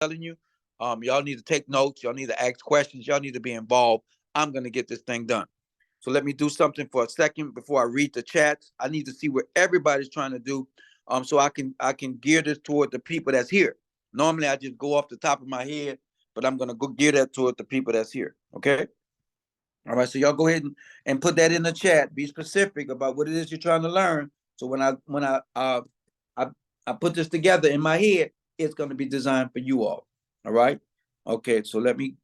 telling you, y'all need to take notes. Y'all need to ask questions. Y'all need to be involved. I'm going to get this thing done. So let me do something for a second before I read the chats. I need to see what everybody's trying to do, so I can gear this toward the people that's here. Normally, I just go off the top of my head, but I'm going to go gear that toward the people that's here. Okay. All right. So y'all go ahead and put that in the chat. Be specific about what it is you're trying to learn. So I I put this together in my head, it's going to be designed for you all. All right. Okay. So let me.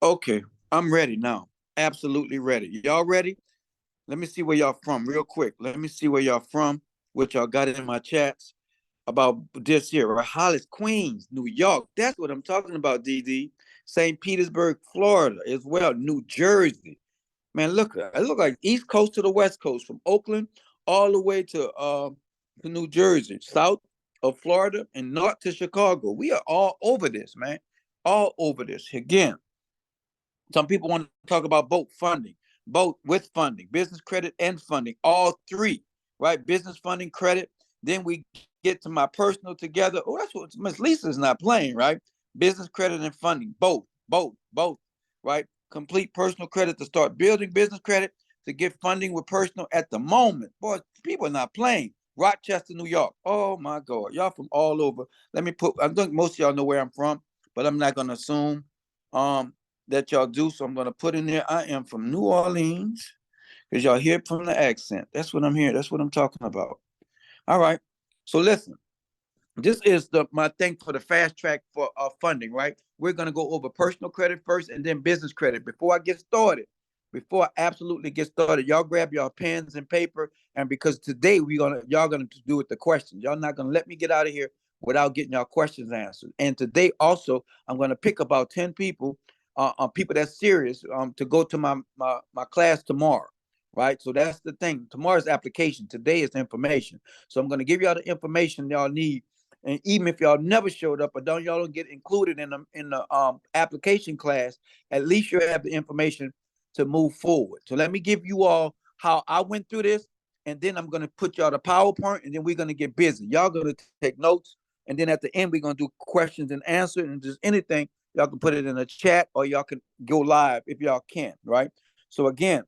Okay. I'm ready now. Absolutely ready. Y'all ready? Let me see where y'all from real quick. Let me see where y'all from, what y'all got in my chats about this here. Right? Hollis, Queens, New York. That's what I'm talking about, DD. St. Petersburg, Florida as well. New Jersey. Man, look, it look like East Coast to the West Coast, from Oakland all the way to New Jersey, south of Florida, and north to Chicago. We are all over this, man. All over this. Again, some people want to talk about both funding, both with funding, business credit and funding, all three, right? Business funding, credit. Then we get to my personal together. Oh, that's what Miss Lisa's not playing, right? Business credit and funding, both, right? Complete personal credit to start building business credit, to get funding with personal at the moment. Boy, people are not playing. Rochester, New York. Oh my God, y'all from all over. Let me put. I think most of y'all know where I'm from, but I'm not gonna assume. Um, that y'all do. So I'm going to put in there, I am from New Orleans, because y'all hear from the accent. That's what I'm hearing. That's what I'm talking about. All right. So listen, this is my thing for the fast track for funding, right? We're going to go over personal credit first and then business credit. Before I absolutely get started, y'all grab y'all pens and paper. And because today y'all gonna do with the questions. Y'all not gonna let me get out of here without getting y'all questions answered. And today also, I'm gonna pick about 10 people, people that's serious, to go to my class tomorrow. Right. So that's the thing. Tomorrow's application. Today is information. So I'm gonna give y'all the information y'all need, and even if y'all never showed up or y'all don't get included in the application class, at least you have the information to move forward. So let me give you all how I went through this, and then I'm gonna put y'all the PowerPoint, and then we're gonna get busy. Y'all gonna take notes, and then at the end we're gonna do questions and answers, and just anything y'all can put it in a chat, or y'all can go live if y'all can. Right. So again,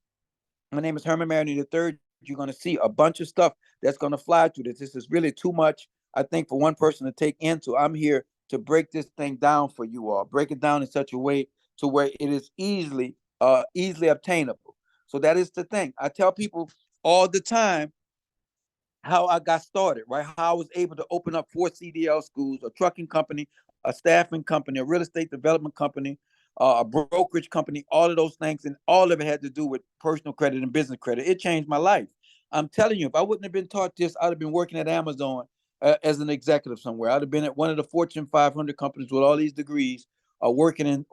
my name is Herman Maroney III. You're going to see a bunch of stuff that's going to fly through this. This is really too much, I think, for one person to take into. I'm here to break this thing down for you all, break it down in such a way to where it is easily obtainable. So that is the thing. I tell people all the time how I got started, right? How I was able to open up 4 CDL schools, a trucking company, a staffing company, a real estate development company, a brokerage company, all of those things. And all of it had to do with personal credit and business credit. It changed my life. I'm telling you, if I wouldn't have been taught this, I'd have been working at Amazon as an executive somewhere. I'd have been at one of the Fortune 500 companies with all these degrees, working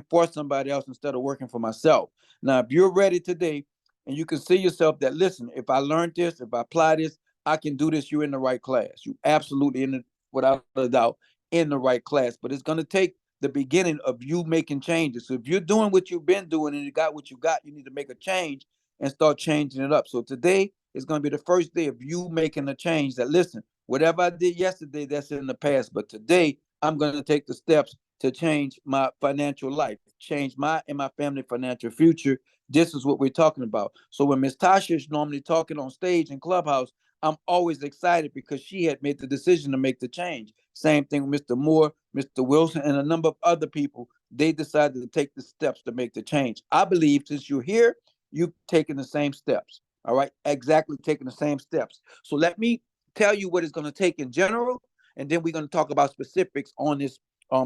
for somebody else instead of working for myself. Now, if you're ready today and you can see yourself that, listen, if I learned this, if I apply this, I can do this. You're in the right class. You absolutely without a doubt, in the right class. But it's going to take the beginning of you making changes. So if you're doing what you've been doing and you got what you got, you need to make a change and start changing it up. So today is going to be the first day of you making a change. That, listen, whatever I did yesterday, that's in the past. But today I'm going to take the steps to change my financial life, change my and my family financial future. This is what we're talking about. So when Miss Tasha is normally talking on stage in Clubhouse, I'm always excited because she had made the decision to make the change. Same thing with Mr. Moore, Mr. Wilson, and a number of other people. They decided to take the steps to make the change. I believe since you're here, you've taken the same steps. All right, exactly, taking the same steps. So let me tell you what it's going to take in general, and then we're going to talk about specifics on this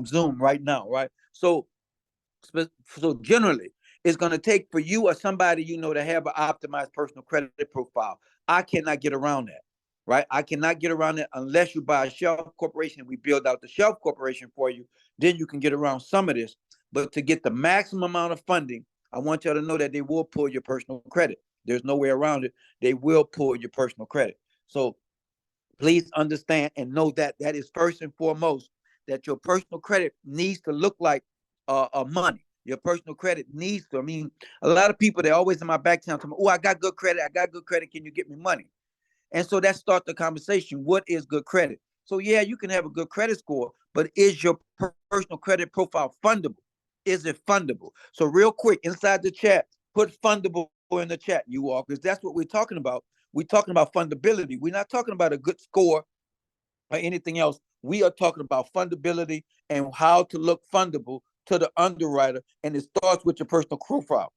Zoom right now, right? So generally, it's going to take for you or somebody you know to have an optimized personal credit profile. I cannot get around that, right? I cannot get around it unless you buy a shelf corporation and we build out the shelf corporation for you. Then you can get around some of this. But to get the maximum amount of funding, I want y'all to know that they will pull your personal credit. There's no way around it. They will pull your personal credit. So please understand and know that that is first and foremost, that your personal credit needs to look like money. Your personal credit needs to. I mean, a lot of people, they're always in my back channel telling me, oh, I got good credit. I got good credit. Can you get me money? And so that starts the conversation. What is good credit? So yeah, you can have a good credit score, but is your personal credit profile fundable? Is it fundable? So real quick, inside the chat, put fundable in the chat, you all, because that's what we're talking about. We're talking about fundability. We're not talking about a good score or anything else. We are talking about fundability and how to look fundable to the underwriter. And it starts with your personal profile.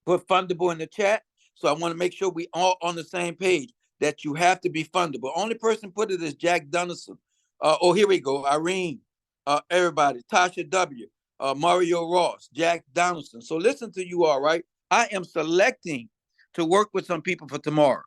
Put fundable in the chat. So I want to make sure we all on the same page that you have to be fundable. Only person put it is Jack Dunnison. Oh, here we go. Irene, everybody, Tasha W, Mario Ross, Jack Donaldson. So listen to you all, right? I am selecting to work with some people for tomorrow.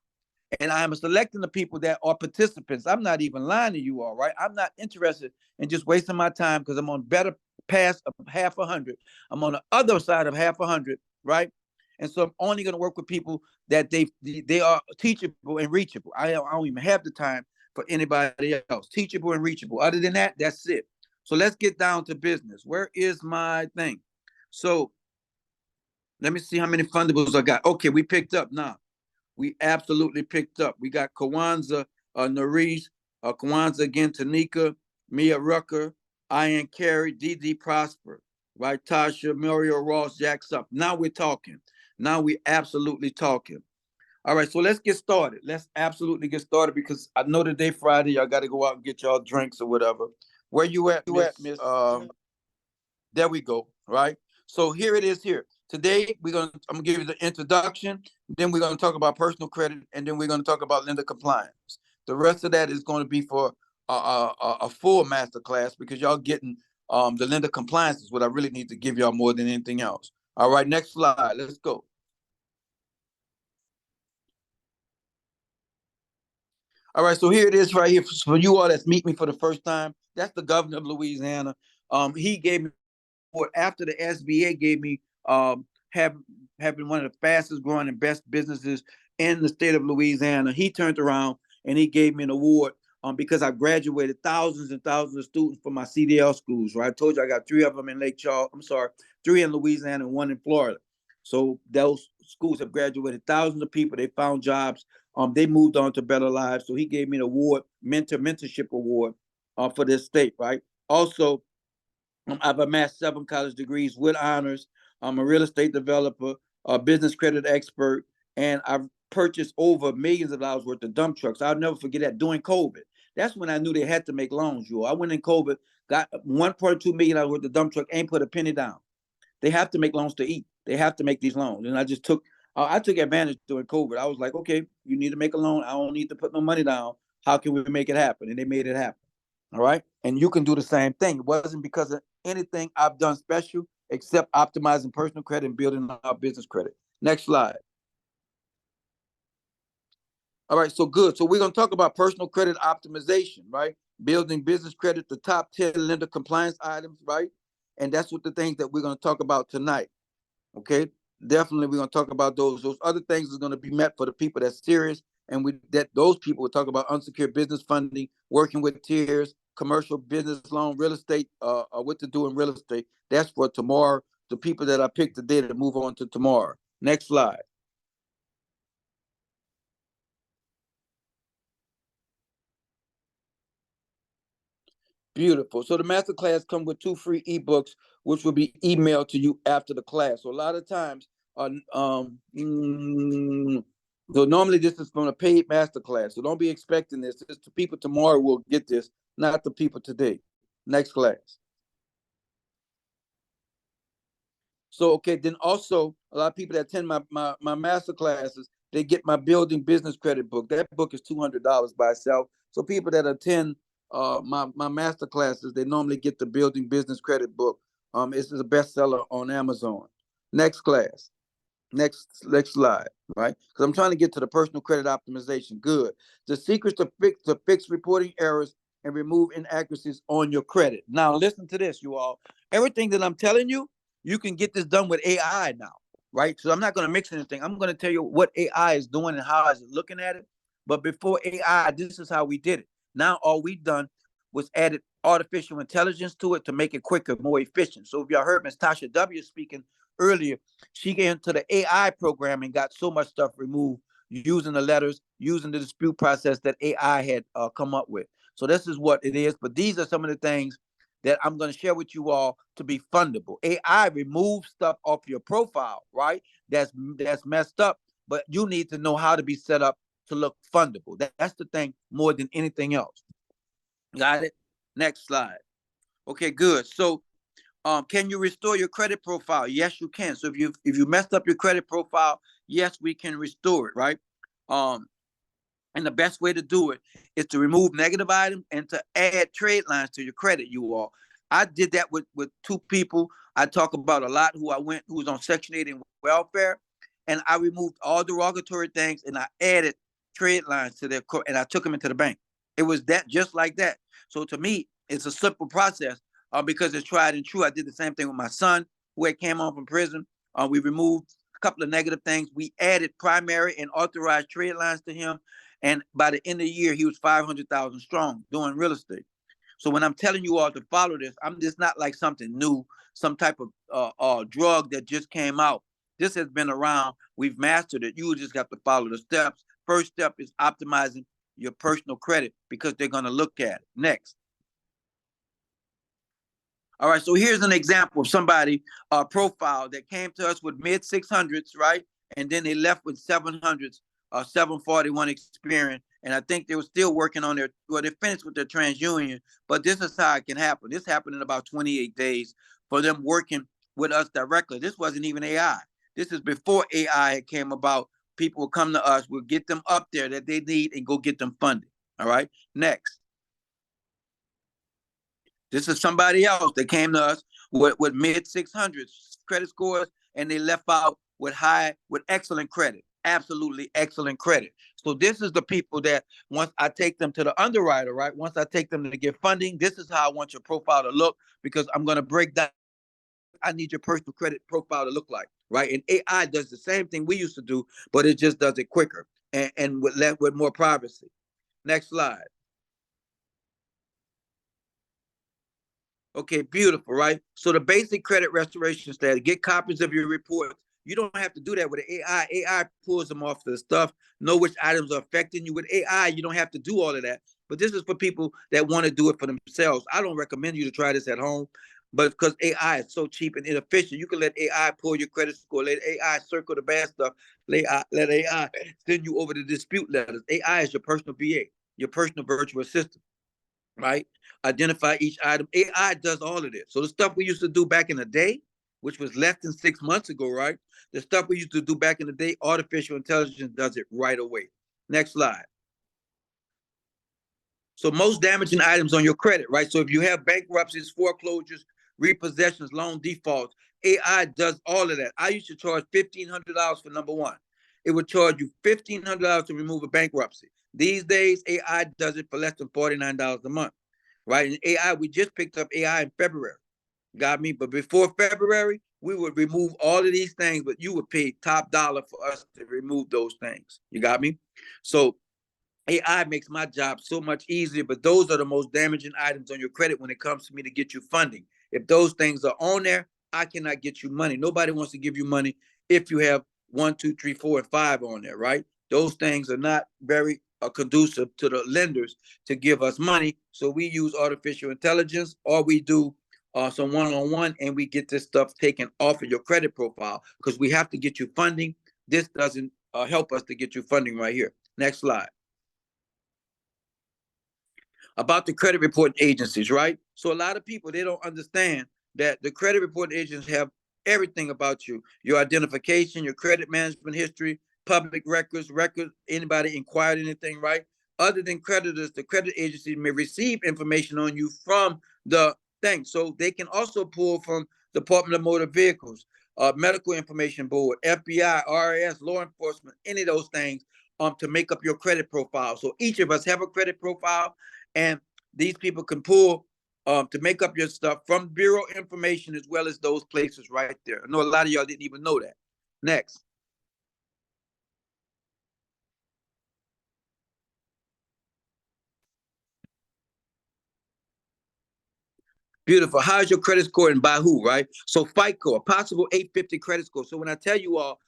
And I am selecting the people that are participants. I'm not even lying to you all, right? I'm not interested in just wasting my time because I'm on better pass of half 100. I'm on the other side of half 100, right? And so I'm only going to work with people that they are teachable and reachable. I don't even have the time for anybody else. Teachable and reachable. Other than that, that's it. So let's get down to business. Where is my thing? So let me see how many fundables I got. Okay, we picked up now. We absolutely picked up. We got Kawanza, Narice, Kawanza again, Tanika, Mia Rucker, Ian Carey, DD Prosper, right? Tasha, Mario Ross, Jacks up. Now we're talking. Now we absolutely talking. All right, so let's get started. Let's absolutely get started because I know today Friday, y'all got to go out and get y'all drinks or whatever. Where you at, Miss? There we go, right? So here it is here. Today, I'm gonna give you the introduction, then we're gonna talk about personal credit, and then we're gonna talk about lender compliance. The rest of that is going to be for a full master class because y'all getting the lender compliance is what I really need to give y'all more than anything else. All right, next slide, let's go. All right, so here it is right here for you all that's meet me for the first time. That's the governor of Louisiana. He gave me after the SBA gave me having one of the fastest growing and best businesses in the state of Louisiana. He turned around and he gave me an award because I graduated thousands and thousands of students from my CDL schools. Right, I told you I got 3 of them in Lake Charles. I'm sorry, 3 in Louisiana and 1 in Florida. So those schools have graduated thousands of people. They found jobs. They moved on to better lives. So he gave me an award, mentorship award, for this state. Right. Also, I've amassed 7 college degrees with honors. I'm a real estate developer, a business credit expert, and I've purchased over millions of dollars worth of dump trucks. I'll never forget that during COVID. That's when I knew they had to make loans, you. I went in COVID, got $1.2 million worth of dump truck, ain't put a penny down. They have to make loans to eat. They have to make these loans. And I took advantage during COVID. I was like, okay, you need to make a loan. I don't need to put no money down. How can we make it happen? And they made it happen. All right. And you can do the same thing. It wasn't because of anything I've done special except optimizing personal credit and building our business credit. Next slide. All right. So good. So we're going to talk about personal credit optimization, right? Building business credit, the top 10 lender compliance items, right? And that's what the things that we're going to talk about tonight. Okay. Definitely we're going to talk about those. Those other things are going to be met for the people that's serious. And those people will talk about unsecured business funding, working with tiers, commercial business loan, real estate, what to do in real estate. That's for tomorrow. The people that I picked today to move on to tomorrow. Next slide. Beautiful. So the master class come with 2 free ebooks, which will be emailed to you after the class. So a lot of times, so normally this is from a paid master class. So don't be expecting this. It's the people tomorrow will get this, not the people today. Next class. So okay, then also a lot of people that attend my master classes, they get my building business credit book. That book is $200 by itself. So people that attend my master classes, they normally get the building business credit book. It's a bestseller on Amazon. Next class. Next slide, right? Because I'm trying to get to the personal credit optimization. Good. The secrets to fix reporting errors and remove inaccuracies on your credit. Now, listen to this, you all. Everything that I'm telling you, you can get this done with AI now, right? So I'm not going to mix anything. I'm going to tell you what AI is doing and how is looking at it. But before AI, this is how we did it. Now, all we've done was added artificial intelligence to it to make it quicker, more efficient. So if y'all heard Ms. Tasha W. speaking earlier, she got into the AI program and got so much stuff removed using the letters, using the dispute process that AI had come up with. So this is what it is. But these are some of the things that I'm going to share with you all to be fundable. AI removes stuff off your profile, right? That's messed up, but you need to know how to be set up to look fundable. That's the thing more than anything else. Got it? Next slide. Okay, good. So can you restore your credit profile? Yes, you can. So if you messed up your credit profile, yes, we can restore it, right? And the best way to do it is to remove negative items and to add trade lines to your credit, you all. I did that with two people I talk about a lot who was on Section 8 and welfare. And I removed all derogatory things and I added trade lines to their and I took them into the bank. It was that just like that. So to me, it's a simple process because it's tried and true. I did the same thing with my son who had came home from prison. We removed a couple of negative things. We added primary and authorized trade lines to him. And by the end of the year, he was 500,000 strong doing real estate. So when I'm telling you all to follow this, I'm just not like something new, some type of drug that just came out. This has been around. We've mastered it. You just have to follow the steps. First step is optimizing your personal credit because they're going to look at it. Next. All right, so here's an example of somebody profile that came to us with mid 600s, right? And then they left with 700s, 741 experience. And I think they were still working on they finished with their TransUnion, but this is how it can happen. This happened in about 28 days for them working with us directly. This wasn't even AI. This is before AI came about. People will come to us, we'll get them up there that they need and go get them funded. All right, next. This is somebody else that came to us with mid 600s credit scores, and they left out with excellent credit, absolutely excellent credit. So this is the people that once I take them to the underwriter, right? Once I take them to get funding, this is how I want your profile to look because I'm going to break down. I need your personal credit profile to look like, right? And AI does the same thing we used to do, but it just does it quicker and with more privacy. Next slide. Okay, beautiful, right? So the basic credit restoration status, get copies of your reports. You don't have to do that with AI. AI pulls them off the stuff, know which items are affecting you. With AI, you don't have to do all of that. But this is for people that want to do it for themselves. I don't recommend you to try this at home, but because AI is so cheap and inefficient, you can let AI pull your credit score, let AI circle the bad stuff, let AI send you over the dispute letters. AI is your personal VA, your personal virtual assistant, right? Identify each item. AI does all of this. So the stuff we used to do back in the day, which was less than 6 months ago, right? The stuff we used to do back in the day, artificial intelligence does it right away. Next slide. So most damaging items on your credit, right? So if you have bankruptcies, foreclosures, repossessions, loan defaults, AI does all of that. I used to charge $1,500 for number one. It would charge you $1,500 to remove a bankruptcy. These days, AI does it for less than $49 a month, right? And AI, we just picked up AI in February. Got me? But before February, we would remove all of these things, but you would pay top dollar for us to remove those things. You got me? So AI makes my job so much easier, but those are the most damaging items on your credit when it comes to me to get you funding. If those things are on there, I cannot get you money. Nobody wants to give you money if you have 1, 2, 3, 4, and 5 on there, right? Those things are not very conducive to the lenders to give us money. So we use artificial intelligence or we do some one-on-one and we get this stuff taken off of your credit profile because we have to get you funding. This doesn't help us to get you funding right here. Next slide. About the credit reporting agencies, right? So a lot of people, they don't understand that the credit reporting agencies have everything about you, your identification, your credit management history, public records, anybody inquired anything, right? Other than creditors, the credit agency may receive information on you from the thing. So they can also pull from Department of Motor Vehicles, Medical Information Board, FBI, RIS, law enforcement, any of those things to make up your credit profile. So each of us have a credit profile, and these people can pull to make up your stuff from bureau information as well as those places right there. I know a lot of y'all didn't even know that. Next. Beautiful. How's your credit score and by who, right? So FICO, a possible 850 credit score. So when I tell you all,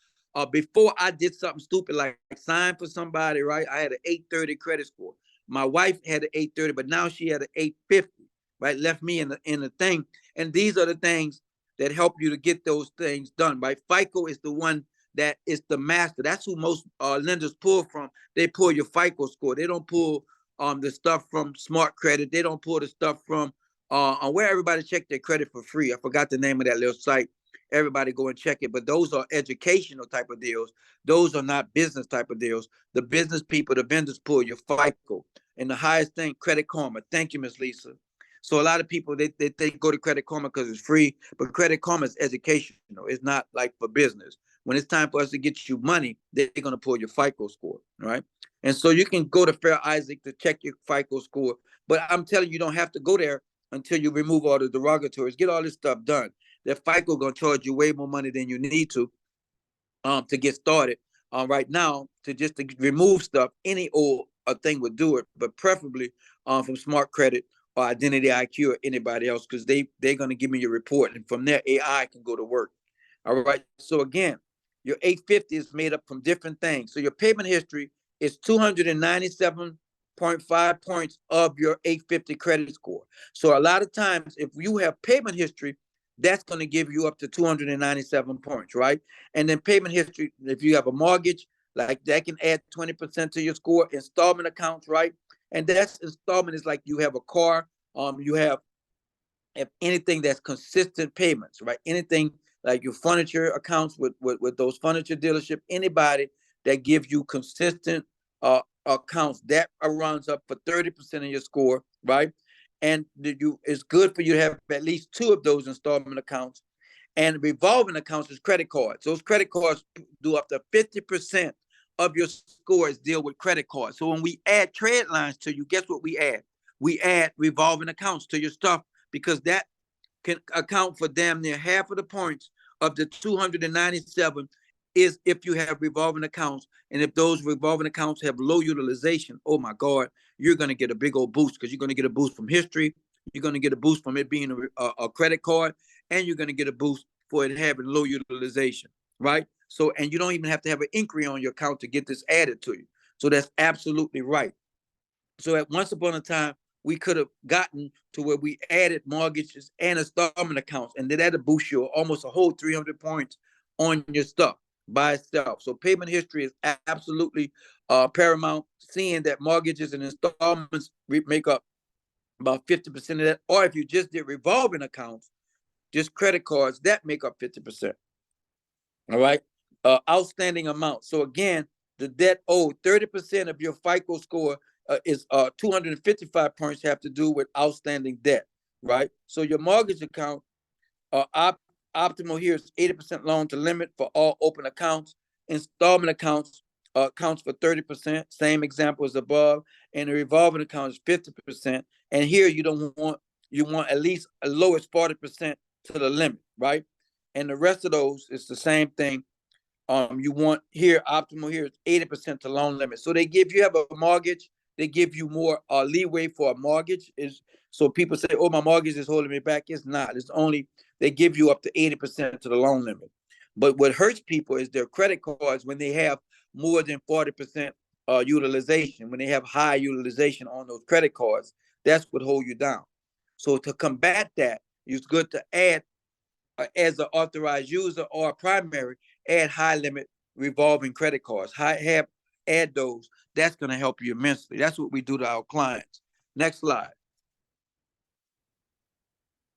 before I did something stupid like sign for somebody, right? I had an 830 credit score. My wife had an 830, but now she had an 850, right? Left me in the thing. And these are the things that help you to get those things done, right? FICO is the one that is the master. That's who most lenders pull from. They pull your FICO score. They don't pull the stuff from Smart Credit. They don't pull the stuff from on where everybody check their credit for free. I forgot the name of that little site. Everybody go and check it. But those are educational type of deals. Those are not business type of deals. The business people, the vendors pull your FICO. And the highest thing, Credit Karma. Thank you, Miss Lisa. So a lot of people they go to Credit Karma because it's free, but Credit Karma is educational. It's not like for business. When it's time for us to get you money, they're gonna pull your FICO score, right? And so you can go to Fair Isaac to check your FICO score, but I'm telling you, you don't have to go there until you remove all the derogatories. Get all this stuff done. That FICO gonna charge you way more money than you need to get started. Right now, to remove stuff, any old thing would do it, but preferably from Smart Credit or Identity IQ or anybody else, because they're gonna give me your report, and from there AI can go to work. All right. So again, your 850 is made up from different things. So your payment history is 297.5 points of your 850 credit score. So a lot of times, if you have payment history, that's going to give you up to 297 points, right? And then payment history, if you have a mortgage, like that can add 20% to your score. Installment accounts, right? And that's installment is like you have a car, you have if anything that's consistent payments, right? Anything like your furniture accounts with those furniture dealership, anybody that gives you consistent accounts, that runs up for 30% of your score, right? And it's good for you to have at least two of those installment accounts. And revolving accounts is credit cards. Those credit cards do up to 50% of your scores deal with credit cards. So when we add trade lines to you, guess what we add? We add revolving accounts to your stuff, because that can account for damn near half of the points of the 297 is if you have revolving accounts. And if those revolving accounts have low utilization, oh my God, you're going to get a big old boost, because you're going to get a boost from history. You're going to get a boost from it being a credit card, and you're going to get a boost for it having low utilization, right? So, and you don't even have to have an inquiry on your account to get this added to you. So that's absolutely right. So at once upon a time, we could have gotten to where we added mortgages and installment accounts, and then that'll boost you almost a whole 300 points on your stuff by itself. So payment history is absolutely paramount. Seeing that mortgages and installments make up about 50% of that, or if you just did revolving accounts, just credit cards, that make up 50%. All right. Outstanding amount. So again, the debt owed, 30% of your FICO score is 255 points have to do with outstanding debt, right? So your mortgage account, optimal here is 80% loan to limit for all open accounts. Installment accounts accounts for 30%, same example as above, and the revolving account is 50%. And here you want at least a lowest 40% to the limit, right? And the rest of those is the same thing. You want here optimal here is 80% to loan limit. So they give you have a mortgage, they give you more leeway for a mortgage. Is so people say, oh, my mortgage is holding me back. It's not. It's only they give you up to 80% to the loan limit. But what hurts people is their credit cards when they have more than 40% utilization. When they have high utilization on those credit cards, that's what hold you down. So to combat that, it's good to add as an authorized user or a primary, add high limit revolving credit cards. Add those. That's going to help you immensely. That's what we do to our clients. Next slide.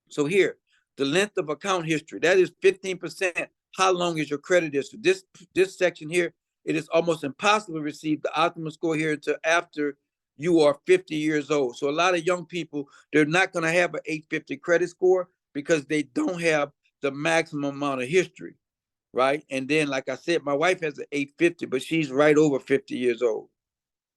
So here, the length of account history, that is 15%. How long is your credit history? This section here it is almost impossible to receive the optimal score here until after you are 50 years old. So a lot of young people, they're not going to have an 850 credit score because they don't have the maximum amount of history, right? And then, like I said, my wife has an 850, but she's right over 50 years old,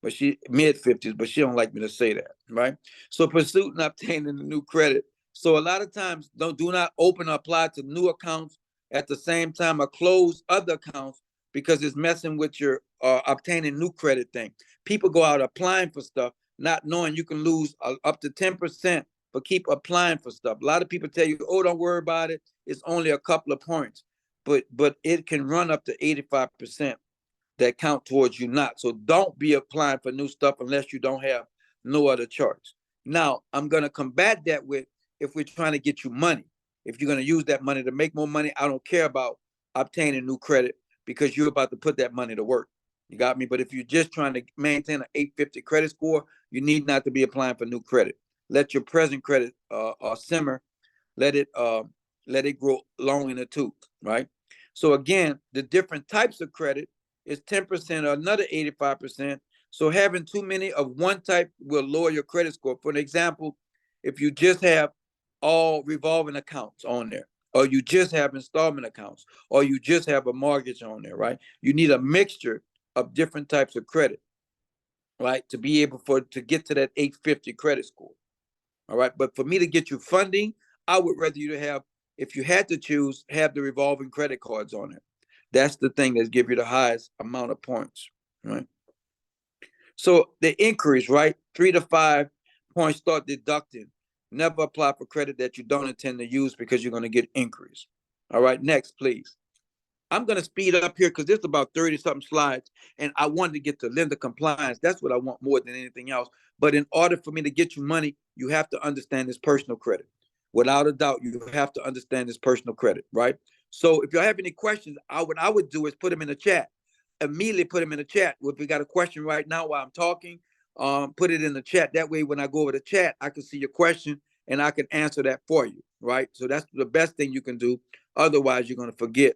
but she mid-50s, but she don't like me to say that, right? So pursuit and obtaining the new credit. So a lot of times, do not open or apply to new accounts at the same time or close other accounts because it's messing with your obtaining new credit thing. People go out applying for stuff, not knowing you can lose up to 10%, but keep applying for stuff. A lot of people tell you, "Oh, don't worry about it. It's only a couple of points," but it can run up to 85% that count towards you not. So don't be applying for new stuff unless you don't have no other charts. Now, I'm going to combat that with if we're trying to get you money. If you're going to use that money to make more money, I don't care about obtaining new credit because you're about to put that money to work. You got me? But if you're just trying to maintain an 850 credit score, you need not to be applying for new credit. Let your present credit simmer. Let it grow long in the tooth, right? So again, the different types of credit is 10% or another 85%. So having too many of one type will lower your credit score. For an example, if you just have all revolving accounts on there, or you just have installment accounts, or you just have a mortgage on there, right? You need a mixture of different types of credit, right? To be able to get to that 850 credit score. All right. But for me to get you funding, I would rather you to have, if you had to choose, have the revolving credit cards on it. That's the thing that's give you the highest amount of points, right? So the inquiries, right? 3 to 5 points start deducting. Never apply for credit that you don't intend to use because you're going to get inquiries. All right, next, please. I'm going to speed up here because there's about 30 something slides and I wanted to get to lender compliance. That's what I want more than anything else. But in order for me to get you money, you have to understand this personal credit. Without a doubt, you have to understand this personal credit, right? So if you have any questions, what I would do is put them in the chat. Immediately put them in the chat. If you got a question right now while I'm talking, put it in the chat. That way, when I go over the chat, I can see your question and I can answer that for you, right? So that's the best thing you can do. Otherwise, you're going to forget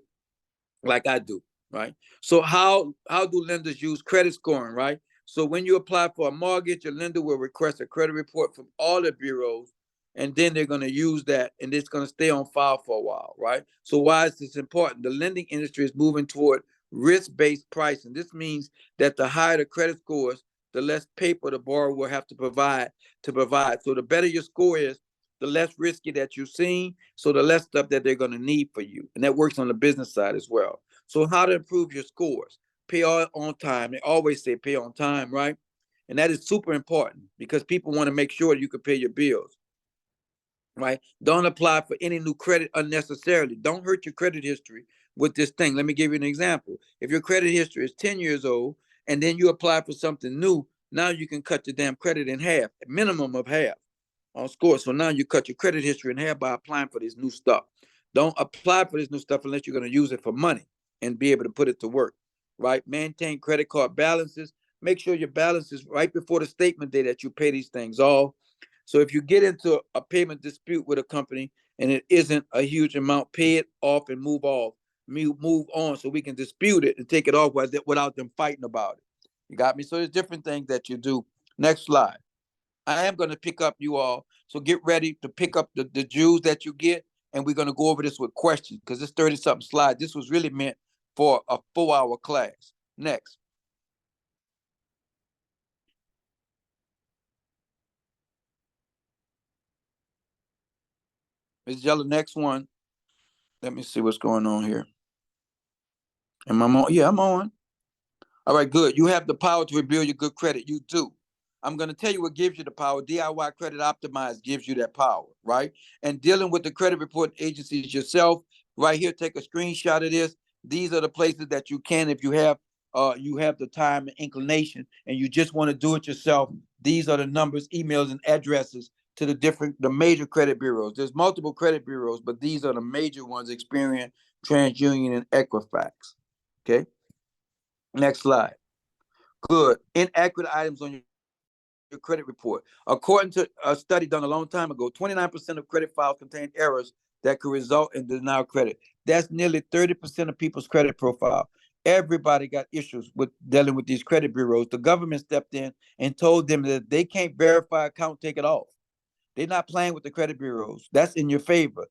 like I do, right? So how do lenders use credit scoring, right? So when you apply for a mortgage, your lender will request a credit report from all the bureaus, and then they're going to use that, and it's going to stay on file for a while, right? So why is this important? The lending industry is moving toward risk-based pricing. This means that the higher the credit scores, the less paper the borrower will have to provide. So the better your score is, the less risky that you've seen, so the less stuff that they're going to need for you. And that works on the business side as well. So how to improve your scores? Pay on time. They always say pay on time, right? And that is super important because people want to make sure you can pay your bills, right? Don't apply for any new credit unnecessarily. Don't hurt your credit history with this thing. Let me give you an example. If your credit history is 10 years old and then you apply for something new, now you can cut your damn credit in half, a minimum of half on score. So now you cut your credit history in half by applying for this new stuff. Don't apply for this new stuff unless you're going to use it for money and be able to put it to work, right? Maintain credit card balances. Make sure your balance is right before the statement day that you pay these things off. So if you get into a payment dispute with a company and it isn't a huge amount, pay it off and move off. Move on so we can dispute it and take it off without them fighting about it. You got me? So there's different things that you do. Next slide. I am going to pick up you all. So get ready to pick up the Jews that you get. And we're going to go over this with questions because it's 30 something slides. This was really meant for a 4-hour class. Next. Ms. Jella, next one. Let me see what's going on here. Am I on? Yeah, I'm on. All right, good. You have the power to rebuild your good credit. You do. I'm going to tell you what gives you the power. DIY Credit Optimized gives you that power, right? And dealing with the credit report agencies yourself, right here, take a screenshot of this. These are the places that you can, if you have the time and inclination, and you just want to do it yourself. These are the numbers, emails, and addresses to the major credit bureaus. There's multiple credit bureaus, but these are the major ones: Experian, TransUnion, and Equifax. Okay. Next slide. Good. Inaccurate items on your credit report. According to a study done a long time ago, 29% of credit files contain errors that could result in denial credit. That's nearly 30% of people's credit profile. Everybody got issues with dealing with these credit bureaus. The government stepped in and told them that they can't verify account, take it off. They're not playing with the credit bureaus. That's in your favor.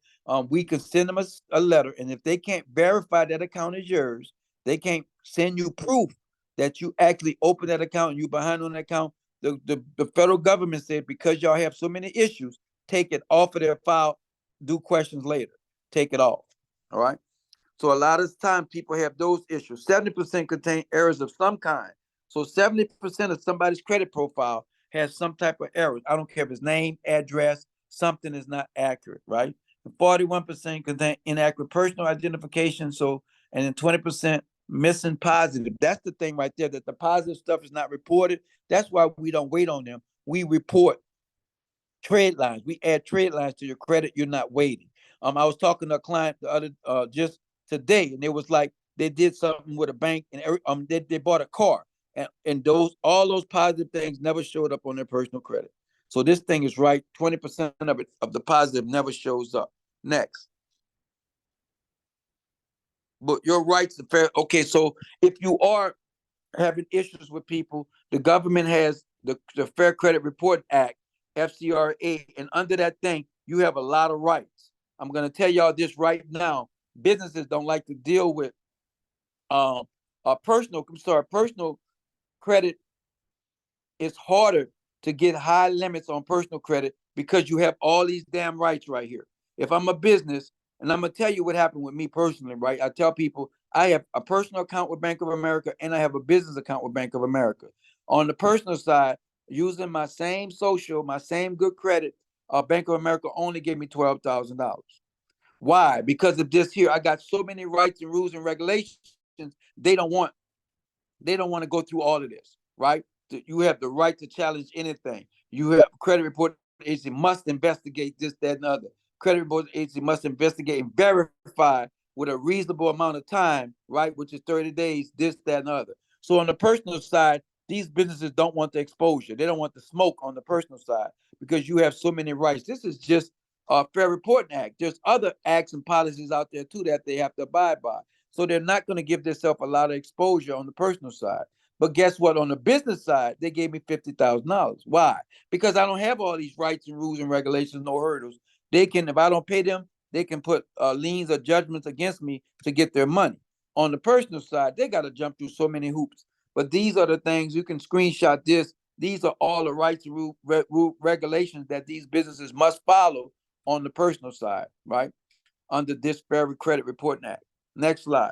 We can send them a letter, and if they can't verify that account is yours, they can't send you proof that you actually opened that account and you behind on that account. The federal government said because y'all have so many issues, take it off of their file, do questions later. Take it off. All right. So a lot of time people have those issues. 70% contain errors of some kind. So 70% of somebody's credit profile has some type of errors. I don't care if it's name, address, something is not accurate, right? 41% contain inaccurate personal identification. So, and then 20% missing positive. That's the thing right there, that the positive stuff is not reported. That's why we don't wait on them. We report trade lines. We add trade lines to your credit. You're not waiting. I was talking to a client the other just today, and it was like they did something with a bank, and they bought a car, and those all those positive things never showed up on their personal credit. So this thing is right. 20% of it of the positive never shows up. Next, but your rights are fair. Okay, so if you are having issues with people, the government has the Fair Credit Report Act, FCRA, and under that thing, you have a lot of rights. I'm going to tell y'all this right now. Businesses don't like to deal with personal credit. It's harder to get high limits on personal credit because you have all these damn rights right here. If I'm a business, and I'm gonna tell you what happened with me personally, right? I tell people I have a personal account with Bank of America and I have a business account with Bank of America. On the personal side, using my same social, my same good credit, Bank of America only gave me $12,000. Why? Because of this here, I got so many rights and rules and regulations. They don't want they don't want to go through all of this, right? You have the right to challenge anything. You have credit report agency must investigate this, that, and the other. Credit report agency must investigate and verify with a reasonable amount of time, right? Which is 30 days, this, that, and the other. So on the personal side, these businesses don't want the exposure. They don't want the smoke on the personal side because you have so many rights. This is just a Fair Reporting Act. There's other acts and policies out there too that they have to abide by. So they're not going to give themselves a lot of exposure on the personal side. But guess what? On the business side, they gave me $50,000. Why? Because I don't have all these rights and rules and regulations, no hurdles. They can, if I don't pay them, they can put liens or judgments against me to get their money. On the personal side, they got to jump through so many hoops. But these are the things you can screenshot this. These are all the rights and regulations that these businesses must follow on the personal side, right? Under this Fair Credit Reporting Act. Next slide.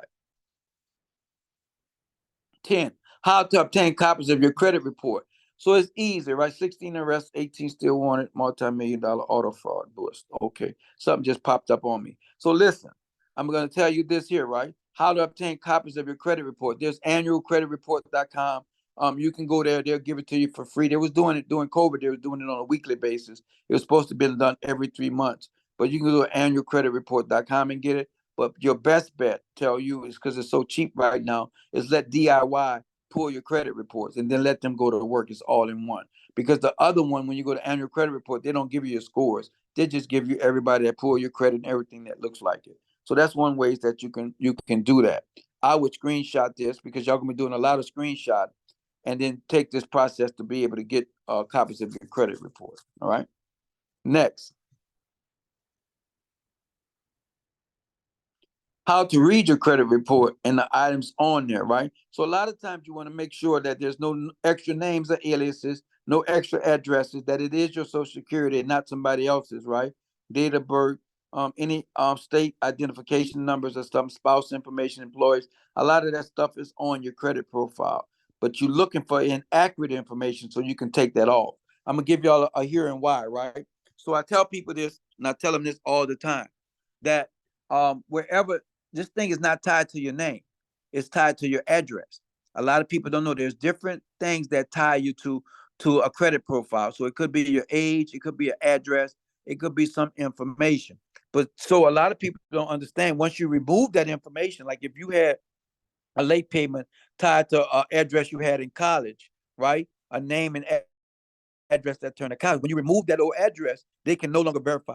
10. How to obtain copies of your credit report. So it's easy, right? 16 arrests, 18 still wanted, multi-million-dollar auto fraud bust. Okay, something just popped up on me. So listen, I'm going to tell you this here, right? How to obtain copies of your credit report. There's annualcreditreport.com. You can go there. They'll give it to you for free. They was doing it during COVID. They were doing it on a weekly basis. It was supposed to be done every 3 months. But you can go to annualcreditreport.com and get it. But your best bet, tell you, is because it's so cheap right now, is let DIY pull your credit reports and then let them go to work. It's all in one. Because the other one, when you go to annual credit report, they don't give you your scores. They just give you everybody that pull your credit and everything that looks like it. So that's one way that you can do that. I would screenshot this because y'all gonna be doing a lot of screenshot and then take this process to be able to get copies of your credit report. All right. Next. How to read your credit report and the items on there, right? So a lot of times you want to make sure that there's no extra names or aliases, no extra addresses, that it is your social security and not somebody else's, right? Date of birth, any state identification numbers or some spouse information, employees. A lot of that stuff is on your credit profile, but you're looking for inaccurate information so you can take that off. I'm gonna give y'all a hearing why, right? So I tell people this, and I tell them this all the time, that wherever this thing is not tied to your name. It's tied to your address. A lot of people don't know there's different things that tie you to a credit profile. So it could be your age, it could be an address, it could be some information. But so a lot of people don't understand once you remove that information, like if you had a late payment tied to an address you had in college, right? A name and address that turned to college. When you remove that old address, they can no longer verify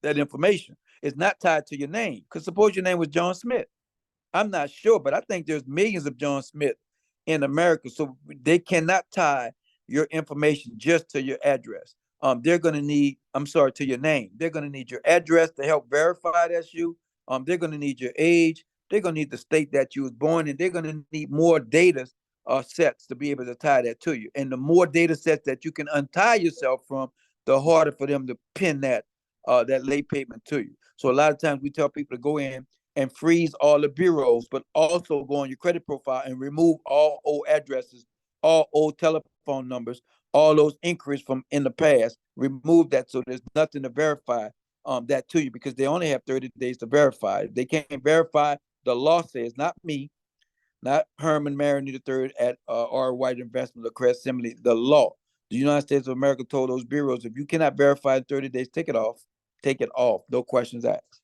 that information. It's not tied to your name. Because suppose your name was John Smith. I'm not sure, but I think there's millions of John Smith in America, so they cannot tie your information just to your address. They're going to need, I'm sorry, to your name. They're going to need your address to help verify that's you. They're going to need your age. They're going to need the state that you was born in. They're going to need more data sets to be able to tie that to you. And the more data sets that you can untie yourself from, the harder for them to pin that late payment to you. So a lot of times we tell people to go in and freeze all the bureaus, but also go on your credit profile and remove all old addresses, all old telephone numbers, all those inquiries from in the past. Remove that so there's nothing to verify that to you, because they only have 30 days to verify. If they can't verify, the law says, not me, not Herman Mariner III at R. White Investments or Crest Assembly, the law. The United States of America told those bureaus, if you cannot verify in 30 days, take it off. Take it off. No questions asked.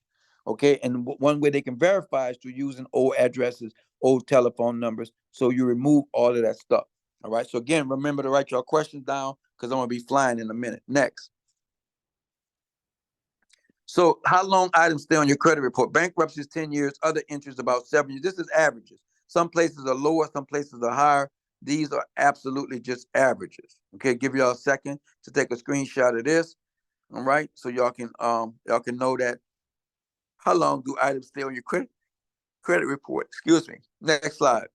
Okay. And one way they can verify is through using old addresses, old telephone numbers. So you remove all of that stuff. All right. So again, remember to write your questions down because I'm going to be flying in a minute. Next. So how long items stay on your credit report? Bankruptcy is 10 years, other entries about 7 years. This is averages. Some places are lower, some places are higher. These are absolutely just averages. Okay, give y'all a second to take a screenshot of this. All right, so y'all can know that how long do items stay on your credit report. Excuse me. Next slide.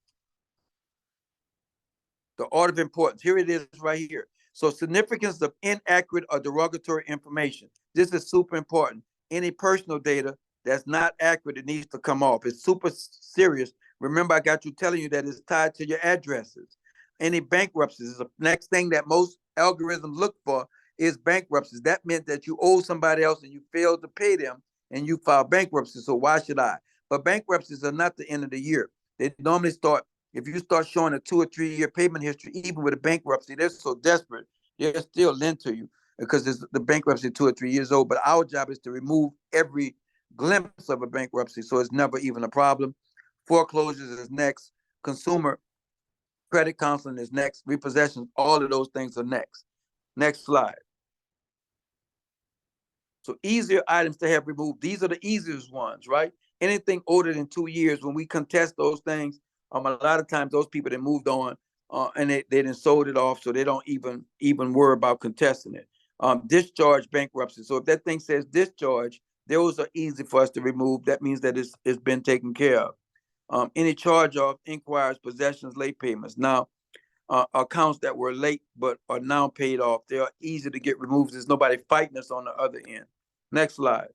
The order of importance. Here it is right here. So significance of inaccurate or derogatory information. This is super important. Any personal data that's not accurate, it needs to come off. It's super serious. Remember, I got you telling you that it's tied to your addresses. Any bankruptcies is the next thing that most algorithms look for is bankruptcies. That meant that you owe somebody else and you failed to pay them and you filed bankruptcy. So why should I? But bankruptcies are not the end of the year. They normally start if you start showing a 2 or 3 year payment history, even with a bankruptcy, they're so desperate, they'll still lend to you because the bankruptcy 2 or 3 years old. But our job is to remove every glimpse of a bankruptcy so it's never even a problem. Foreclosures is next. Consumer credit counseling is next. Repossessions, all of those things are next. Next slide. So easier items to have removed. These are the easiest ones, right? Anything older than 2 years, when we contest those things, a lot of times those people that moved on and they didn't sold it off, so they don't even worry about contesting it. Discharge bankruptcy. So if that thing says discharge, those are easy for us to remove. That means that it's been taken care of. Any charge off, inquiries, possessions, late payments. Now, accounts that were late but are now paid off, they are easy to get removed. There's nobody fighting us on the other end. Next slide.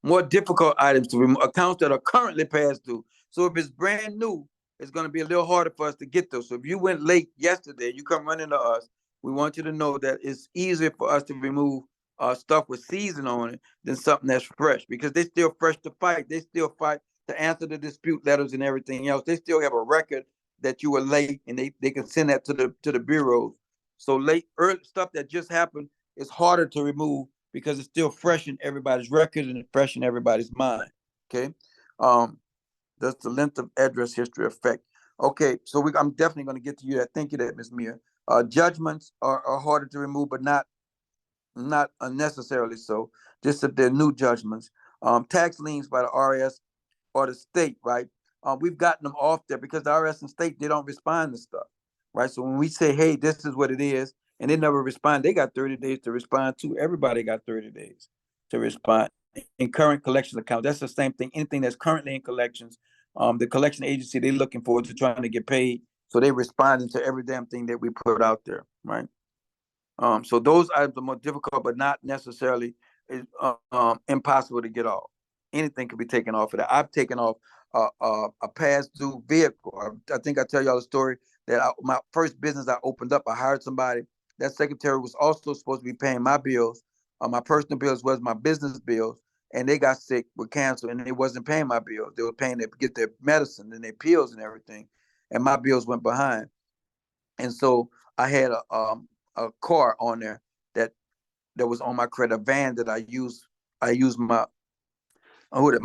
More difficult items to remove, accounts that are currently past due. So if it's brand new, it's going to be a little harder for us to get those. So if you went late yesterday, you come running to us, we want you to know that it's easier for us to remove stuff with season on it than something that's fresh, because they still fresh to fight. They still fight to answer the dispute letters and everything else. They still have a record that you were late, and they can send that to the bureaus. So late early stuff that just happened is harder to remove because it's still fresh in everybody's record and fresh in everybody's mind. Okay. Does the length of address history affect? Okay, so I'm definitely going to get to you that. Thank you, that Ms. Mia. Judgments are harder to remove, but not unnecessarily so. Just if they're new judgments. Tax liens by the RS or the state, right? We've gotten them off there because the IRS and state, they don't respond to stuff, right? So when we say, hey, this is what it is, and they never respond, they got 30 days to respond to. Everybody got 30 days to respond. In current collections account, that's the same thing. Anything that's currently in collections, the collection agency, they're looking forward to trying to get paid. So they responding to every damn thing that we put out there, right? So those items are more difficult, but not necessarily impossible to get off. Anything can be taken off of that. I've taken off a past due vehicle. I think I tell y'all a story that my first business I opened up, I hired somebody. That secretary was also supposed to be paying my bills. My personal bills was my business bills, and they got sick with cancer, and they wasn't paying my bills. They were paying to get their medicine and their pills and everything, and my bills went behind. And so I had a car on there that was on my credit, a van that I used. I used my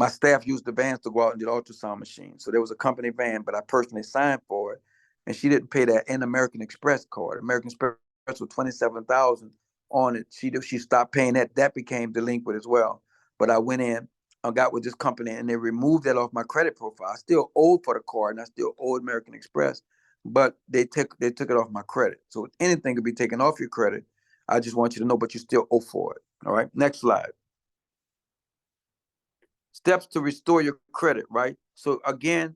staff used the vans to go out and do the ultrasound machine. So there was a company van, but I personally signed for it, and she didn't pay that in American Express card. American Express was 27,000 on it. She stopped paying that. That became delinquent as well. But I went in, I got with this company, and they removed that off my credit profile. I still owed for the card, and I still owed American Express, but they took it off my credit. So anything could be taken off your credit. I just want you to know, but you still owe for it. All right. Next slide. Steps to restore your credit. Right. So again,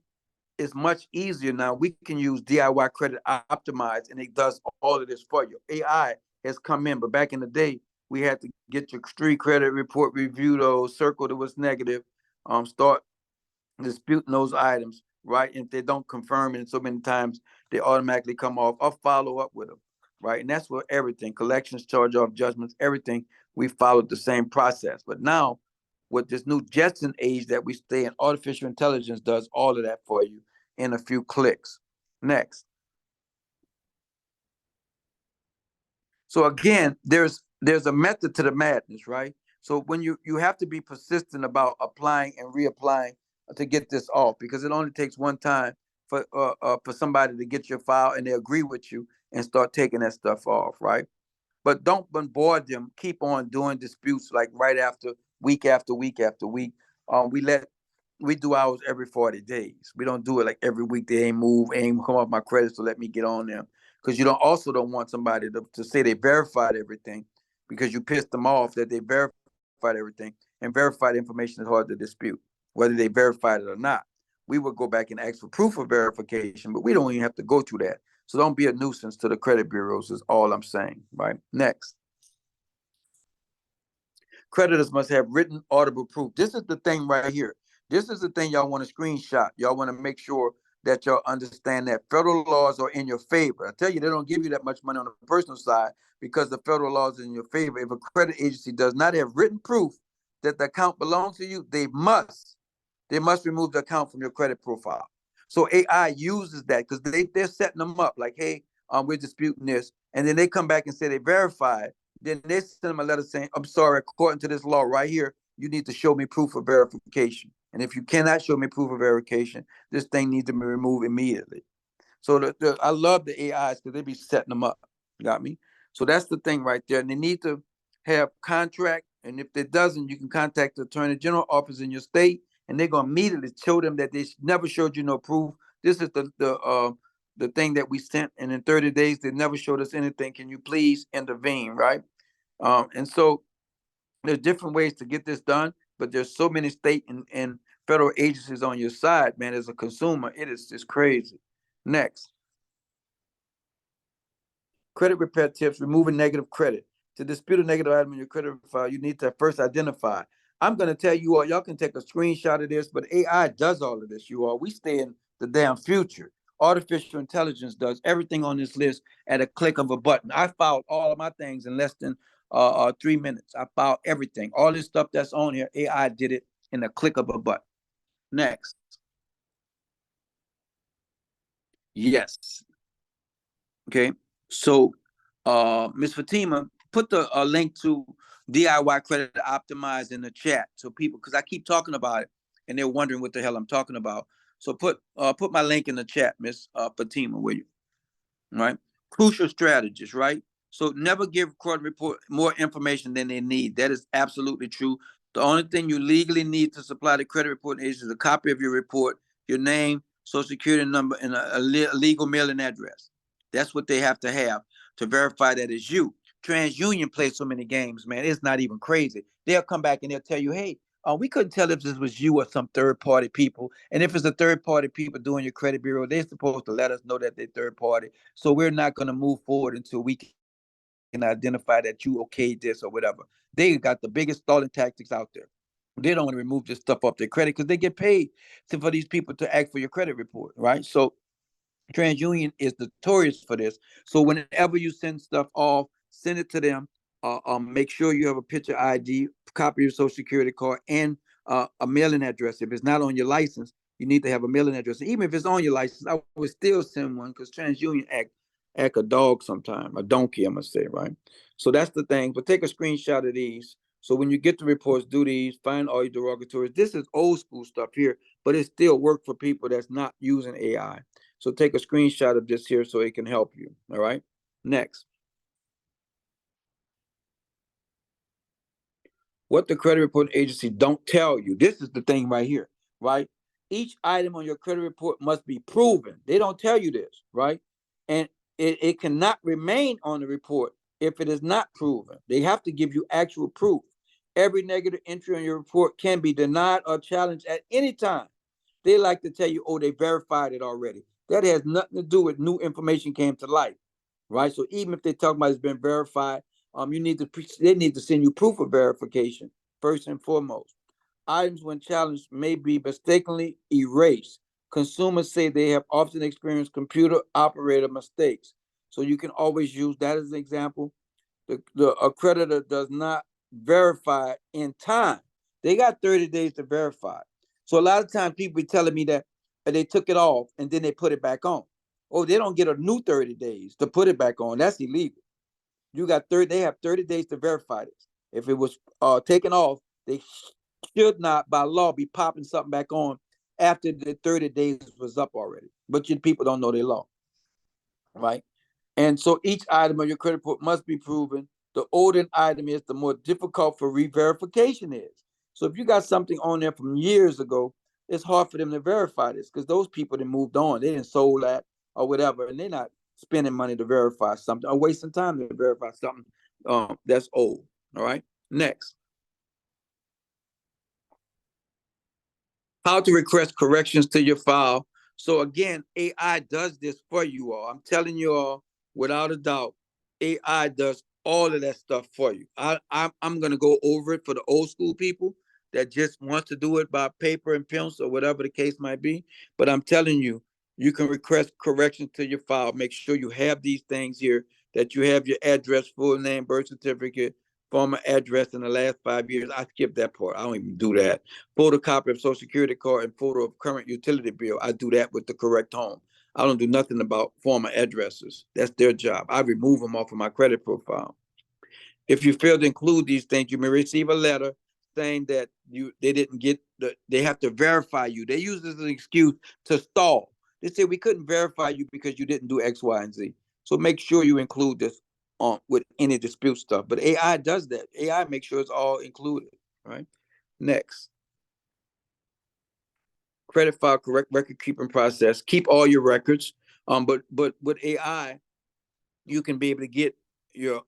it's much easier now. We can use DIY Credit Optimize, and it does all of this for you. AI has come in, but back in the day, we had to get your street credit report, review those, circle that was negative, start disputing those items, right? And if they don't confirm it so many times, they automatically come off. Or follow up with them, right? And that's what everything, collections, charge off, judgments, everything, we followed the same process. But now, with this new Jetson age that we stay in, artificial intelligence does all of that for you in a few clicks. Next. So again, there's a method to the madness, right? So when you have to be persistent about applying and reapplying to get this off, because it only takes one time for somebody to get your file and they agree with you and start taking that stuff off, right? But don't bombard them. Keep on doing disputes like right after week after week after week. We let we do ours every 40 days. We don't do it like every week. They ain't move, ain't come off my credits to let me get on them. Because you don't want somebody to say they verified everything because you pissed them off that they verified everything. And verified information is hard to dispute, whether they verified it or not. We would go back and ask for proof of verification, but we don't even have to go through that. So don't be a nuisance to the credit bureaus is all I'm saying, right? Next. Creditors must have written audible proof. This is the thing right here. This is the thing y'all want to screenshot. Y'all want to make sure that y'all understand that federal laws are in your favor. I tell you, they don't give you that much money on the personal side because the federal laws are in your favor. If a credit agency does not have written proof that the account belongs to you, they must remove the account from your credit profile. So AI uses that because they're setting them up like, hey, we're disputing this. And then they come back and say they verified. Then they send them a letter saying, I'm sorry, according to this law right here, you need to show me proof of verification. And if you cannot show me proof of verification, this thing needs to be removed immediately. So I love the AIs because they be setting them up. Got me? So that's the thing right there. And they need to have contract. And if it doesn't, you can contact the Attorney General office in your state, and they're gonna immediately show them that they never showed you no proof. This is the thing that we sent, and in 30 days they never showed us anything. Can you please intervene, right? And so there's different ways to get this done, but there's so many state and federal agencies on your side, man. As a consumer, it is just crazy. Next. Credit repair tips, removing negative credit. To dispute a negative item in your credit file, you need to first identify. I'm going to tell you all, y'all can take a screenshot of this, but AI does all of this, you all. We stay in the damn future. Artificial intelligence does everything on this list at a click of a button. I filed all of my things in less than 3 minutes. I filed everything. All this stuff that's on here, AI did it in a click of a button. Next. Yes. Okay. So, Ms. Fatima, put the link to DIY Credit Optimize in the chat so people, because I keep talking about it and they're wondering what the hell I'm talking about. So put my link in the chat, Ms. Fatima, will you? Right? Crucial strategies, right? So never give credit report more information than they need. That is absolutely true. The only thing you legally need to supply the credit report is a copy of your report, your name, social security number, and a legal mailing address. That's what they have to have to verify that it's you. TransUnion plays so many games, man. It's not even crazy. They'll come back and they'll tell you, hey, we couldn't tell if this was you or some third party people. And if it's a third party people doing your credit bureau, they're supposed to let us know that they're third party. So we're not going to move forward until we can identify that you okayed this or whatever. They got the biggest stalling tactics out there. They don't want to remove this stuff off their credit because they get paid for these people to act for your credit report, right? So TransUnion is notorious for this. So whenever you send stuff off, send it to them. Make sure you have a picture ID, copy of your social security card, and a mailing address. If it's not on your license, you need to have a mailing address. Even if it's on your license, I would still send one because TransUnion act a dog sometime, a donkey, I must say, right? So that's the thing. But take a screenshot of these. So when you get the reports, do these, find all your derogatories. This is old school stuff here, but it still work for people that's not using AI. So take a screenshot of this here so it can help you. All right. Next. What the credit reporting agency don't tell you. This is the thing right here, right? Each item on your credit report must be proven. They don't tell you this, right? And it cannot remain on the report if it is not proven. They have to give you actual proof. Every negative entry on your report can be denied or challenged at any time. They like to tell you, oh, they verified it already. That has nothing to do with new information came to light, right? So even if they talk about it's been verified, they need to send you proof of verification first and foremost. Items when challenged may be mistakenly erased. Consumers say they have often experienced computer operator mistakes. So you can always use that as an example. The accreditor does not verify in time. They got 30 days to verify. So a lot of times people be telling me that they took it off and then they put it back on. Oh, they don't get a new 30 days to put it back on. That's illegal. They have 30 days to verify this. If it was taken off, they should not by law be popping something back on after the 30 days was up already. But you people don't know their law, right? And so each item on your credit report must be proven. The older an item is, the more difficult for re-verification is. So if you got something on there from years ago, it's hard for them to verify this because those people that moved on, they didn't sold that or whatever, and they're not spending money to verify something or wasting time to verify something that's old. All right. Next, how to request corrections to your file. So again, AI does this for you all. I'm telling you all, without a doubt, AI does all of that stuff for you. I'm gonna go over it for the old school people that just wants to do it by paper and pencil or whatever the case might be. But I'm telling you, you can request corrections to your file. Make sure you have these things here, that you have your address, full name, birth certificate, former address in the last 5 years. I skipped that part. I don't even do that. Photocopy of social security card and photo of current utility bill. I do that with the correct home. I don't do nothing about former addresses. That's their job. I remove them off of my credit profile. If you fail to include these things, you may receive a letter saying that they didn't get they have to verify you. They use this as an excuse to stall. They say we couldn't verify you because you didn't do X, Y, and Z. So make sure you include this with any dispute stuff. But AI does that. AI makes sure it's all included. Right. Next, credit file correct record keeping process. Keep all your records. But with AI, you can be able to get your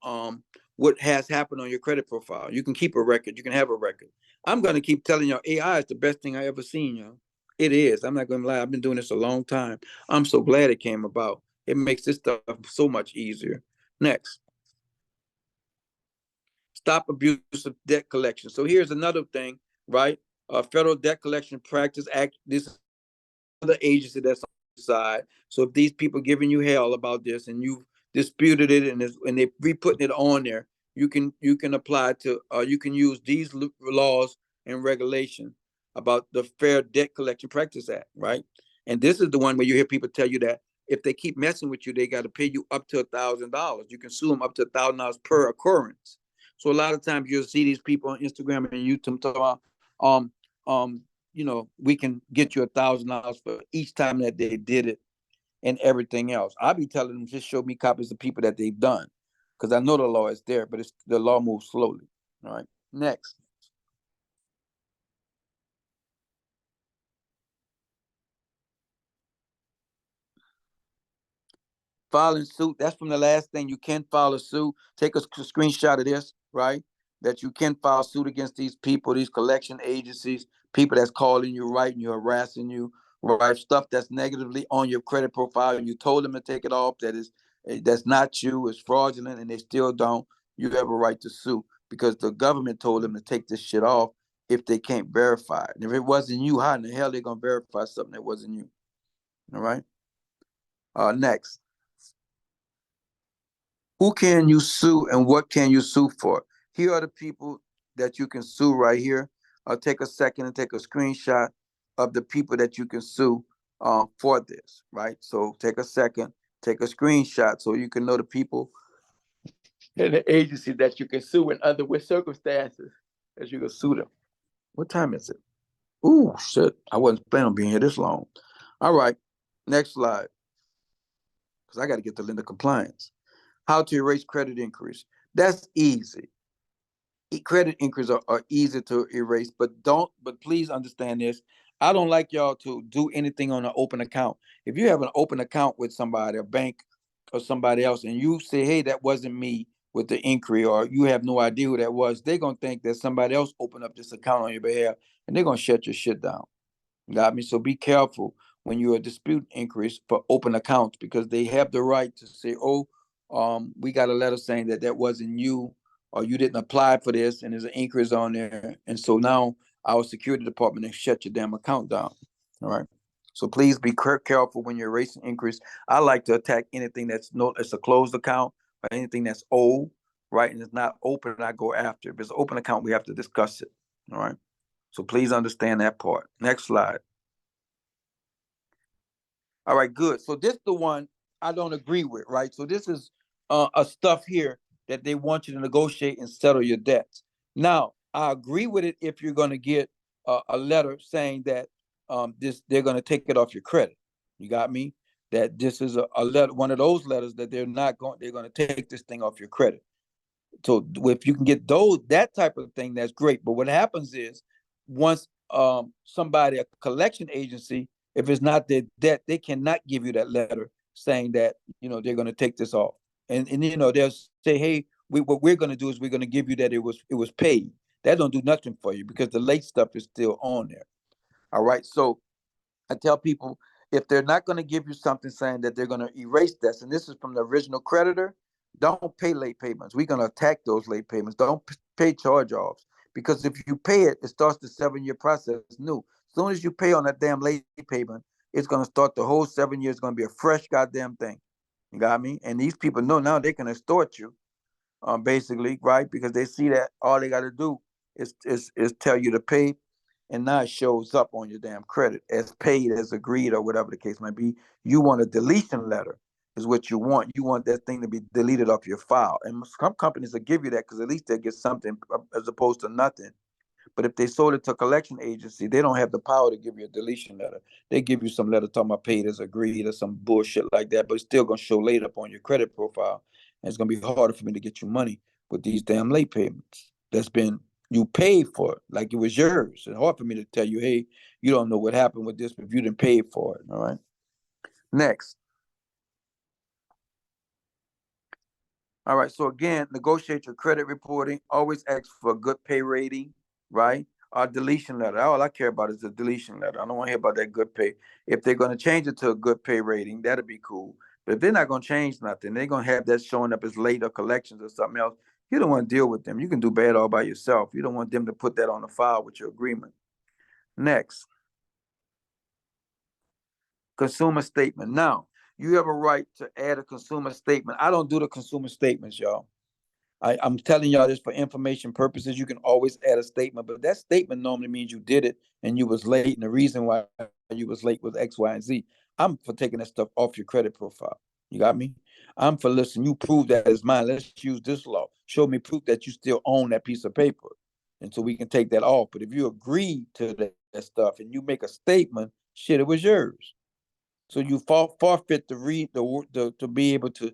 what has happened on your credit profile. You can keep a record. You can have a record. I'm gonna keep telling y'all, AI is the best thing I ever seen, y'all. It is. I'm not gonna lie. I've been doing this a long time. I'm so glad it came about. It makes this stuff so much easier. Next, stop abusive debt collection. So here's another thing, right? Federal Debt Collection Practice Act. This other agency that's on the side. So if these people giving you hell about this and you've disputed it and they re-putting it on there, you can apply to you can use these laws and regulation about the Fair Debt Collection Practice Act, right? And this is the one where you hear people tell you that if they keep messing with you, they got to pay you up to $1,000. You can sue them up to $1,000 per occurrence. So a lot of times you'll see these people on Instagram and YouTube talk about we can get you $1,000 for each time that they did it and everything else. I'll be telling them just show me copies of people that they've done because I know the law is there, but the law moves slowly. All right. Next, filing suit. That's from the last thing. You can file a suit. Take a screenshot of this, right? That you can file suit against these people, these collection agencies, people that's calling you, writing you, harassing you, right? Stuff that's negatively on your credit profile. And you told them to take it off. That's not you. It's fraudulent, and they still don't. You have a right to sue because the government told them to take this shit off if they can't verify it. And if it wasn't you, how in the hell are they gonna verify something that wasn't you? All right. Next. Who can you sue and what can you sue for? Here are the people that you can sue right here. I'll take a second and take a screenshot of the people that you can sue for this, right? So take a second, take a screenshot so you can know the people and the agency that you can sue in other circumstances that you can sue them. What time is it? Ooh, shit. I wasn't planning on being here this long. All right. Next slide. Because I got to get to lender compliance. How to erase credit inquiries. That's easy. credit inquiries are easy to erase, but please understand this. I don't like y'all to do anything on an open account. If you have an open account with somebody, a bank or somebody else, and you say, hey, that wasn't me with the inquiry, or you have no idea who that was, they're gonna think that somebody else opened up this account on your behalf, and they're gonna shut your shit down. Got me? So be careful when you are dispute inquiries for open accounts, because they have the right to say, oh, we got a letter saying that that wasn't you, or you didn't apply for this, and there's an inquiries on there. And so now our security department has shut your damn account down. All right. So please be careful when you're erasing inquiries. I like to attack anything that's no, it's a closed account, or anything that's old, right? And it's not open, I go after. If it's an open account, we have to discuss it. All right. So please understand that part. Next slide. All right, good. So this the one I don't agree with, right? So this is a stuff here that they want you to negotiate and settle your debts. Now, I agree with it if you're going to get a letter saying that this they're going to take it off your credit. You got me? That this is a letter, one of those letters that they're going to take this thing off your credit. So if you can get those, that type of thing, that's great. But what happens is, once somebody, a collection agency, if it's not their debt, they cannot give you that letter saying that they're going to take this off, and they'll say, hey, what we're going to do is we're going to give you that it was paid. That don't do nothing for you, because the late stuff is still on there. All right, so I tell people, if they're not going to give you something saying that they're going to erase this, and this is from the original creditor, don't pay late payments. We're going to attack those late payments. Don't pay charge-offs, because if you pay it, it starts the 7-year process new. As soon as you pay on that damn late payment, it's going to start the whole 7 years. Going to be a fresh goddamn thing. You got me? And these people know now they can extort you, basically, right? Because they see that all they got to do is tell you to pay, and now it shows up on your damn credit as paid, as agreed, or whatever the case might be. You want a deletion letter, is what you want. You want that thing to be deleted off your file, and some companies will give you that because at least they get something as opposed to nothing. But if they sold it to a collection agency, they don't have the power to give you a deletion letter. They give you some letter talking about paid as agreed or some bullshit like that, but it's still gonna show late up on your credit profile. And it's gonna be harder for me to get you money with these damn late payments. That's been you paid for it like it was yours. It's hard for me to tell you, hey, you don't know what happened with this, but if you didn't pay for it. All right. Next. All right. So again, negotiate your credit reporting. Always ask for a good pay rating, right? Or deletion letter. All I care about is the deletion letter. I don't want to hear about that good pay. If they're going to change it to a good pay rating, that'd be cool. But if they're not going to change nothing, they're going to have that showing up as late or collections or something else. You don't want to deal with them. You can do bad all by yourself. You don't want them to put that on the file with your agreement. Next, consumer statement. Now, you have a right to add a consumer statement. I don't do the consumer statements, y'all. I'm telling y'all this for information purposes. You can always add a statement, but that statement normally means you did it and you was late, and the reason why you was late was X, Y, and Z. I'm for taking that stuff off your credit profile. You got me? I'm for, listen, you prove that it's mine. Let's use this law. Show me proof that you still own that piece of paper. And so we can take that off. But if you agree to that stuff and you make a statement, shit, it was yours. So you forfeit the read the to be able to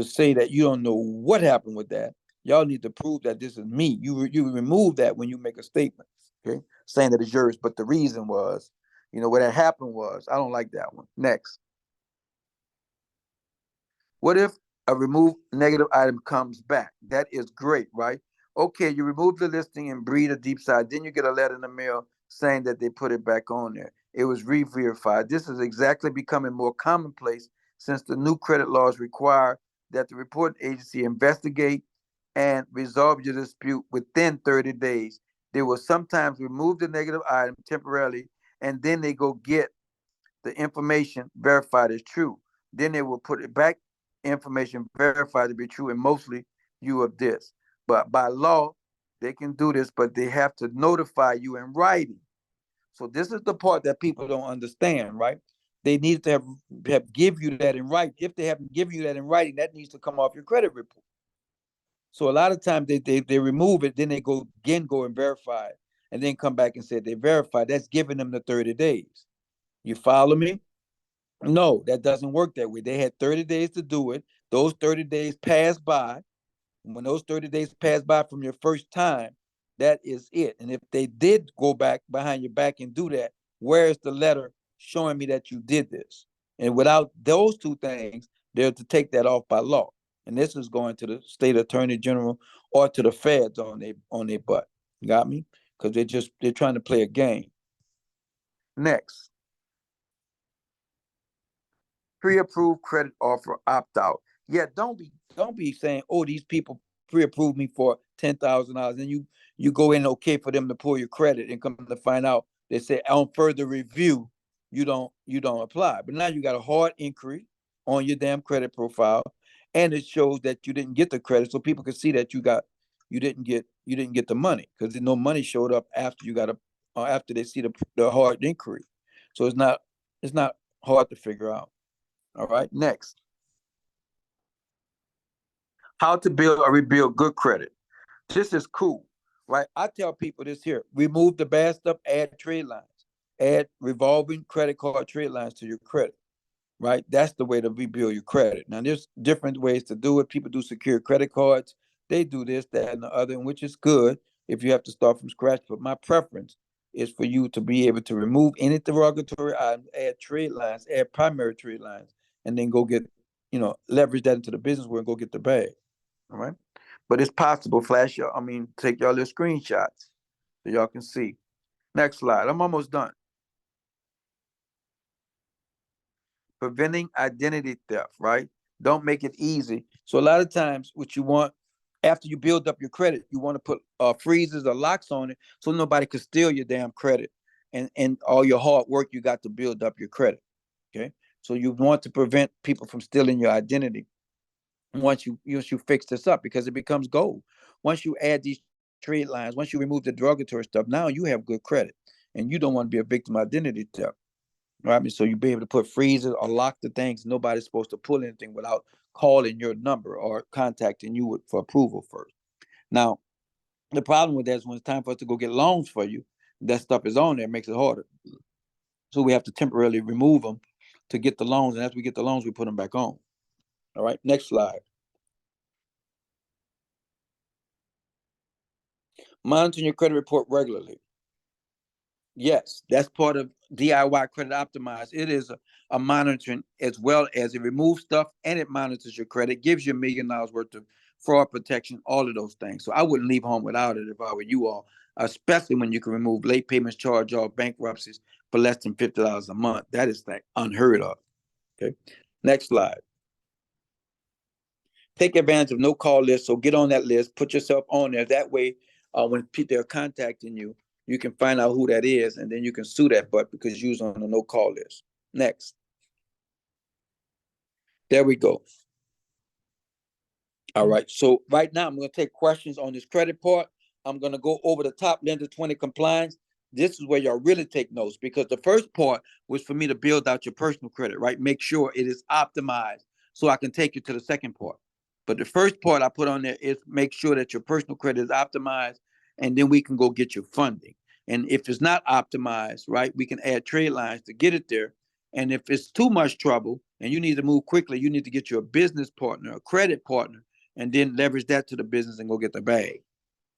say that you don't know what happened with that. Y'all need to prove that this is me. You remove that when you make a statement, okay, saying that it's yours. But the reason was, what had happened was, I don't like that one. Next. What if a removed negative item comes back? That is great, right? Okay, you remove the listing and breed a deep side. Then you get a letter in the mail saying that they put it back on there. It was re-verified. This is exactly becoming more commonplace since the new credit laws require that the reporting agency investigate and resolve your dispute within 30 days. They will sometimes remove the negative item temporarily, and then they go get the information verified as true. Then they will put it back, information verified to be true, and mostly you of this. But by law, they can do this, but they have to notify you in writing. So this is the part that people don't understand, right? They need to have give you that in writing. If they haven't given you that in writing, that needs to come off your credit report. So a lot of times they remove it, then they go and verify it, and then come back and say they verified. That's giving them the 30 days. You follow me? No, that doesn't work that way. They had 30 days to do it. Those 30 days passed by. When those 30 days pass by from your first time, that is it. And if they did go back behind your back and do that, where's the letter showing me that you did this? And without those two things, they're to take that off by law. And this is going to the state attorney general or to the feds on their butt. You got me? Because they're trying to play a game. Next, pre-approved credit offer opt out. Yeah, don't be saying, oh, these people pre-approved me for $10,000, and you go in okay for them to pull your credit, and come to find out they say on further review you don't apply. But now you got a hard inquiry on your damn credit profile, and it shows that you didn't get the credit, so people can see that you didn't get the money, because no money showed up after you got after they see the hard inquiry. So it's not hard to figure out. All right, next, how to build or rebuild good credit. This is cool, right? I tell people this here: remove the bad stuff, add trade lines, add revolving credit card trade lines to your credit, right? That's the way to rebuild your credit. Now, there's different ways to do it. People do secure credit cards, they do this, that, and the other, which is good if you have to start from scratch. But my preference is for you to be able to remove any derogatory items, add trade lines, add primary trade lines, and then go get, leverage that into the business world and go get the bag. All right. But it's possible. Take y'all little screenshots so y'all can see. Next slide. I'm almost done. Preventing identity theft, right? Don't make it easy. So a lot of times what you want, after you build up your credit, you want to put freezes or locks on it so nobody could steal your damn credit and all your hard work you got to build up your credit. Okay. So you want to prevent people from stealing your identity once you fix this up, because it becomes gold. Once you add these trade lines, once you remove the derogatory stuff, now you have good credit, and you don't want to be a victim of identity theft. Right? So you be able to put freezers or lock the things. Nobody's supposed to pull anything without calling your number or contacting you for approval first. Now, the problem with that is when it's time for us to go get loans for you, that stuff is on there, makes it harder. So we have to temporarily remove them to get the loans, and as we get the loans, we put them back on. All right, next slide. Monitoring your credit report regularly. Yes, that's part of DIY Credit Optimized. It is a monitoring, as well as it removes stuff and it monitors your credit, gives you $1 million worth of fraud protection, all of those things. So I wouldn't leave home without it if I were you all, especially when you can remove late payments, charge off, bankruptcies for less than $50 a month. That is like unheard of. Okay. Next slide. Take advantage of no call list. So get on that list, put yourself on there. That way, when people are contacting you, you can find out who that is, and then you can sue that butt because you're on the no call list. Next. There we go. All right. So right now, I'm going to take questions on this credit part. I'm going to go over the top lender 20 compliance. This is where y'all really take notes, because the first part was for me to build out your personal credit, right? Make sure it is optimized so I can take you to the second part. But the first part I put on there is make sure that your personal credit is optimized, and then we can go get your funding. And if it's not optimized, right, we can add trade lines to get it there. And if it's too much trouble and you need to move quickly, you need to get you a business partner, a credit partner, and then leverage that to the business and go get the bag.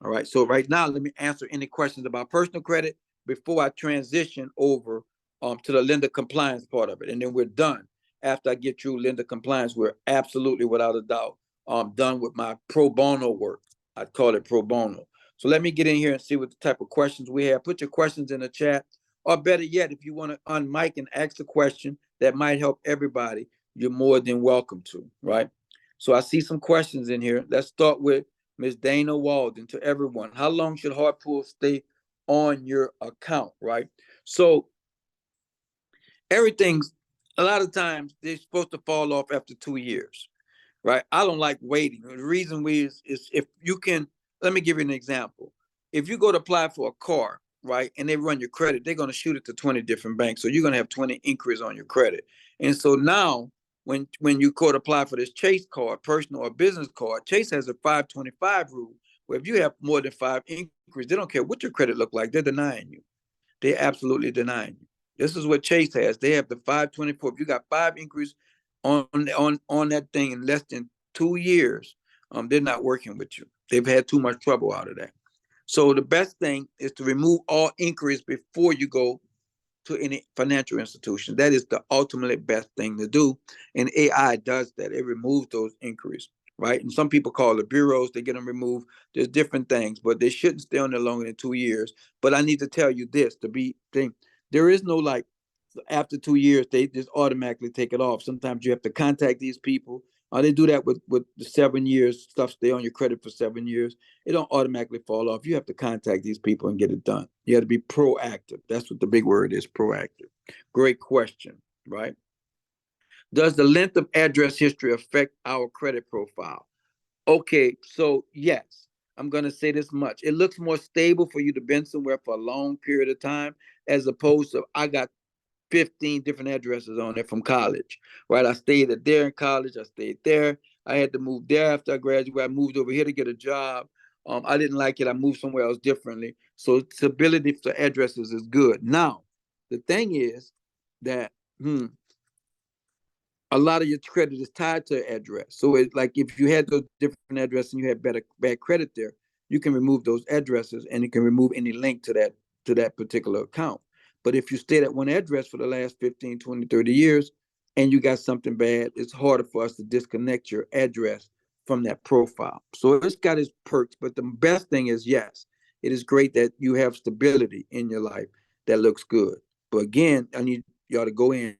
All right. So right now, let me answer any questions about personal credit before I transition over to the lender compliance part of it. And then we're done. After I get through lender compliance, we're absolutely, without a doubt, done with my pro bono work. I call it pro bono. So let me get in here and see what the type of questions we have. Put your questions in the chat. Or better yet, if you want to unmic and ask a question that might help everybody, you're more than welcome to, right? So I see some questions in here. Let's start with Ms. Dana Walden. To everyone, how long should hard pull stay on your account, right? So everything's, a lot of times they're supposed to fall off after 2 years, right? I don't like waiting. The reason is if you can, let me give you an example. If you go to apply for a car, right, and they run your credit, they're going to shoot it to 20 different banks. So you're going to have 20 inquiries on your credit. And so now when you go to apply for this Chase card, personal or business card, Chase has a 525 rule where if you have more than 5 inquiries, they don't care what your credit look like, they're denying you. They're absolutely denying you. This is what Chase has. They have the 524. If you got 5 inquiries on that thing in less than 2 years, They're not working with you. They've had too much trouble out of that. So the best thing is to remove all inquiries before you go to any financial institution. That is the ultimately best thing to do. And AI does that. It removes those inquiries, right? And some people call it bureaus, they get them removed. There's different things, but they shouldn't stay on there longer than 2 years. But I need to tell you this to be thing. There is no like after 2 years, they just automatically take it off. Sometimes you have to contact these people. They do that with the 7 years stuff. Stay on your credit for 7 years. It don't automatically fall off. You have to contact these people and get it done. You have to be proactive. That's what the big word is, proactive. Great question, right? Does the length of address history affect our credit profile? Okay, so yes, I'm going to say this much. It looks more stable for you to been somewhere for a long period of time as opposed to I got 15 different addresses on there from college, right? I stayed at there in college. I stayed there. I had to move there after I graduated. I moved over here to get a job. I didn't like it. I moved somewhere else differently. So stability for addresses is good. Now, the thing is that a lot of your credit is tied to address. So it's like if you had those different addresses and you had bad credit there, you can remove those addresses and you can remove any link to that particular account. But if you stayed at one address for the last 15, 20, 30 years and you got something bad, it's harder for us to disconnect your address from that profile. So it's got its perks, but the best thing is yes, it is great that you have stability in your life that looks good. But again, I need y'all to go in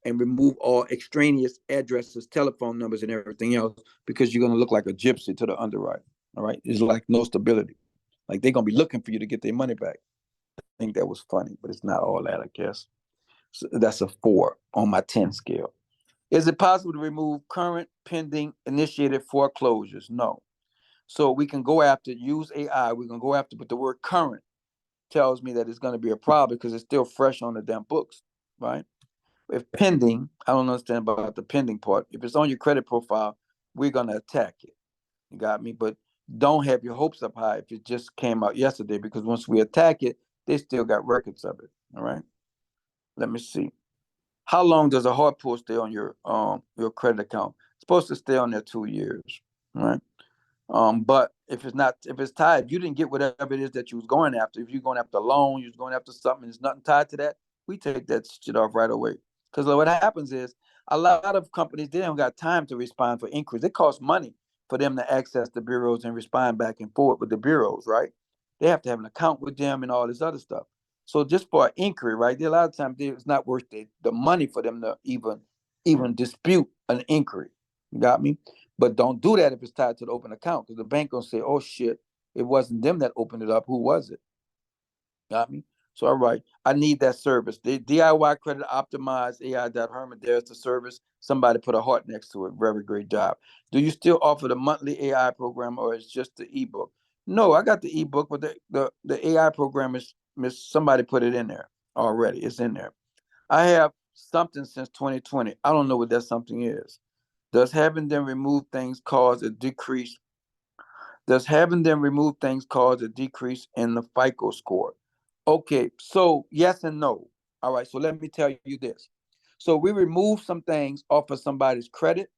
and remove all extraneous addresses, telephone numbers, and everything else because you're going to look like a gypsy to the underwriter. All right. It's like no stability. Like they're going to be looking for you to get their money back. I think that was funny, but it's not all that, I guess. So that's a 4 on my 10 scale. Is it possible to remove current, pending, initiated foreclosures? No. So we can go after, use AI. We can go after, but the word current tells me that it's going to be a problem because it's still fresh on the damn books, right? If pending, I don't understand about the pending part. If it's on your credit profile, we're gonna attack it. You got me? But don't have your hopes up high if it just came out yesterday, because once we attack it, they still got records of it. All right. Let me see. How long does a hard pull stay on your credit account? It's supposed to stay on there 2 years. All right. But if it's tied, if you didn't get whatever it is that you was going after, if you're going after a loan, you're going after something, there's nothing tied to that, we take that shit off right away. Because what happens is a lot of companies, they don't got time to respond for inquiries. It costs money for them to access the bureaus and respond back and forth with the bureaus, right? They have to have an account with them and all this other stuff. So just for an inquiry, right? A lot of times it's not worth the money for them to even dispute an inquiry. You got me? But don't do that if it's tied to the open account, because the bank gonna say, "Oh shit, it wasn't them that opened it up. Who was it?" Got me? So all right, I need that service. The DIY credit optimized AI.Herman. There's the service. Somebody put a heart next to it. Very great job. Do you still offer the monthly AI program, or is just the ebook? No, I got the ebook, but the AI program is somebody put it in there already. It's in there. I have something since 2020. I don't know what that something is. Does having them remove things cause a decrease? Does having them remove things cause a decrease in the FICO score? Okay, so yes and no. All right, so let me tell you this. So we remove some things off of somebody's credit,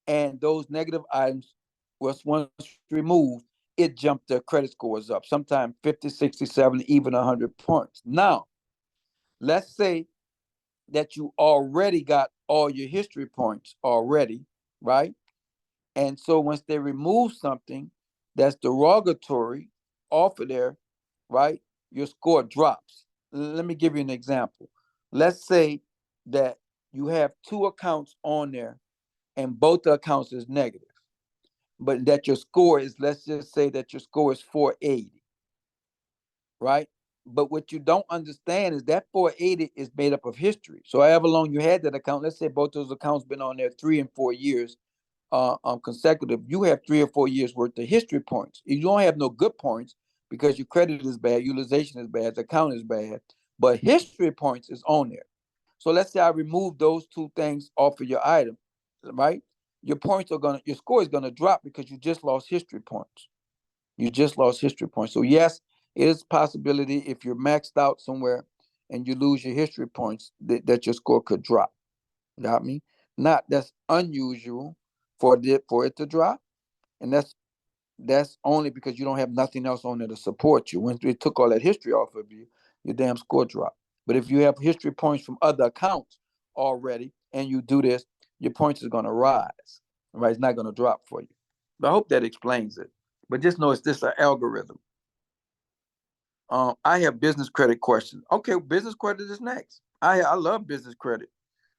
and those negative items was once removed, it jumped their credit scores up, sometimes 50, 60, 70, even 100 points. Now, let's say that you already got all your history points already, right? And so once they remove something that's derogatory off of there, right, your score drops. Let me give you an example. Let's say that you have two accounts on there and both the accounts is negative, but that your score is, let's just say that your score is 480, right? But what you don't understand is that 480 is made up of history. So however long you had that account, let's say both those accounts been on there 3 and 4 years, consecutive, you have 3 or 4 years worth of history points. You don't have no good points because your credit is bad, utilization is bad, the account is bad, but history points is on there. So let's say I remove those two things off of your item, right? Your score is gonna drop because you just lost history points. You just lost history points. So yes, it is a possibility if you're maxed out somewhere and you lose your history points that your score could drop. Got me? Not that's unusual for it to drop, And that's only because you don't have nothing else on there to support you. Once they took all that history off of you, your damn score dropped. But if you have history points from other accounts already and you do this, your points is going to rise. Right? It's not going to drop for you. But I hope that explains it. But just know it's just an algorithm. I have business credit questions. Okay, business credit is next. I love business credit.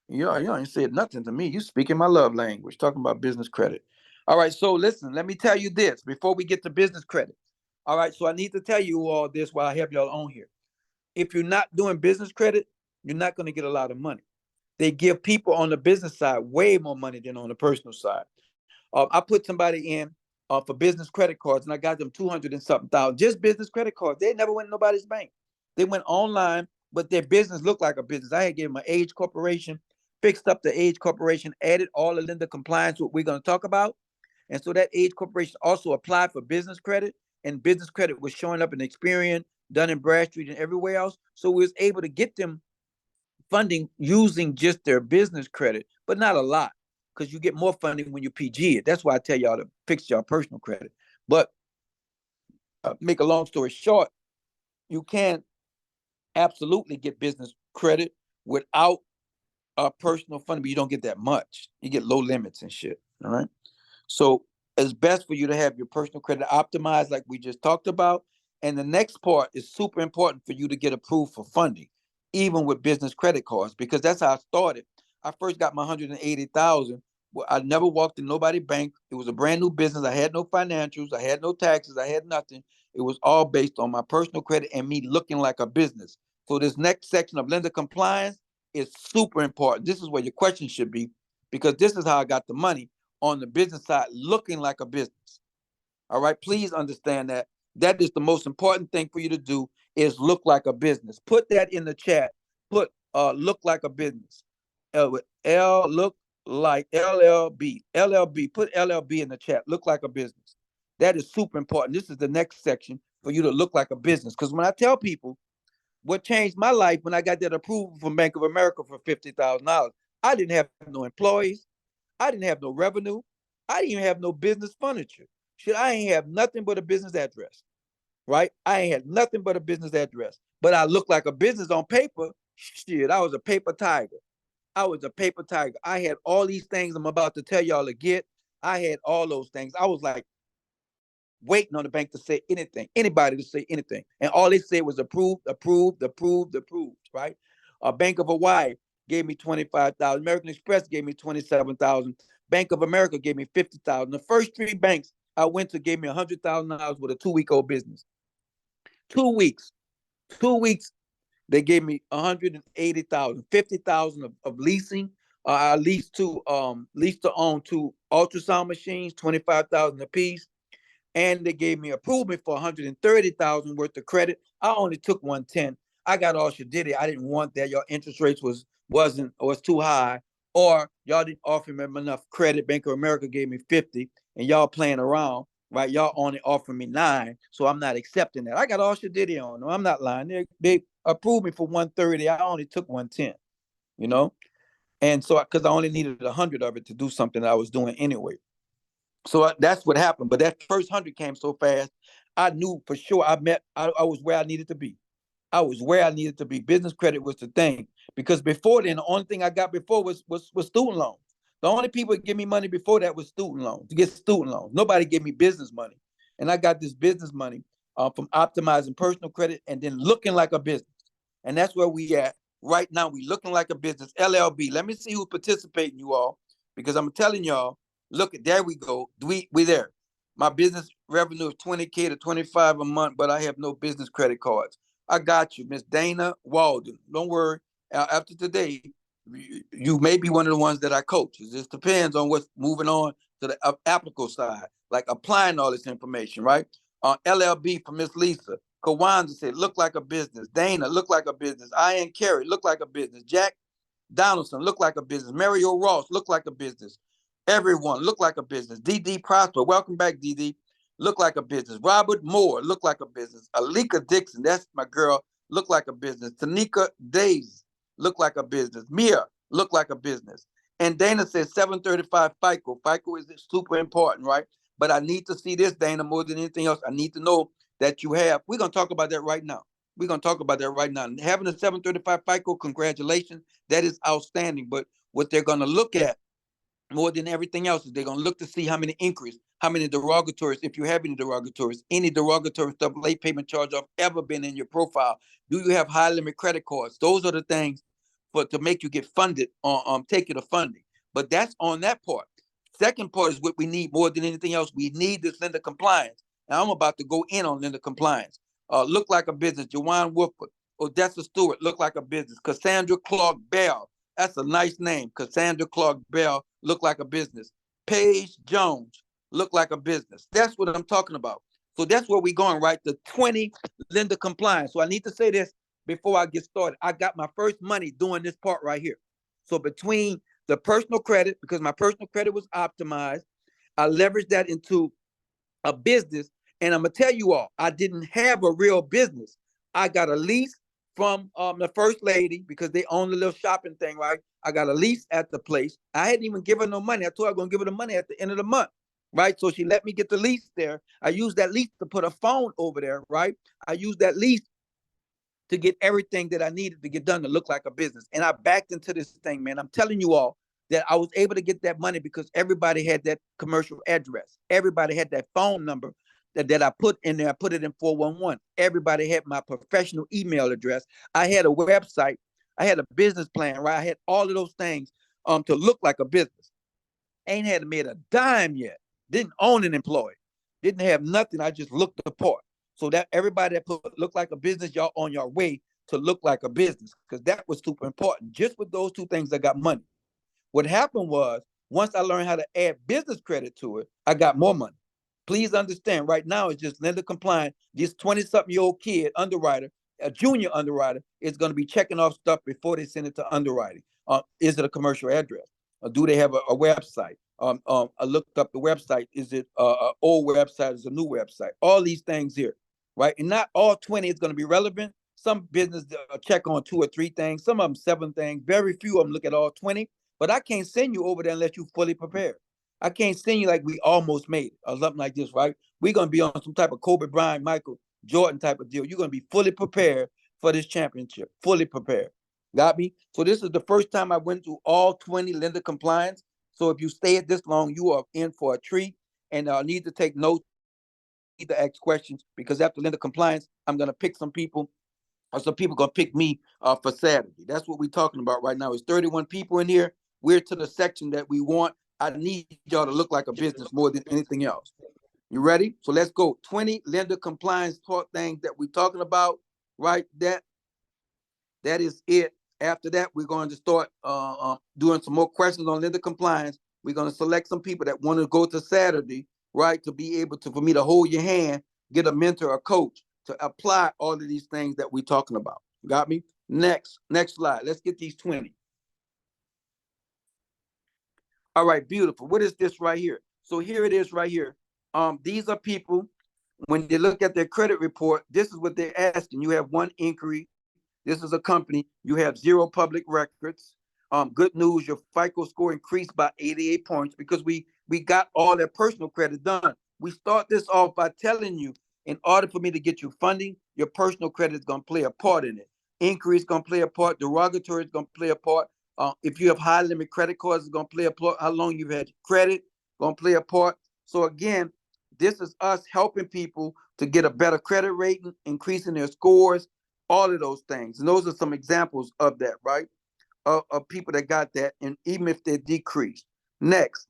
You ain't said nothing to me. You speaking my love language, talking about business credit. All right, so listen, let me tell you this before we get to business credit. All right, so I need to tell you all this while I have y'all on here. If you're not doing business credit, you're not going to get a lot of money. They give people on the business side way more money than on the personal side. I put somebody in for business credit cards, and I got them 200 and something thousand just business credit cards. They never went to nobody's bank. They went online, but their business looked like a business. I had given them an age corporation, fixed up the age corporation, added all the lender compliance, what we're going to talk about. And so that age corporation also applied for business credit, and business credit was showing up in Experian, Dun and Bradstreet, and everywhere else. So we was able to get them funding using just their business credit, but not a lot because you get more funding when you PG it. That's why I tell y'all to fix y'all personal credit. But make a long story short, you can absolutely get business credit without personal funding, but you don't get that much. You get low limits and shit. All right. So it's best for you to have your personal credit optimized, like we just talked about. And the next part is super important for you to get approved for funding, even with business credit cards, because that's how I started. I first got my 180,000. Well, I never walked in nobody's bank. It was a brand new business. I had no financials. I had no taxes. I had nothing. It was all based on my personal credit and me looking like a business. So this next section of lender compliance is super important. This is where your question should be, because this is how I got the money on the business side, looking like a business. All right, please understand that. That is the most important thing for you to do is look like a business. Put that in the chat. Put look like a business. Look like LLB. LLB. Put LLB in the chat. Look like a business. That is super important. This is the next section for you to look like a business. Because when I tell people what changed my life when I got that approval from Bank of America for $50,000, I didn't have no employees. I didn't have no revenue. I didn't even have no business furniture. Shit, I ain't have nothing but a business address, right? I ain't had nothing but a business address. But I looked like a business on paper. Shit, I was a paper tiger. I was a paper tiger. I had all these things I'm about to tell y'all to get. I had all those things. I was like waiting on the bank to say anything, anybody to say anything. And all they said was approved, approved, approved, approved, right? Bank of Hawaii gave me 25,000. American Express gave me 27,000. Bank of America gave me 50,000. The first three banks I went to gave me $100,000 with a 2-week-old business. 2 weeks. 2 weeks, they gave me 180,000, 50,000 of leasing. I leased to own 2 ultrasound machines, 25,000 a piece, and they gave me approval for 130,000 worth of credit. I only took 110. I got all Shadidi. I didn't want that. Your interest rates was too high, or y'all didn't offer me enough credit. Bank of America gave me 50, and y'all playing around, right? Y'all only offering me 9, so I'm not accepting that. I got all Shadidi on them. I'm not lying. They approved me for 130. I only took 110, you know, and so because I only needed 100 of it to do something that I was doing anyway. So that's what happened. But that first 100 came so fast, I knew for sure I was where I needed to be. I was where I needed to be. Business credit was the thing. Because before then, the only thing I got before was student loans. The only people that give me money before that was student loans, to get student loans. Nobody gave me business money. And I got this business money from optimizing personal credit and then looking like a business. And that's where we at right now. We looking like a business. LLB. Let me see who's participating, you all, because I'm telling y'all, look, there we go. We there. My business revenue is 20K to 25 a month, but I have no business credit cards. I got you, Miss Dana Walden. Don't worry. After today, you may be one of the ones that I coach. It just depends on what's moving on to the applicable side, like applying all this information, right? LLB for Miss Lisa. Kawanza said, look like a business. Dana, look like a business. Ian Carey, look like a business. Jack Donaldson, look like a business. Mario Ross, look like a business. Everyone, look like a business. DD Prosper, welcome back, DD. Look like a business. Robert Moore, look like a business. Alika Dixon, that's my girl, look like a business. Tanika Days, look like a business. Mia, look like a business. And Dana says 735 FICO. FICO is super important, right? but I need to see this, Dana, more than anything else. I need to know that you have. We're going to talk about that right now. We're going to talk about that right now. Having a 735 FICO, congratulations. That is outstanding. But what they're going to look at more than everything else is they're going to look to see how many inquiries, how many derogatories, if you have any derogatory stuff, late payment charge off ever been in your profile. Do you have high limit credit cards? Those are the things for to make you get funded or take you to funding. But that's on that part. Second part is what we need more than anything else. We need this lender compliance. Now I'm about to go in on lender compliance. Look like a business. Jawan Woodford, Odessa Stewart, look like a business. Cassandra Clark Bell, that's a nice name. Cassandra Clark Bell, look like a business. Paige Jones, look like a business. That's what I'm talking about. So that's where we're going, right? The 20 lender compliance. So I need to say this before I get started. I got my first money doing this part right here. So between the personal credit, because my personal credit was optimized, I leveraged that into a business. And I'm going to tell you all, I didn't have a real business. I got a lease from the first lady because they own the little shopping thing, right? I got a lease at the place. I hadn't even given her no money. I told her I was going to give her the money at the end of the month, right? So she let me get the lease there. I used that lease to put a phone over there, right? I used that lease to get everything that I needed to get done to look like a business. And I backed into this thing, man. I'm telling you all that I was able to get that money because everybody had that commercial address. Everybody had that phone number that I put in there. I put it in 411. Everybody had my professional email address. I had a website. I had a business plan, right? I had all of those things to look like a business. Ain't had made a dime yet. Didn't own an employee. Didn't have nothing. I just looked the part. So that everybody that put look like a business, y'all on your way to look like a business, because that was super important. Just with those two things, I got money. What happened was, once I learned how to add business credit to it, I got more money. Please understand, right now it's just lender compliant. This 20-something-year-old kid, underwriter, a junior underwriter, is going to be checking off stuff before they send it to underwriting. Is it a commercial address? Do they have a website? I looked up the website. Is it an old website? Is it a new website? All these things here, right? And not all 20 is going to be relevant. Some business check on 2 or 3 things. Some of them 7 things. Very few of them look at all 20. But I can't send you over there unless you're fully prepared. I can't send you like we almost made it or something like this, right? We're going to be on some type of Kobe Bryant, Michael Jordan type of deal. You're going to be fully prepared for this championship, fully prepared. Got me? So this is the first time I went through all 20 lender compliance. So if you stay at this long, you are in for a treat, and need to take notes, need to ask questions, because after lender compliance, I'm going to pick some people, or some people going to pick me for Saturday. That's what we're talking about right now. It's 31 people in here. We're to the section that we want. I need y'all to look like a business more than anything else. You ready? So let's go. 20 lender compliance talk things that we're talking about, right? That is it. After that, we're going to start doing some more questions on lender compliance. We're going to select some people that want to go to Saturday, right, to be able to, for me to hold your hand, get a mentor or coach to apply all of these things that we're talking about. Got me? Next slide. Let's get these 20. All right, beautiful. What is this right here? So here it is right here. These are people, when they look at their credit report, this is what they're asking. You have 1 inquiry. This is a company. You have 0 public records. Good news, your FICO score increased by 88 points because we got all that personal credit done. We start this off by telling you, in order for me to get you funding, your personal credit is going to play a part in it. Inquiry is going to play a part. Derogatory is going to play a part. If you have high limit credit cards, it's going to play a part. How long you've had credit, going to play a part. So again, this is us helping people to get a better credit rating, increasing their scores, all of those things. And those are some examples of that, right? Of people that got that, and even if they decreased. Next,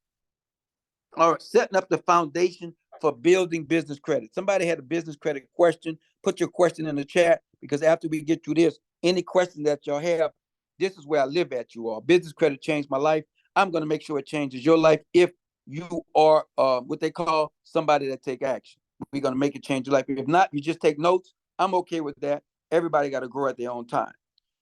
all right, setting up the foundation for building business credit. Somebody had a business credit question. Put your question in the chat, because after we get through this, any question that y'all have, this is where I live at, you all. Business credit changed my life. I'm going to make sure it changes your life if you are what they call somebody that take action. We're going to make it change your life. If not, you just take notes. I'm okay with that. Everybody got to grow at their own time,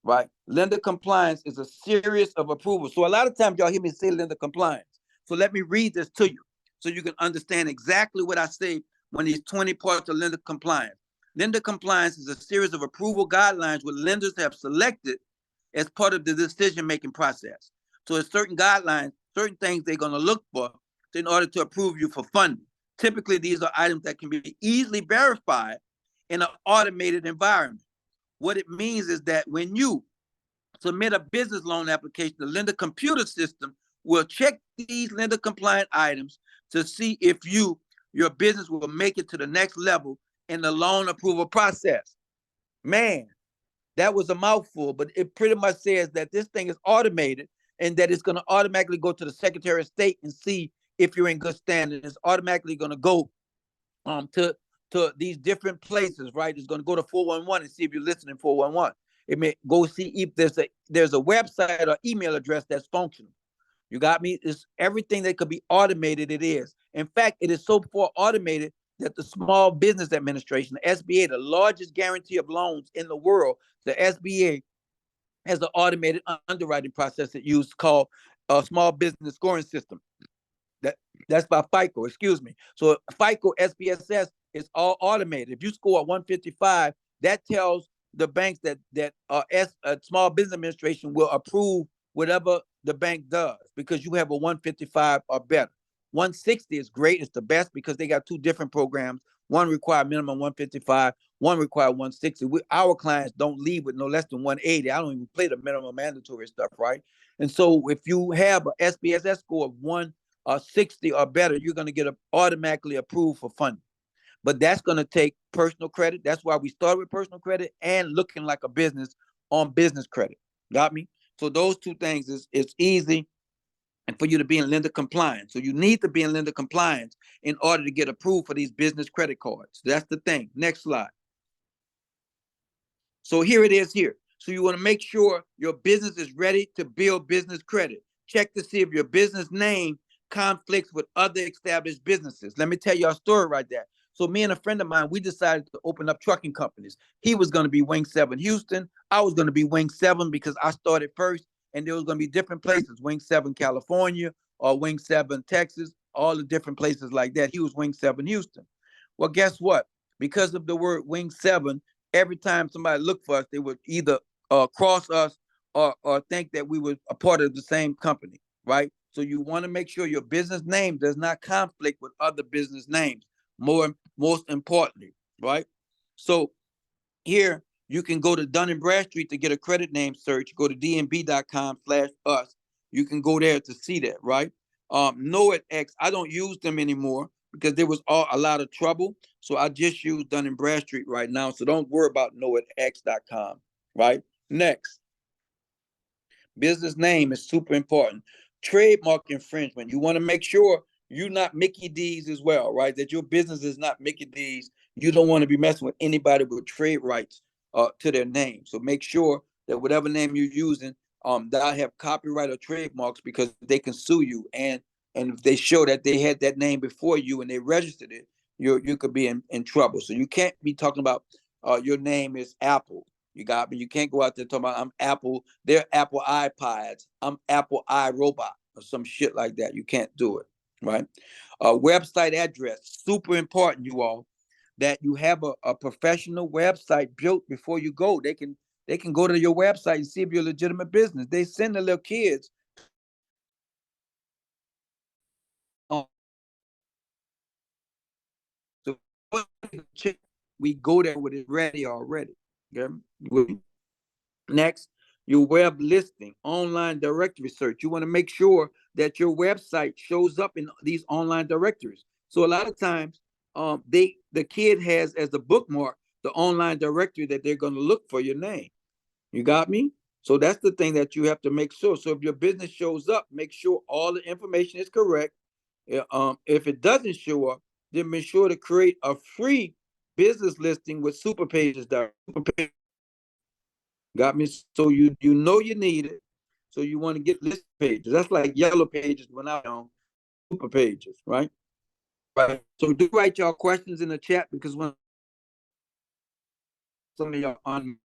right? Lender compliance is a series of approvals. So a lot of times y'all hear me say lender compliance. So let me read this to you so you can understand exactly what I say when these 20 parts of lender compliance. Lender compliance is a series of approval guidelines where lenders have selected as part of the decision-making process. So there's certain guidelines, certain things they're going to look for in order to approve you for funding, Typically, these are items that can be easily verified in an automated environment. What it means is that when you submit a business loan application, the lender computer system will check these lender compliant items to see if your business will make it to the next level in the loan approval process. Man, that was a mouthful, but it pretty much says that this thing is automated and that it's going to automatically go to the Secretary of State and see if you're in good standing. It's automatically going to go to these different places, right? It's going to go to 411 and see if you're listening 411. It may go see if there's a website or email address that's functional. You got me? It's everything that could be automated. It is. In fact, it is so far automated that the Small Business Administration, the SBA, the largest guarantee of loans in the world, the SBA has an automated underwriting process it used called a Small Business Scoring System. That that's by FICO, excuse me. So FICO SPSS is all automated. If you score 155, that tells the banks that Small Business Administration will approve whatever the bank does because you have a 155 or better. 160 is great. It's the best because they got two different programs. One require minimum 155. One require 160. Our clients don't leave with no less than 180. I don't even play the minimum mandatory stuff, right? And so if you have a SPSS score of 160 or better, you're going to get automatically approved for funding. But that's going to take personal credit. That's why we start with personal credit and looking like a business on business credit. Got me? So those two things is easy and for you to be in lender compliance. So you need to be in lender compliance in order to get approved for these business credit cards. That's the thing. Next slide. So here it is here. So you want to make sure your business is ready to build business credit. Check to see if your business name conflicts with other established businesses. Let me tell you a story right there. So me and a friend of mine, we decided to open up trucking companies. He was going to be Wing 7 Houston. I was going to be Wing 7 because I started first, and there was going to be different places, Wing 7 California or Wing 7 Texas, all the different places like that. He was Wing 7 Houston. Well, guess what? Because of the word Wing 7, every time somebody looked for us, they would either cross us or think that we were a part of the same company, right? So you want to make sure your business name does not conflict with other business names. Most importantly, right? So here you can go to Dun and Bradstreet to get a credit name search. Go to dnb.com/us. You can go there to see that, right? Know It X. I don't use them anymore because there was a lot of trouble. So I just use Dun and Bradstreet right now. So don't worry about knowitx.com, right? Next, business name is super important. Trademark infringement. You want to make sure you're not Mickey D's as well, right? That your business is not Mickey D's. You don't want to be messing with anybody with trade rights to their name. So make sure that whatever name you're using, that have copyright or trademarks because they can sue you. And if they show that they had that name before you and they registered it, you could be in trouble. So you can't be talking about your name is Apple. You got me. You can't go out there talking about I'm Apple. They're Apple iPods. I'm Apple iRobot or some shit like that. You can't do it, right? Website address, super important, you all, that you have a professional website built before you go. They can go to your website and see if you're a legitimate business. They send the little kids. So we go there with it ready already. Okay? Next, your web listing, online directory search. You want to make sure that your website shows up in these online directories. So a lot of times, the kid has as a bookmark the online directory that they're going to look for your name. You got me? So that's the thing that you have to make sure. So if your business shows up, make sure all the information is correct. If it doesn't show up, then make sure to create a free business listing with super pages. Got me? So you know you need it. So you want to get list pages. That's like yellow pages when I on super pages, right? Right. So do write y'all questions in the chat because when some of y'all on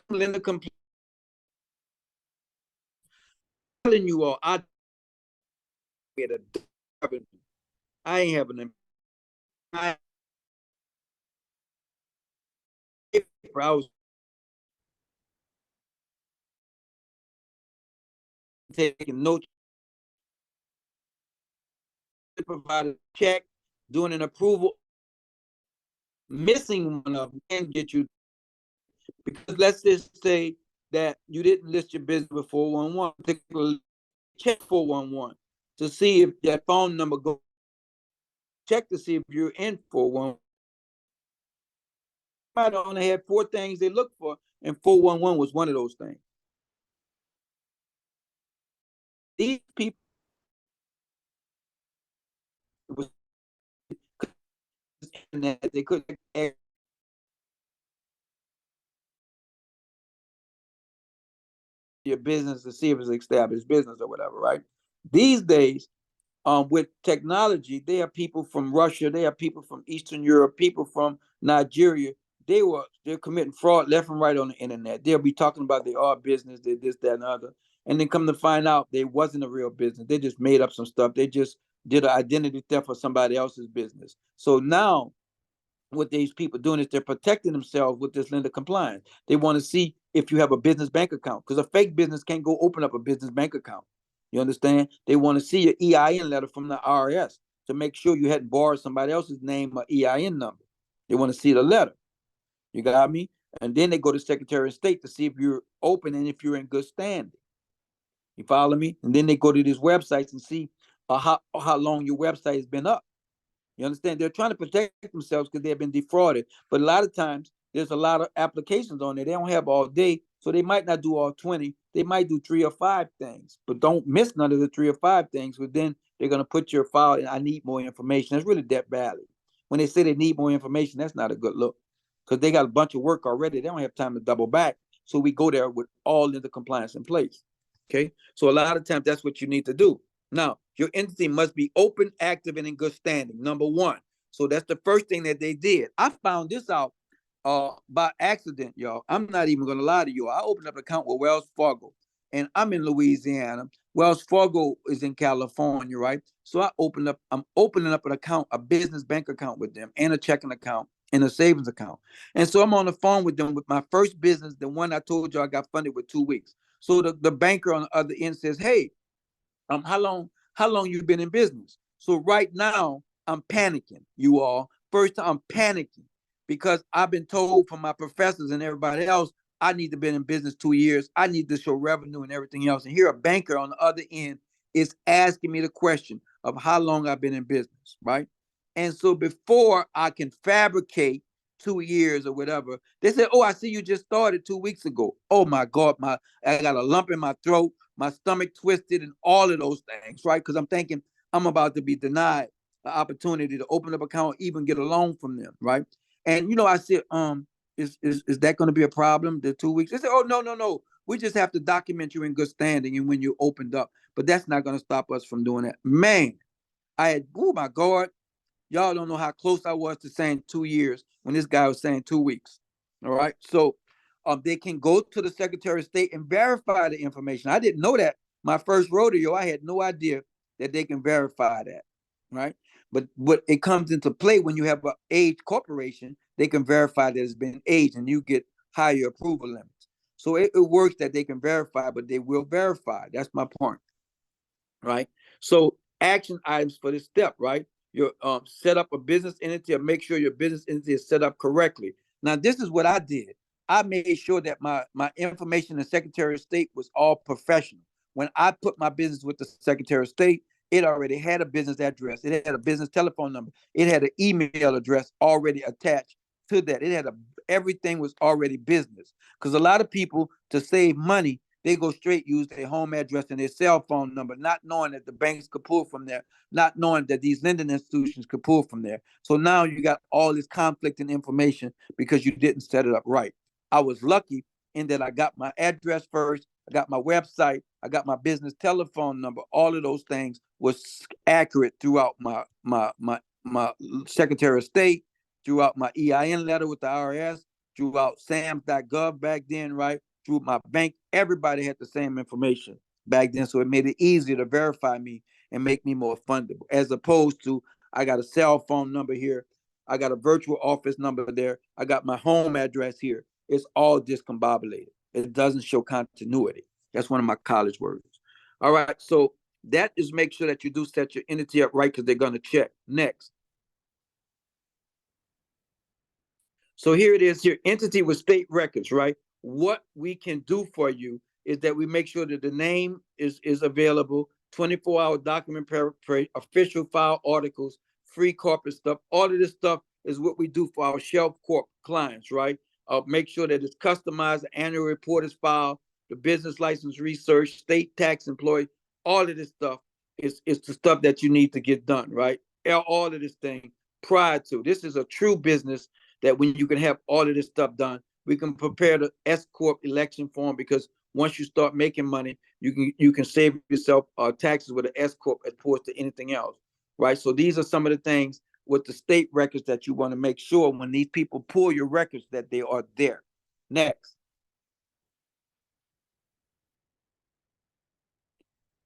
Linda complain telling you all I ain't having them. I was taking notes, provided a check, doing an approval, missing one of them can get you, because let's just say that you didn't list your business with 411, particularly check 411 to see if that phone number go, check to see if you're in 411. Might have only had four things they looked for, and 411 was one of those things. These people was that they couldn't add your business to see if it's established business or whatever, right? These days, with technology, they have people from Russia, they have people from Eastern Europe, people from Nigeria. They're committing fraud left and right on the internet. They'll be talking about they are business, they this, that, and the other, and then come to find out they wasn't a real business. They just made up some stuff. They just did an identity theft for somebody else's business. So now what these people doing is they're protecting themselves with this lender compliance. They want to see if you have a business bank account, because a fake business can't go open up a business bank account. You understand? They want to see your EIN letter from the IRS to make sure you hadn't borrowed somebody else's name or EIN number. They want to see the letter. You got me? And then they go to Secretary of State to see if you're open and if you're in good standing. You follow me? And then they go to these websites and see how long your website has been up. You understand? They're trying to protect themselves because they've been defrauded. But a lot of times, there's a lot of applications on there. They don't have all day, so they might not do all 20. They might do 3 or 5 things, but don't miss none of the 3 or 5 things. But then they're going to put your file in, I need more information. That's really that badly. When they say they need more information, that's not a good look, because they got a bunch of work already. They don't have time to double back. So we go there with all of the compliance in place. Okay? So a lot of times, that's what you need to do. Now, your entity must be open, active, and in good standing. Number one. So that's the first thing that they did. I found this out by accident, y'all. I'm not even gonna lie to you. I opened up an account with Wells Fargo, and I'm in Louisiana. Wells Fargo is in California, right? So I'm opening up an account, a business bank account with them, and a checking account and a savings account. And so I'm on the phone with them with my first business, the one I told you I got funded with 2 weeks. So the banker on the other end says, "Hey, how long you been in business?" So right now I'm panicking, you all. First time I'm panicking because I've been told from my professors and everybody else I need to been in business 2 years. I need to show revenue and everything else. And here a banker on the other end is asking me the question of how long I've been in business, right? And so before I can fabricate 2 years or whatever, they said, "Oh, I see you just started 2 weeks ago." Oh my God, I got a lump in my throat, my stomach twisted, and all of those things, right? Because I'm thinking I'm about to be denied the opportunity to open up an account, even get a loan from them, right? And I said, is that going to be a problem? The 2 weeks? They said, "Oh, no, no, no. We just have to document you in good standing and when you opened up, but that's not going to stop us from doing that." Man, oh my God, y'all don't know how close I was to saying 2 years when this guy was saying 2 weeks. All right. So they can go to the Secretary of State and verify the information. I didn't know that. My first rodeo, I had no idea that they can verify that. Right. But what it comes into play when you have an age corporation, they can verify that it's been aged and you get higher approval limits. So it works that they can verify, but they will verify. That's my point. Right. So action items for this step, right? You set up a business entity or make sure your business entity is set up correctly. Now, this is what I did. I made sure that my information in the Secretary of State was all professional. When I put my business with the Secretary of State, it already had a business address. It had a business telephone number. It had an email address already attached to that. Everything was already business. Because a lot of people, to save money, they go straight use their home address and their cell phone number, not knowing that the banks could pull from there, not knowing that these lending institutions could pull from there. So now you got all this conflicting information because you didn't set it up right. I was lucky in that I got my address first, I got my website, I got my business telephone number. All of those things was accurate throughout my Secretary of State, throughout my EIN letter with the IRS, throughout SAMS.gov back then, right? Through my bank, everybody had the same information back then. So it made it easier to verify me and make me more fundable, as opposed to I got a cell phone number here, I got a virtual office number there, I got my home address here. it's all discombobulated. It doesn't show continuity. That's one of my college words. All right, so that is make sure that you do set your entity up right because they're going to check. Next. So here it is here, entity with state records, right? What we can do for you is that we make sure that the name is available, 24-hour document official file articles, free corporate stuff. All of this stuff is what we do for our Shelf Corp clients, right? Make sure that it's customized, the annual report is filed, the business license research, state tax employee, all of this stuff is the stuff that you need to get done, right? All of this thing prior to. This is a true business that when you can have all of this stuff done, we can prepare the S corp election form because once you start making money, you can save yourself taxes with an S corp as opposed to anything else, right? So these are some of the things with the state records that you want to make sure when these people pull your records that they are there. Next.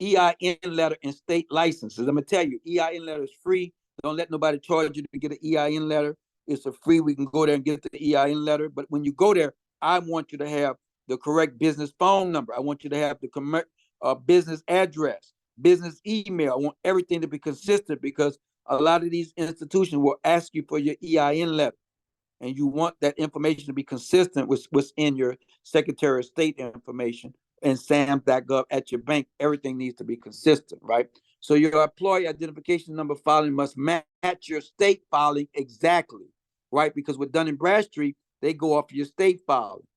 EIN letter and state licenses. I'm gonna tell you, EIN letter is free. Don't let nobody charge you to get an EIN letter. It's a free. We can go there and get the EIN letter. But when you go there, I want you to have the correct business phone number. I want you to have the correct business address, business email. I want everything to be consistent because a lot of these institutions will ask you for your EIN letter, and you want that information to be consistent with what's in your Secretary of State information and SAM.gov at your bank. Everything needs to be consistent, right? So your employee identification number filing must match your state filing exactly, right? Because with Dun and Bradstreet, they go off your state filing.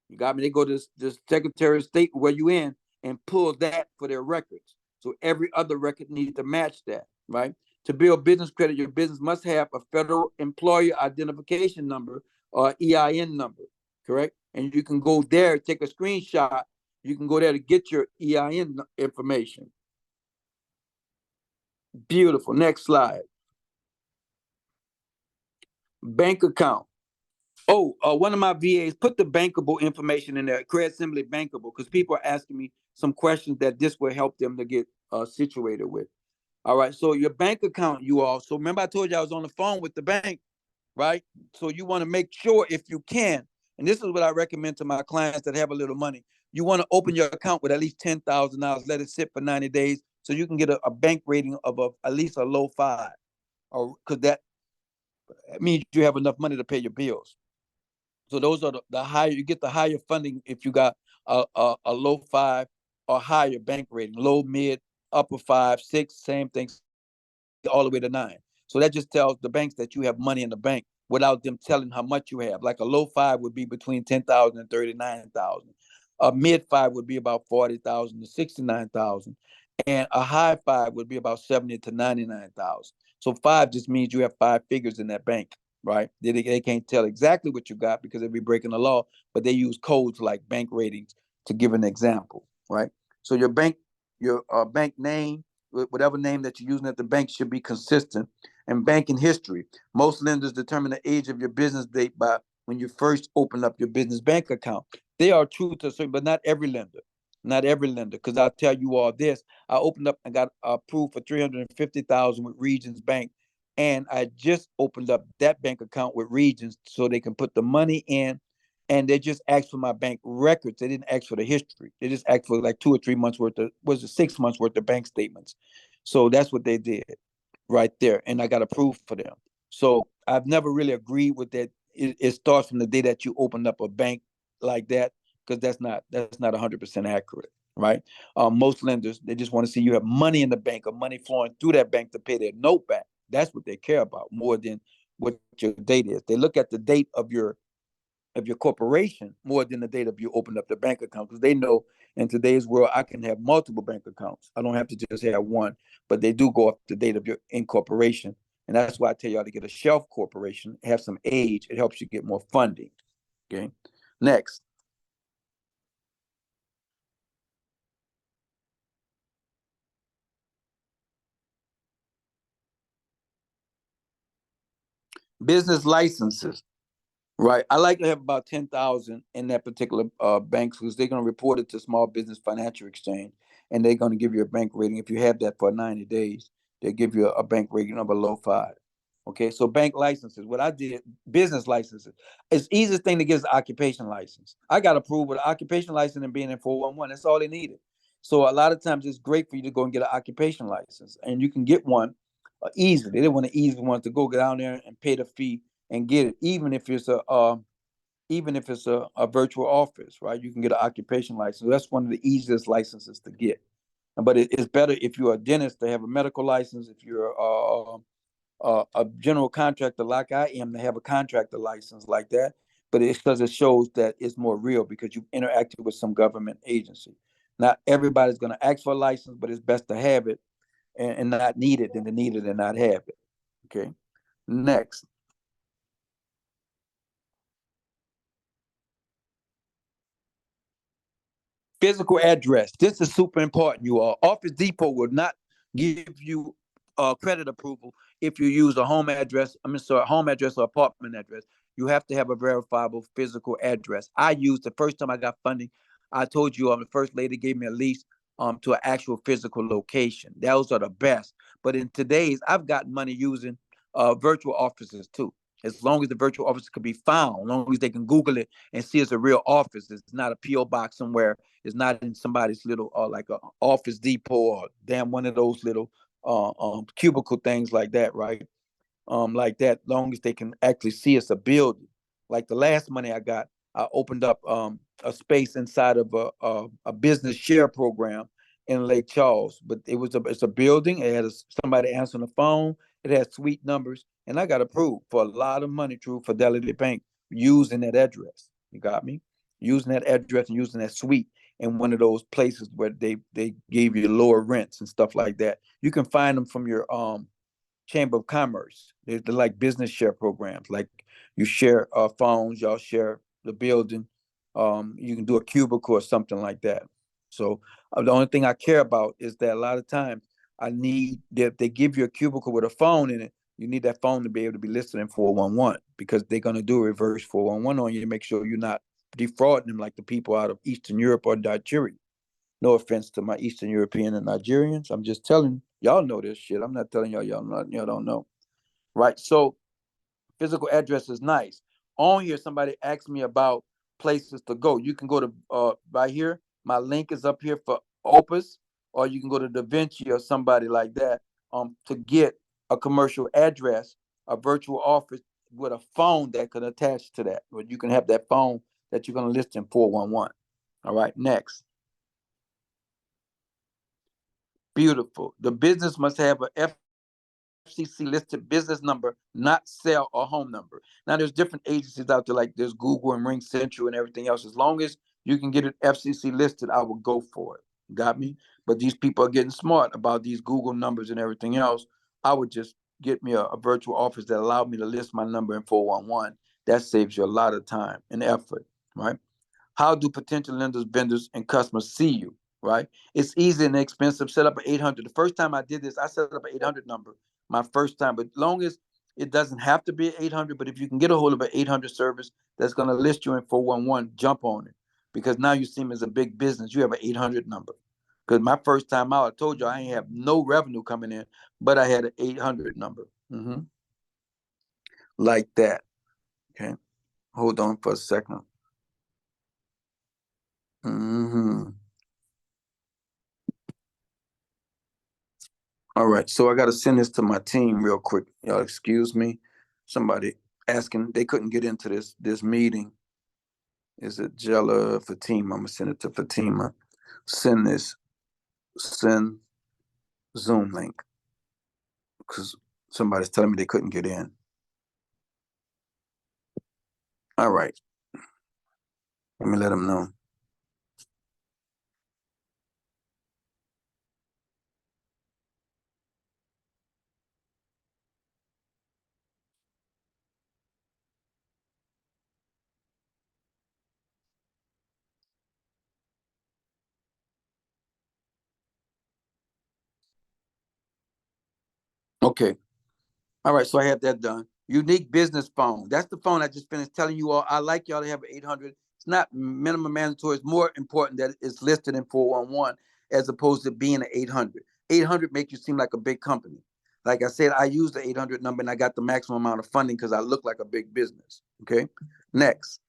You got me? They go to the Secretary of State where you in and pull that for their records. So every other record needs to match that, right? To build business credit, your business must have a federal employer identification number or EIN number, correct? And you can go there, take a screenshot. You can go there to get your EIN information. Beautiful. Next slide. Bank account. Oh, one of my VAs put the bankable information in there, Credit Assembly bankable, because people are asking me some questions that this will help them to get situated with. All right, so your bank account, you all. So remember I told you I was on the phone with the bank, right? So you want to make sure if you can, and this is what I recommend to my clients that have a little money, you want to open your account with at least $10,000, let it sit for 90 days so you can get a bank rating of at least a low 5, or because that means you have enough money to pay your bills. So those are the higher, you get the higher funding if you got a low 5 or higher bank rating, low, mid, upper 5, 6, same thing, all the way to 9. So that just tells the banks that you have money in the bank without them telling how much you have. Like a low 5 would be between 10,000 and 39,000. A mid 5 would be about 40,000 to 69,000, and a high 5 would be about 70 to 99,000. So 5 just means you have 5 figures in that bank, right? They can't tell exactly what you got because they'd be breaking the law, but they use codes like bank ratings to give an example, right? So your bank name, whatever name that you're using at the bank, should be consistent. And banking history. Most lenders determine the age of your business date by when you first open up your business bank account. They are true to a certain, but not every lender. Not every lender, because I'll tell you all this. I opened up and got approved for $350,000 with Regions Bank, and I just opened up that bank account with Regions so they can put the money in, and they just asked for my bank records. They didn't ask for the history. They just asked for like 2 or 3 months worth of, was it 6 months worth of bank statements. So that's what they did right there, and I got approved for them. So I've never really agreed with that. It starts from the day that you opened up a bank like that, because that's not 100% accurate, right? Most lenders, they just want to see you have money in the bank or money flowing through that bank to pay their note back. That's what they care about more than what your date is. They look at the date of your corporation more than the date of you open up the bank account, because they know in today's world I can have multiple bank accounts. I don't have to just have one, but they do go off the date of your incorporation. And that's why I tell y'all to get a shelf corporation, have some age. It helps you get more funding. Okay. Next. Business licenses. Right. I like to have about 10,000 in that particular bank, because they're going to report it to Small Business Financial Exchange, and they're going to give you a bank rating. If you have that for 90 days, they'll give you a bank rating of a low 5. Okay, so bank licenses. What I did, business licenses. It's the easiest thing to get is an occupation license. I got approved with an occupation license and being in 411. That's all they needed. So a lot of times it's great for you to go and get an occupation license, and you can get one easily. They want an easy one to go get down there and pay the fee and get it, even if it's a virtual office, right? You can get an occupation license. That's one of the easiest licenses to get. But it's better if you're a dentist to have a medical license. If you're a general contractor like I am to have a contractor license like that. But it's because it shows that it's more real because you've interacted with some government agency. Not everybody's going to ask for a license, but it's best to have it and not need it than to need it and not have it. Okay. Next, physical address. This is super important, you all. Office Depot will not give you credit approval if you use a home address. I mean, sorry, home address or apartment address. You have to have a verifiable physical address. I used the first time I got funding. I told you, the first lady gave me a lease to an actual physical location. Those are the best. But in today's, I've gotten money using virtual offices too. As long as the virtual office could be found, as long as they can Google it and see it's a real office. It's not a PO box somewhere. It's not in somebody's little like a Office Depot or damn one of those little cubicle things like that, right? Like that, long as they can actually see it's a building. Like the last money I got, I opened up a space inside of a business share program in Lake Charles. But it's a building. It had somebody answering the phone. It had suite numbers, and I got approved for a lot of money through Fidelity Bank using that address. You got me? Using that address and using that suite in one of those places where they gave you lower rents and stuff like that. You can find them from your Chamber of Commerce. They're like business share programs. Like you share phones, y'all share the building. You can do a cubicle or something like that. So the only thing I care about is that a lot of times I need that they give you a cubicle with a phone in it. You need that phone to be able to be listed in 411 because they're going to do a reverse 411 on you to make sure you're not defrauding them like the people out of Eastern Europe or Nigeria. No offense to my Eastern European and Nigerians. I'm just telling y'all know this shit. I'm not telling y'all don't know. Right. So physical address is nice. On here, somebody asked me about places to go. You can go to right here. My link is up here for Opus, or you can go to Da Vinci or somebody like that to get a commercial address, a virtual office with a phone that can attach to that. Where you can have that phone that you're gonna list in 411. All right, next. Beautiful. The business must have a FCC listed business number, not cell or home number. Now, there's different agencies out there, like there's Google and Ring Central and everything else. As long as you can get it FCC listed, I will go for it. Got me? But these people are getting smart about these Google numbers and everything else. I would just get me a virtual office that allowed me to list my number in 411. That saves you a lot of time and effort, right? How do potential lenders, vendors, and customers see you? Right? It's easy and inexpensive. Set up an 800. The first time I did this, I set up an 800 number. My first time, but long as it doesn't have to be 800, but if you can get a hold of an 800 service that's going to list you in 411, jump on it because now you seem as a big business. You have an 800 number. Because my first time out, I told you I ain't have no revenue coming in, but I had an 800 number. Like that. Okay. Hold on for a second. Mm-hmm. All right, so I got to send this to my team real quick. Y'all excuse me. Somebody asking they couldn't get into this meeting. Is it Jella Fatima? I'm gonna send it to Fatima. Send this. Send Zoom link because somebody's telling me they couldn't get in. All right, let me let them know. Okay. All right, so I have that done. Unique business phone. That's the phone I just finished telling you all. I like y'all to have an 800. It's not minimum mandatory. It's more important that it's listed in 411 as opposed to being an 800. 800 make you seem like a big company. Like I said, I used the 800 number and I got the maximum amount of funding because I look like a big business. Okay. Next.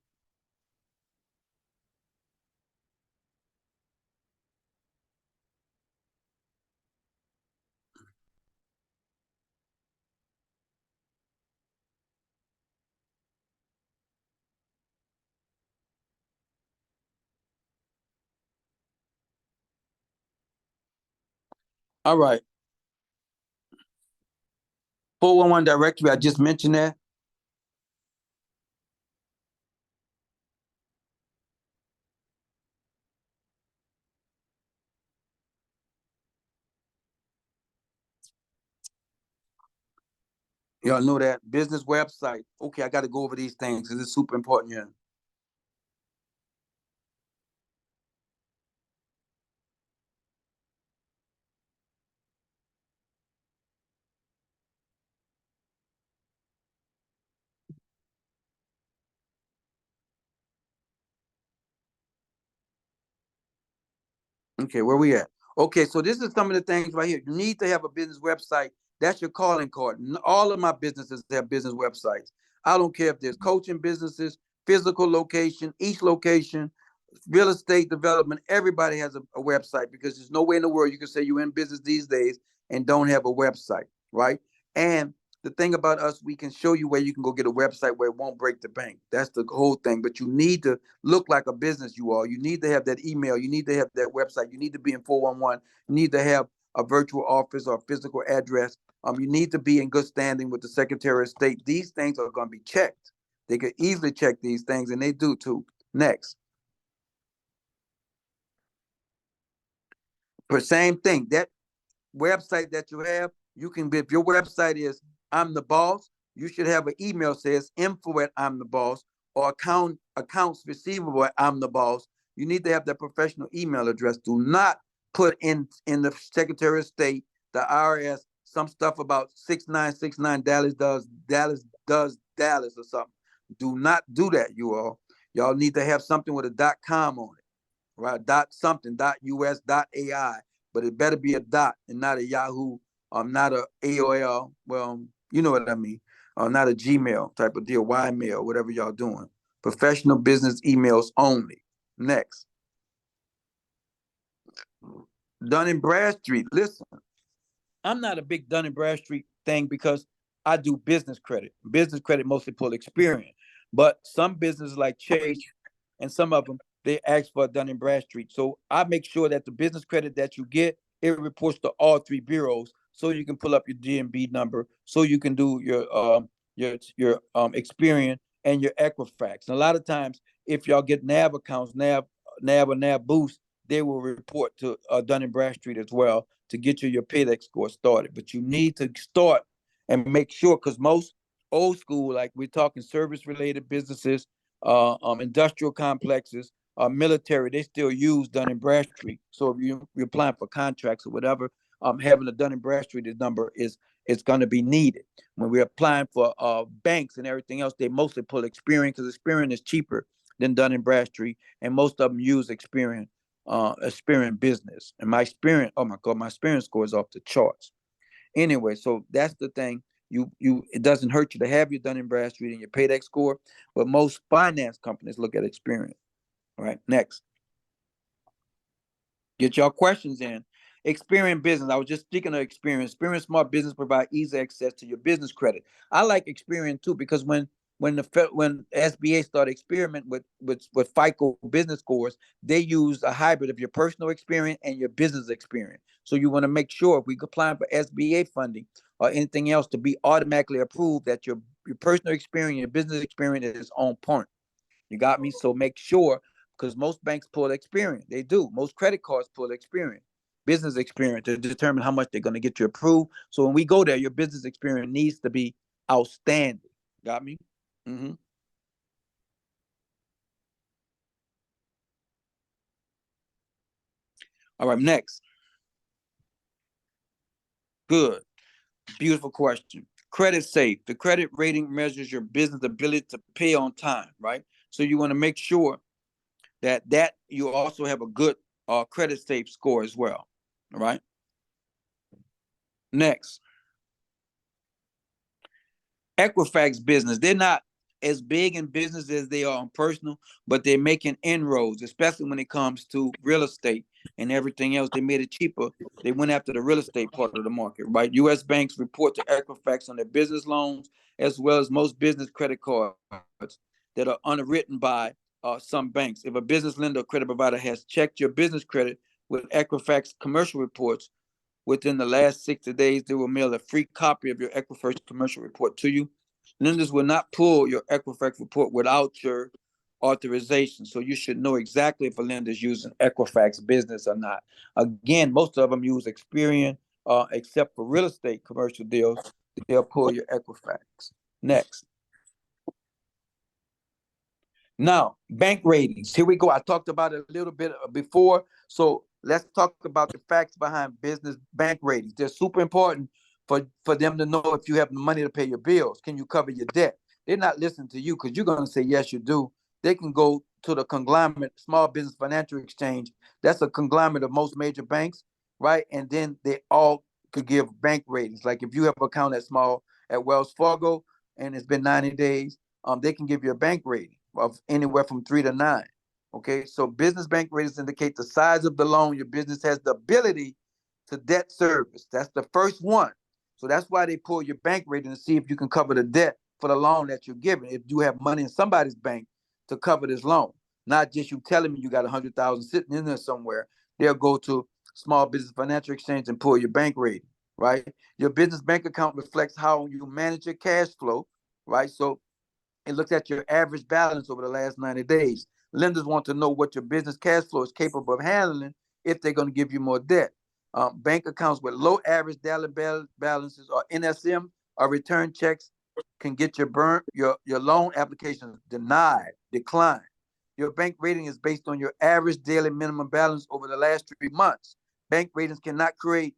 All right. 411 directory, I just mentioned that. Y'all know that business website. Okay, I got to go over these things because it's super important. Yeah. Okay, where we at? Okay, so this is some of the things right here. You need to have a business website. That's your calling card. All of my businesses have business websites. I don't care if there's coaching businesses, physical location, each location, real estate development. Everybody has a website because there's no way in the world you can say you're in business these days and don't have a website, right? And the thing about us, we can show you where you can go get a website where it won't break the bank. That's the whole thing. But you need to look like a business you are. You need to have that email. You need to have that website. You need to be in 411. You need to have a virtual office or a physical address. You need to be in good standing with the Secretary of State. These things are going to be checked. They could easily check these things, and they do too. Next. But same thing. That website that you have, you can be, if your website is I'm the boss, you should have an email says info at I'm the boss or accounts receivable at I'm the boss. You need to have that professional email address. Do not put in the Secretary of State, the IRS, some stuff about 6969 Dallas or something. Do not do that, you all. Y'all need to have something with a .com on it, right? Dot something, dot US, dot AI, but it better be a dot and not a Yahoo, not a AOL. Well, you know what I mean. Not a Gmail type of deal, Ymail, whatever y'all doing. Professional business emails only. Next, Dun and Bradstreet. Listen, I'm not a big Dun and Bradstreet thing because I do business credit. Business credit mostly pull Experian, but some businesses like Chase and some of them they ask for a Dun and Bradstreet. So I make sure that the business credit that you get it reports to all three bureaus, so you can pull up your DMB number, so you can do your Experian and your Equifax. And a lot of times, if y'all get NAV accounts, NAV or NAV Boost, they will report to Dun and Bradstreet as well to get you your paydex score started. But you need to start and make sure, because most old school, like we're talking service related businesses, industrial complexes, military, they still use Dun and Bradstreet. So if you're applying for contracts or whatever, having a Dun and Bradstreet number is going to be needed. When we're applying for banks and everything else, they mostly pull Experian because Experian is cheaper than Dun and Bradstreet, and most of them use Experian Experian business. And my Experian, oh my God, my Experian score is off the charts. Anyway, so that's the thing. You it doesn't hurt you to have your Dun and Bradstreet and your paydex score, but most finance companies look at Experian. All right, next. Get your questions in. Experian business. I was just speaking of Experian. Experian Smart Business provide easy access to your business credit. I like Experian too because when SBA started experiment with FICO business scores, they use a hybrid of your personal experience and your business experience. So you want to make sure if we apply for SBA funding or anything else to be automatically approved that your personal experience, your business experience is on point. You got me? So make sure, because most banks pull Experian. They do. Most credit cards pull Experian, business experience to determine how much they're going to get you approved. So when we go there, your business experience needs to be outstanding. Got me? Mm-hmm. All right, next. Good. Beautiful question. Credit safe. The credit rating measures your business ability to pay on time, right? So you want to make sure that you also have a good credit safe score as well. All right. Next. Equifax business, they're not as big in business as they are on personal, but they're making inroads, especially when it comes to real estate and everything else. They made it cheaper. They went after the real estate part of the market, right? U.S. banks report to Equifax on their business loans, as well as most business credit cards that are underwritten by some banks. If a business lender or credit provider has checked your business credit with Equifax commercial reports, within the last 60 days, they will mail a free copy of your Equifax commercial report to you. Lenders will not pull your Equifax report without your authorization. So you should know exactly if a lender is using Equifax business or not. Again, most of them use Experian, except for real estate commercial deals, they'll pull your Equifax. Next. Now, bank ratings. Here we go. I talked about it a little bit before. So let's talk about the facts behind business bank ratings. They're super important for them to know if you have the money to pay your bills. Can you cover your debt? They're not listening to you because you're going to say, yes, you do. They can go to the conglomerate, Small Business Financial Exchange. That's a conglomerate of most major banks, right? And then they all could give bank ratings. Like if you have an account at Wells Fargo and it's been 90 days, they can give you a bank rating of anywhere from 3 to 9. Okay, so business bank ratings indicate the size of the loan your business has the ability to debt service. That's the first one. So that's why they pull your bank rating to see if you can cover the debt for the loan that you're giving. If you have money in somebody's bank to cover this loan, not just you telling me you got 100,000 sitting in there somewhere. They'll go to Small Business Financial Exchange and pull your bank rating, right? Your business bank account reflects how you manage your cash flow, right? So it looks at your average balance over the last 90 days. Lenders want to know what your business cash flow is capable of handling if they're going to give you more debt. Bank accounts with low average daily balances or NSM or return checks can get your loan applications denied, declined. Your bank rating is based on your average daily minimum balance over the last 3 months. Bank ratings cannot create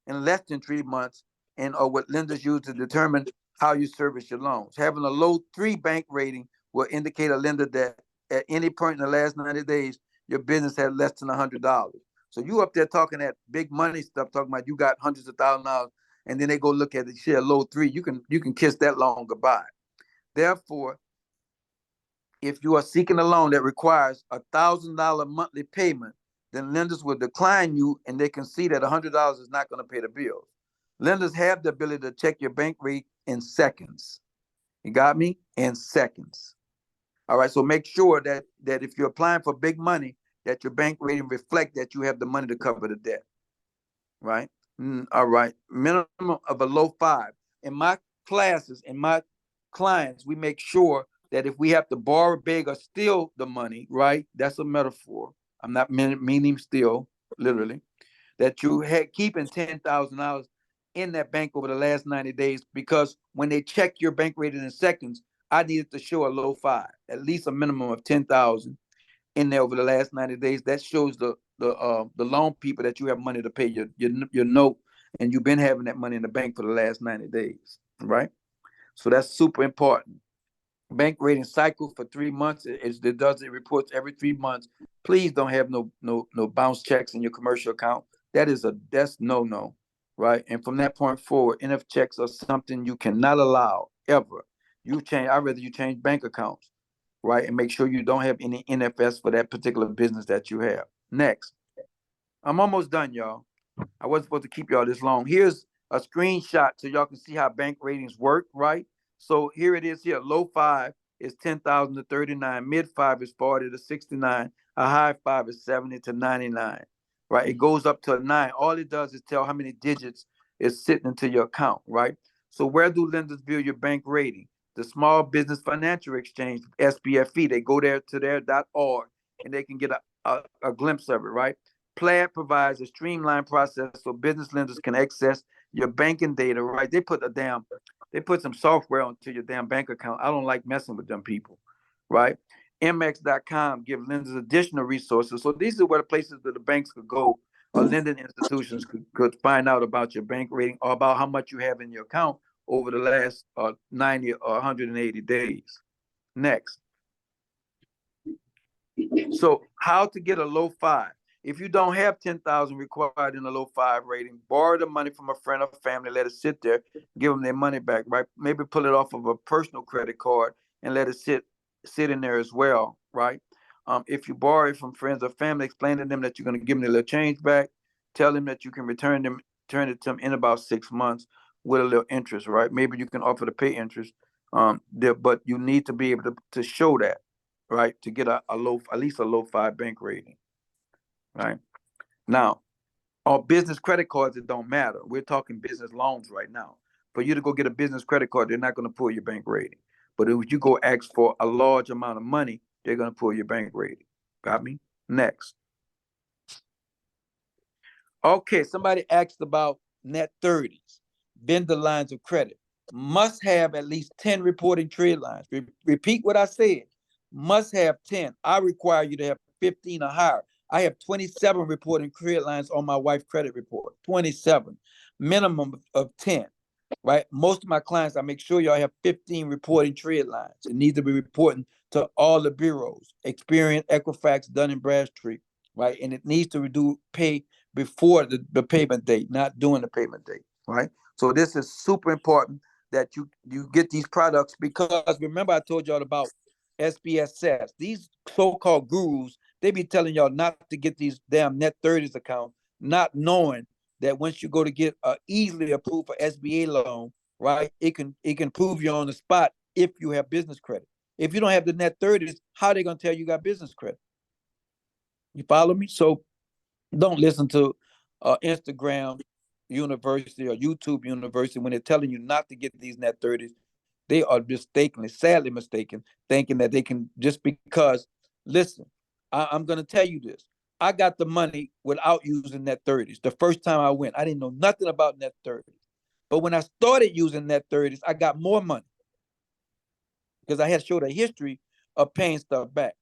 in less than 3 months and or what lenders use to determine how you service your loans. Having a low 3 bank rating will indicate a lender that at any point in the last 90 days, your business had less than $100. So you up there talking that big money stuff, talking about you got hundreds of $1,000s, and then they go look at it, share low 3. You can kiss that loan goodbye. Therefore, if you are seeking a loan that requires $1,000 monthly payment, then lenders will decline you, and they can see that $100 is not going to pay the bills. Lenders have the ability to check your bank rate in seconds. You got me? In seconds. All right. So make sure that if you're applying for big money, that your bank rating reflect that you have the money to cover the debt. Right. All right. Minimum of a low 5. In my classes, in my clients, we make sure that if we have to borrow, beg, or steal the money, right? That's a metaphor. I'm not meaning steal, literally. That you had keeping $10,000 in that bank over the last 90 days, because when they check your bank rating in seconds, I needed to show a low 5, at least a minimum of 10,000 in there over the last 90 days. That shows the loan people that you have money to pay your note, and you've been having that money in the bank for the last 90 days, right? So that's super important. Bank rating cycle for 3 months. It reports every 3 months. Please don't have no bounce checks in your commercial account. That's no, right? And from that point forward, NF checks are something you cannot allow ever. I'd rather you change bank accounts, right? And make sure you don't have any NFS for that particular business that you have. Next. I'm almost done, y'all. I wasn't supposed to keep y'all this long. Here's a screenshot so y'all can see how bank ratings work, right? So here it is here. Low 5 is 10,000 to 39. Mid 5 is 40 to 69. A high 5 is 70 to 99, right? It goes up to a 9. All it does is tell how many digits is sitting into your account, right? So where do lenders view your bank rating? The Small Business Financial Exchange, SBFE. They go there to their .org and they can get a glimpse of it, right? Plaid provides a streamlined process so business lenders can access your banking data, right? They put some software onto your damn bank account. I don't like messing with them people, right? MX.com give lenders additional resources. So these are where the places that the banks could go, or lending institutions could find out about your bank rating or about how much you have in your account over the last 90 or 180 days. Next. So how to get a low 5? If you don't have 10,000 required in a low 5 rating, borrow the money from a friend or family, let it sit there, give them their money back, right? Maybe pull it off of a personal credit card and let it sit in there as well, right? If you borrow it from friends or family, explain to them that you're going to give them a little change back. Tell them that you can turn it to them in about 6 months with a little interest, right? Maybe you can offer to pay interest, but you need to be able to show that, right, to get a low, at least a low 5 bank rating, right? Now, on business credit cards, it don't matter. We're talking business loans right now. For you to go get a business credit card, they're not going to pull your bank rating. But if you go ask for a large amount of money, they're going to pull your bank rating. Got me? Next. Okay, somebody asked about net 30s, vendor lines of credit. Must have at least 10 reporting trade lines. Repeat what I said. Must have 10. I require you to have 15 or higher. I have 27 reporting credit lines on my wife's credit report. 27. Minimum of 10. Right? Most of my clients, I make sure y'all have 15 reporting trade lines. It needs to be reporting to all the bureaus, Experian, Equifax, Dun and Bradstreet, right? And it needs to pay before the payment date, not during the payment date, right? So this is super important that you get these products, because remember I told y'all about SPSS. These so-called gurus, they be telling y'all not to get these damn net 30s accounts, not knowing that once you go to get a easily approved for SBA loan, right, it can prove you on the spot if you have business credit. If you don't have the net 30s, how are they gonna tell you got business credit? You follow me? So don't listen to Instagram University or YouTube University when they're telling you not to get these net 30s. They are mistakenly, sadly mistaken, thinking that they can, just because, listen, I'm going to tell you this. I got the money without using net 30s. The first time I went, I didn't know nothing about net 30s. But when I started using net 30s, I got more money because I had showed a history of paying stuff back.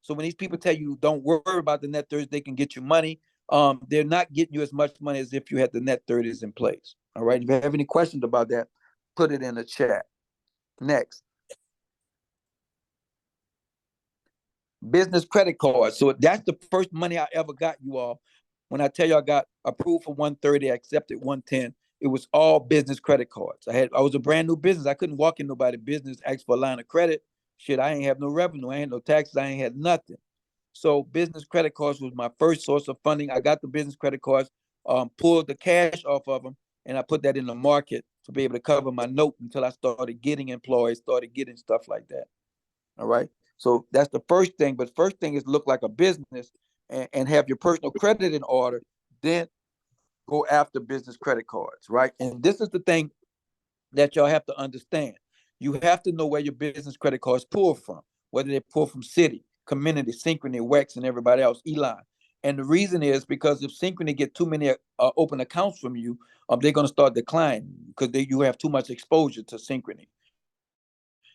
So when these people tell you don't worry about the net 30s, they can get you money. They're not getting you as much money as if you had the net 30s in place. All right. If you have any questions about that, put it in the chat. Next. Business credit cards. So that's the first money I ever got, you all. When I tell you I got approved for 130, I accepted 110. It was all business credit cards. I was a brand new business. I couldn't walk in nobody's business, ask for a line of credit. Shit, I ain't have no revenue. I ain't no taxes. I ain't had nothing. So business credit cards was my first source of funding. I got the business credit cards, pulled the cash off of them, and I put that in the market to be able to cover my note until I started getting employees, started getting stuff like that. All right. So that's the first thing. But first thing is look like a business and have your personal credit in order. Then go after business credit cards, right? And this is the thing that y'all have to understand. You have to know where your business credit cards pull from, whether they pull from Citi, Community, Synchrony, Wex, and everybody else, Elon. And the reason is because if Synchrony get too many open accounts from you, they're going to start declining because you have too much exposure to Synchrony.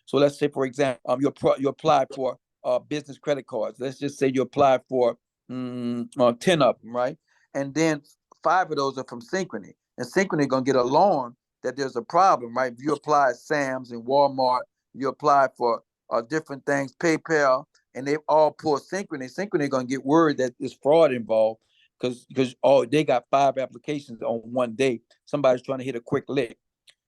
So let's say, for example, you apply for business credit cards. Let's just say you apply for 10 of them, right? And then 5 of those are from Synchrony. And Synchrony going to get alarmed that there's a problem, right? If you apply at Sam's and Walmart, you apply for different things, PayPal, and they all pull Synchrony. Synchrony going to get worried that there's fraud involved because they got 5 applications on one day. Somebody's trying to hit a quick lick.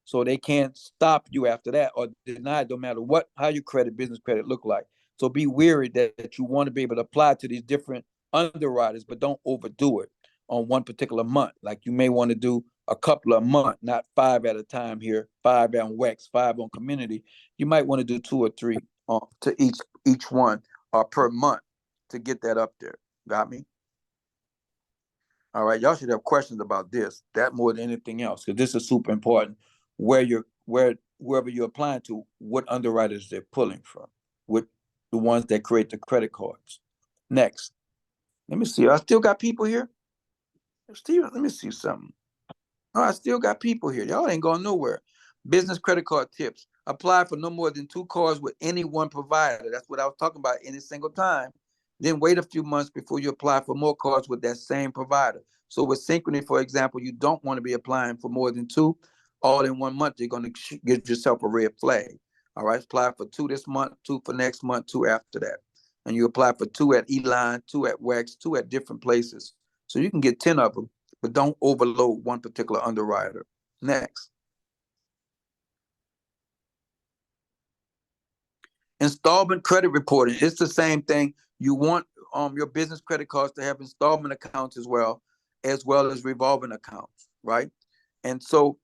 So they can't stop you after that or deny it, no matter how your business credit look like. So be wary that you want to be able to apply to these different underwriters, but don't overdo it on one particular month. Like you may want to do a couple of months, not 5 at a time here, 5 on Wex, 5 on Community. You might want to do 2 or 3 to each one per month to get that up there. Got me? All right, y'all should have questions about this, that more than anything else, because this is super important. Wherever you're applying to, what underwriters they're pulling from, with the ones that create the credit cards. Next, let me see. I still got people here. Let me see something. Oh, I still got people here. Y'all ain't going nowhere. Business credit card tips. Apply for no more than 2 cards with any one provider. That's what I was talking about, any single time. Then wait a few months before you apply for more cards with that same provider. So with Synchrony, for example, you don't want to be applying for more than 2 all in 1 month. You're going to give yourself a red flag. All right, apply for 2 this month, 2 for next month, 2 after that. and you apply for 2 at Eline, 2 at Wex, 2 at different places. So you can get 10 of them, but don't overload one particular underwriter. Next. Installment credit reporting. It's the same thing. You want your business credit cards to have installment accounts as well as revolving accounts, right? And so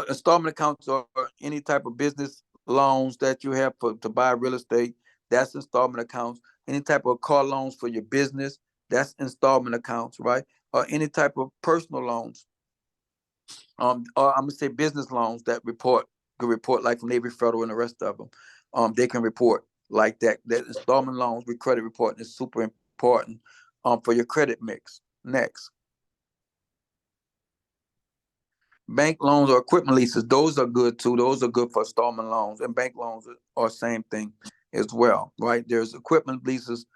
installment accounts are any type of business loans that you have to buy real estate. That's installment accounts. Any type of car loans for your business. That's installment accounts, right? Or any type of personal loans. Or I'm gonna say business loans that can report like from Navy Federal and the rest of them. They can report like that. That installment loans with credit reporting is super important for your credit mix. Next. Bank loans or equipment leases, those are good too. Those are good for installment loans, and bank loans are same thing as well, right? There's equipment leases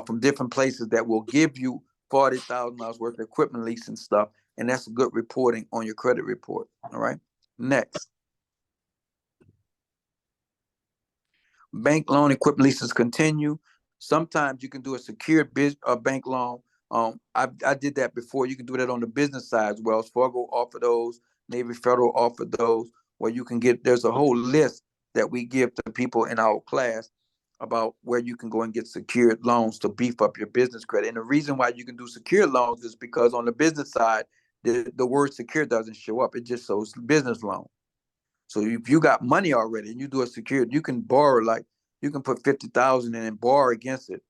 from different places that will give you $40,000 worth of equipment lease and stuff, and that's good reporting on your credit report. All right. Next. Bank loan equipment leases continue. Sometimes you can do a secured bank loan. I did that before. You can do that on the business side as well. Fargo offer those. Navy Federal offer those, where you can get. There's a whole list that we give to people in our class about where you can go and get secured loans to beef up your business credit. And the reason why you can do secured loans is because on the business side, the word secure doesn't show up. It just shows business loan. So if you got money already and you do a secured, you can borrow, like you can put 50,000 in and borrow against it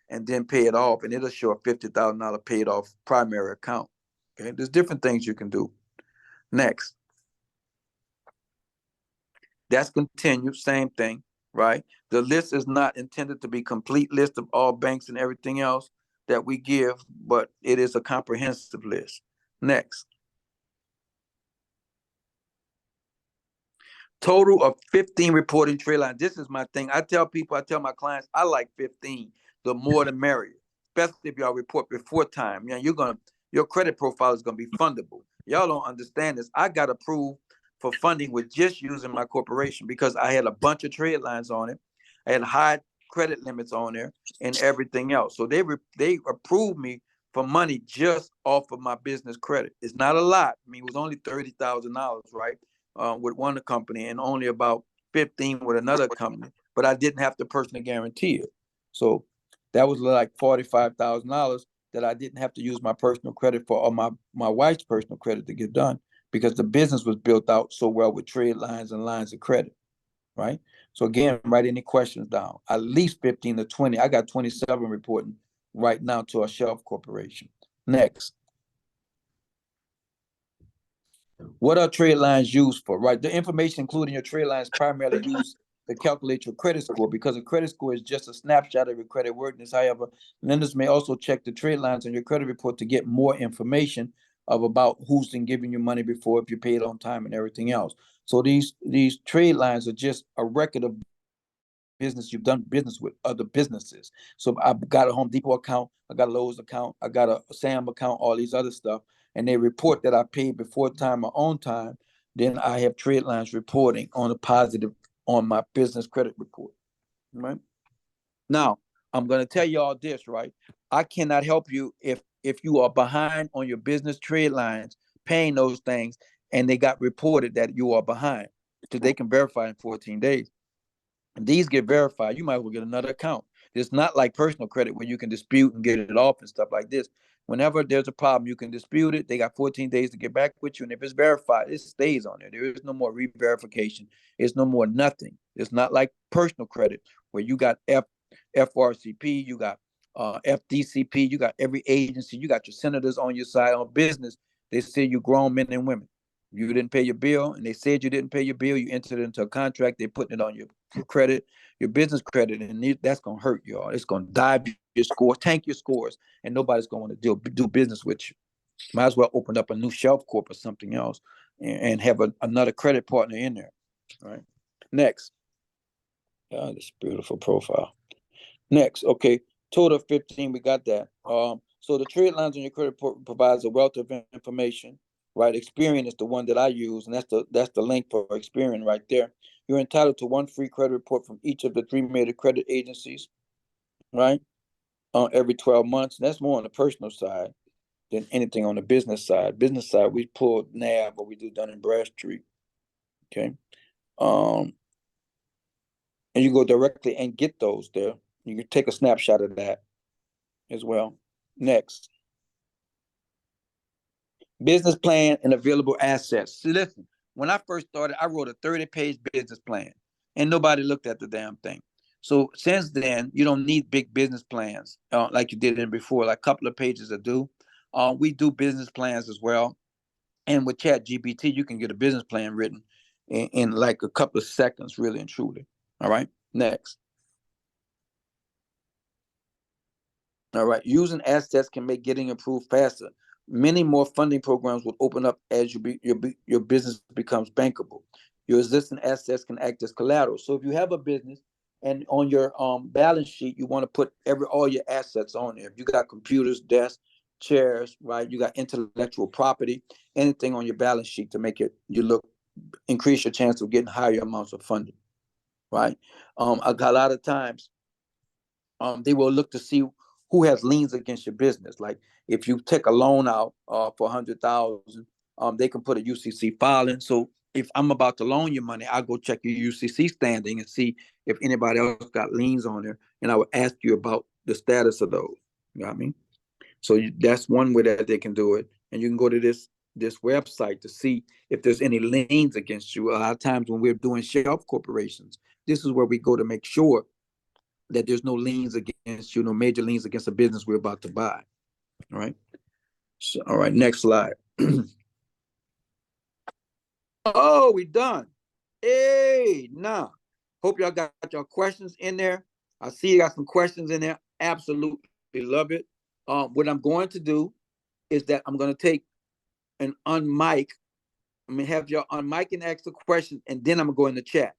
and then pay it off, and it'll show a $50,000 paid off primary account. Okay, there's different things you can do. Next. That's continued, same thing, right? The list is not intended to be complete list of all banks and everything else that we give, but it is a comprehensive list. Next. Total of 15 reporting trade lines. This is my thing. I tell my clients, I like 15. The more the merrier, especially if y'all report before time. You know, your credit profile is gonna be fundable. Y'all don't understand this. I got approved for funding with just using my corporation because I had a bunch of trade lines on it. I had high credit limits on there and everything else. So they approved me for money just off of my business credit. It's not a lot. I mean, it was only $30,000, right? With one company and only about 15 with another company, but I didn't have to personally guarantee it. So that was like $45,000 that I didn't have to use my personal credit for, or my wife's personal credit to get done, because the business was built out so well with trade lines and lines of credit, right? So again, write any questions down. At least 15 to 20. I got 27 reporting right now to a shelf corporation. Next. What are trade lines used for, right? The information included in your trade lines primarily used to calculate your credit score, because a credit score is just a snapshot of your credit worthiness. However, lenders may also check the trade lines on your credit report to get more information about who's been giving you money before, if you paid on time and everything else. So these trade lines are just a record of business you've done business with other businesses. So I've got a Home Depot account, I got a Lowe's account, I got a Sam account, all these other stuff, and they report that I paid before time or on time. Then I have trade lines reporting on a positive on my business credit report. Right now, I'm going to tell you all this. Right, I cannot help you if you are behind on your business trade lines, paying those things, and they got reported that you are behind, because they can verify in 14 days. These get verified, you might as well get another account. It's not like personal credit where you can dispute and get it off and stuff like this. Whenever there's a problem, you can dispute it. They got 14 days to get back with you. And if it's verified, it stays on there. There is no more re-verification. It's no more nothing. It's not like personal credit where you got FRCP, you got FDCP, you got every agency, you got your senators on your side. On business, they say you grown men and women. You didn't pay your bill, and they said you didn't pay your bill. You entered into a contract. They're putting it on your credit, your business credit, and that's gonna hurt y'all. It's gonna dive your scores, tank your scores, and nobody's gonna want to do business with you. Might as well open up a new shelf corp or something else, and have another credit partner in there. All right. Next. This beautiful profile. Next, okay, total of 15, we got that. So the trade lines on your credit report provides a wealth of information, right? Experian is the one that I use, and that's the link for Experian right there. You're entitled to one free credit report from each of the three major credit agencies. right? Every 12 months. That's more on the personal side than anything on the business side. Business side, we pull NAV or we do Dun and Bradstreet. Okay. Um, and you go directly and get those there. You can take a snapshot of that as well. Next, business plan and available assets. See, listen, when I first started, I wrote a 30-page business plan and nobody looked at the damn thing. So since then, you don't need big business plans like you did in before, like a couple of pages to do. We do business plans as well. And with Chat GPT, you can get a business plan written in like a couple of seconds, really and truly. All right. Next. All right. Using assets can make getting approved faster. Many more funding programs will open up as your business becomes bankable. Your existing assets can act as collateral. So if you have a business and on your balance sheet, you want to put all your assets on there. If you got computers, desks, chairs, right? You got intellectual property, anything on your balance sheet to make it increase your chance of getting higher amounts of funding, right? A lot of times they will look to see who has liens against your business. Like if you take a loan out for 100,000, they can put a UCC filing. So if I'm about to loan you money, I'll go check your UCC standing and see if anybody else got liens on there, and I will ask you about the status of those. You know what I mean? So that's one way that they can do it, and you can go to this website to see if there's any liens against you. A lot of times when we're doing shelf corporations, this is where we go to make sure that there's no liens against you, no major liens against a business we're about to buy. All right. So, all right, next slide. Oh, we done. Hey, nah. Hope y'all got your questions in there. I see you got some questions in there. Absolutely love it. What I'm going to do is that I'm going to take an unmic. I'm going to have y'all unmic and ask the question, and then I'm going to go in the chat.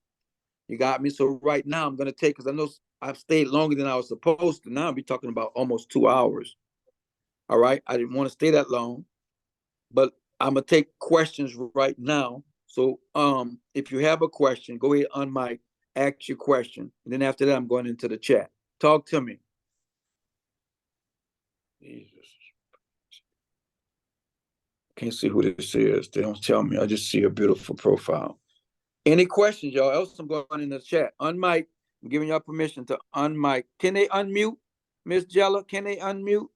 You got me? So right now I'm going to take, because I know I've stayed longer than I was supposed to. Now I'll be talking about almost 2 hours. All right. I didn't want to stay that long, but I'm going to take questions right now. So if you have a question, go ahead, unmic, ask your question. And then after that, I'm going into the chat. Talk to me. Jesus. Can't see who this is. They don't tell me. I just see a beautiful profile. Any questions, y'all? Else I'm going in the chat. Unmic. I'm giving y'all permission to unmic. Can they unmute, Miss Jella? Can they unmute?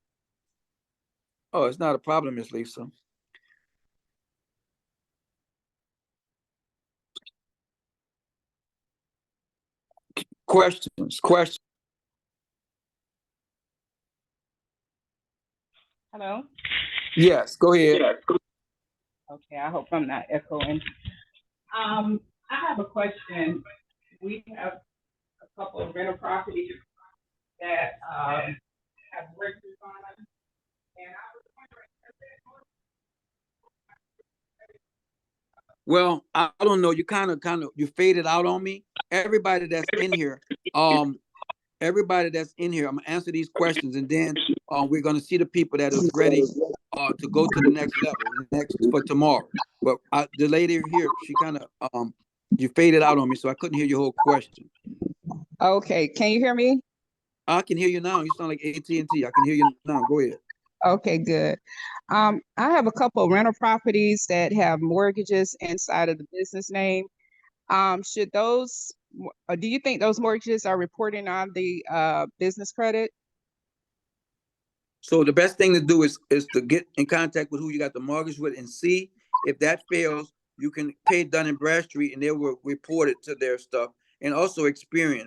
Oh, it's not a problem, Miss Lisa. Questions. Hello? Yes, go ahead. Okay, I hope I'm not echoing. I have a question. We have a couple of rental properties that have renters on them, and I was wondering. Well, I don't know. You kind of you faded out on me. Everybody that's in here, everybody that's in here, I'm gonna answer these questions, and then we're gonna see the people that is ready to go to the next level, next for tomorrow. But the lady here, she kind of you faded out on me, so I couldn't hear your whole question. Okay, can you hear me? I can hear you now. You sound like AT&T. I can hear you now. Go ahead. Okay, good. I have a couple of rental properties that have mortgages inside of the business name. Should those, do you think those mortgages are reporting on the business credit? So the best thing to do is to get in contact with who you got the mortgage with and see if that fails. You can pay Dun and Bradstreet, and they will report it to their stuff. And also Experian.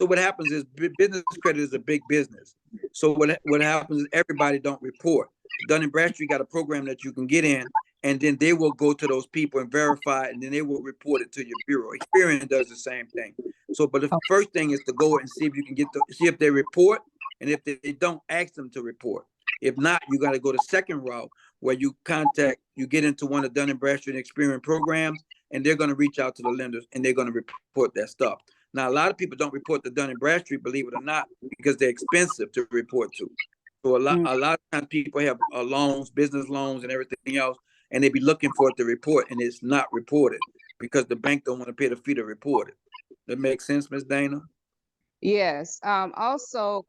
So what happens is business credit is a big business. So what happens is everybody don't report. Dun and Bradstreet got a program that you can get in, and then they will go to those people and verify, and then they will report it to your bureau. Experian does the same thing. So, but the first thing is to go and see if you can see if they report. And if they don't, ask them to report. If not, you got to go the second route where you get into one of Dun and Bradstreet and Experian programs, and they're going to reach out to the lenders and they're going to report that stuff. Now, a lot of people don't report the Dun and Bradstreet, believe it or not, because they're expensive to report to. So a lot of times people have loans, business loans, and everything else, and they be looking for it to report, and it's not reported because the bank don't want to pay the fee to report it. That makes sense, Ms. Dana? Yes. Also,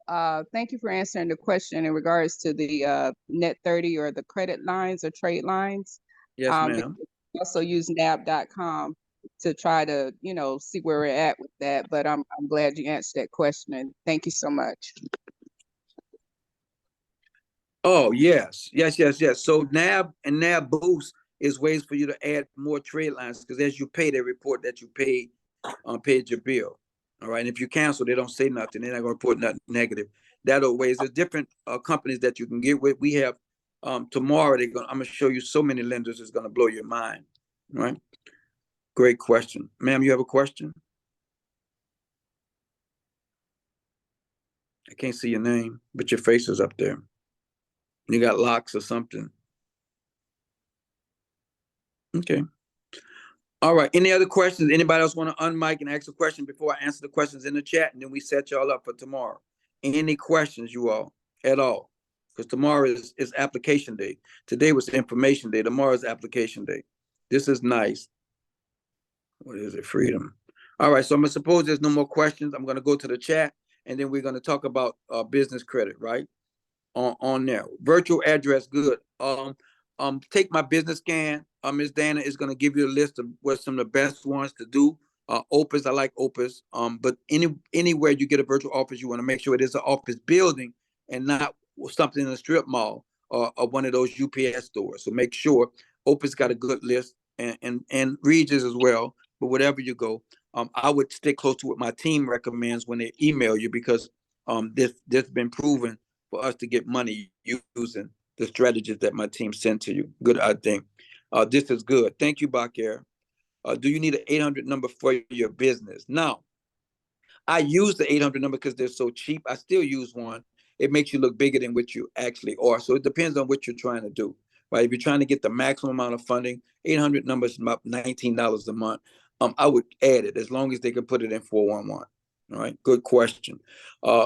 thank you for answering the question in regards to the net 30 or the credit lines or trade lines. Yes, Because ma'am. we also use nab.com to try to, see where we're at with that. But I'm glad you answered that question, and thank you so much. Oh, yes, yes, yes, yes. So NAB and NAB Boost is ways for you to add more trade lines because as you pay, they report that you paid your bill. All right. And if you cancel, they don't say nothing. They're not going to report nothing negative. That are ways. There's different companies that you can get with. We have tomorrow. I'm going to show you so many lenders. It's going to blow your mind. All right. Great question, ma'am. You have a question? I can't see your name, but your face is up there. You got locks or something. Okay. All right. Any other questions? Anybody else want to unmic and ask a question before I answer the questions in the chat, and then we set y'all up for tomorrow? Any questions, you all, at all? Because tomorrow is application day. Today was information day. Tomorrow is application day. This is nice. What is it? Freedom. All right. So I'm gonna suppose there's no more questions. I'm gonna go to the chat, and then we're gonna talk about business credit, right? On there. Virtual address, good. Take my business scan. Ms. Dana is going to give you a list of what some of the best ones to do. Opus, I like Opus. But anywhere you get a virtual office, you want to make sure it is an office building and not something in a strip mall or one of those UPS stores. So make sure Opus got a good list and Regis as well. But whatever you go, I would stick close to what my team recommends when they email you because this been proven for us to get money using the strategies that my team sent to you. Good, I think. This is good. Thank you, Bakir. Do you need an 800 number for your business? Now, I use the 800 number because they're so cheap. I still use one. It makes you look bigger than what you actually are. So it depends on what you're trying to do. Right? If you're trying to get the maximum amount of funding, 800 numbers is about $19 a month. I would add it as long as they can put it in 411. All right. Good question.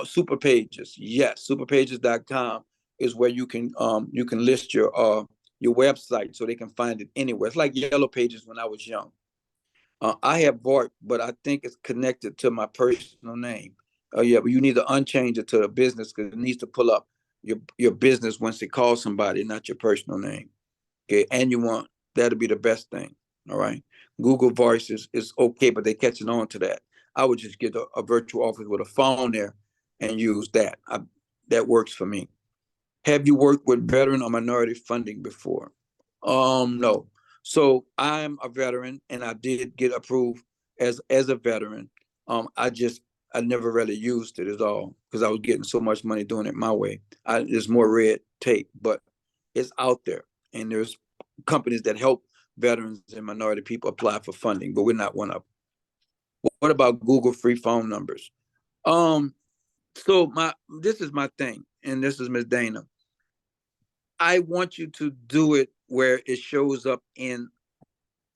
Super Pages. Yes, superpages.com is where you can list your website so they can find it anywhere. It's like Yellow Pages when I was young. I have bought, but I think it's connected to my personal name. Oh yeah, but you need to unchange it to a business because it needs to pull up your business once it calls somebody, not your personal name. Okay, and you want that'll be the best thing. All right. Google Voice is okay, but they catching on to that. I would just get a virtual office with a phone there and use that. That works for me. Have you worked with veteran or minority funding before? No. So I'm a veteran and I did get approved as a veteran. I never really used it at all because I was getting so much money doing it my way. There's more red tape, but it's out there and there's companies that help veterans and minority people apply for funding, but we're not one of them. What about Google free phone numbers? Um, so this is my thing, and this is Ms. Dana. I want you to do it where it shows up in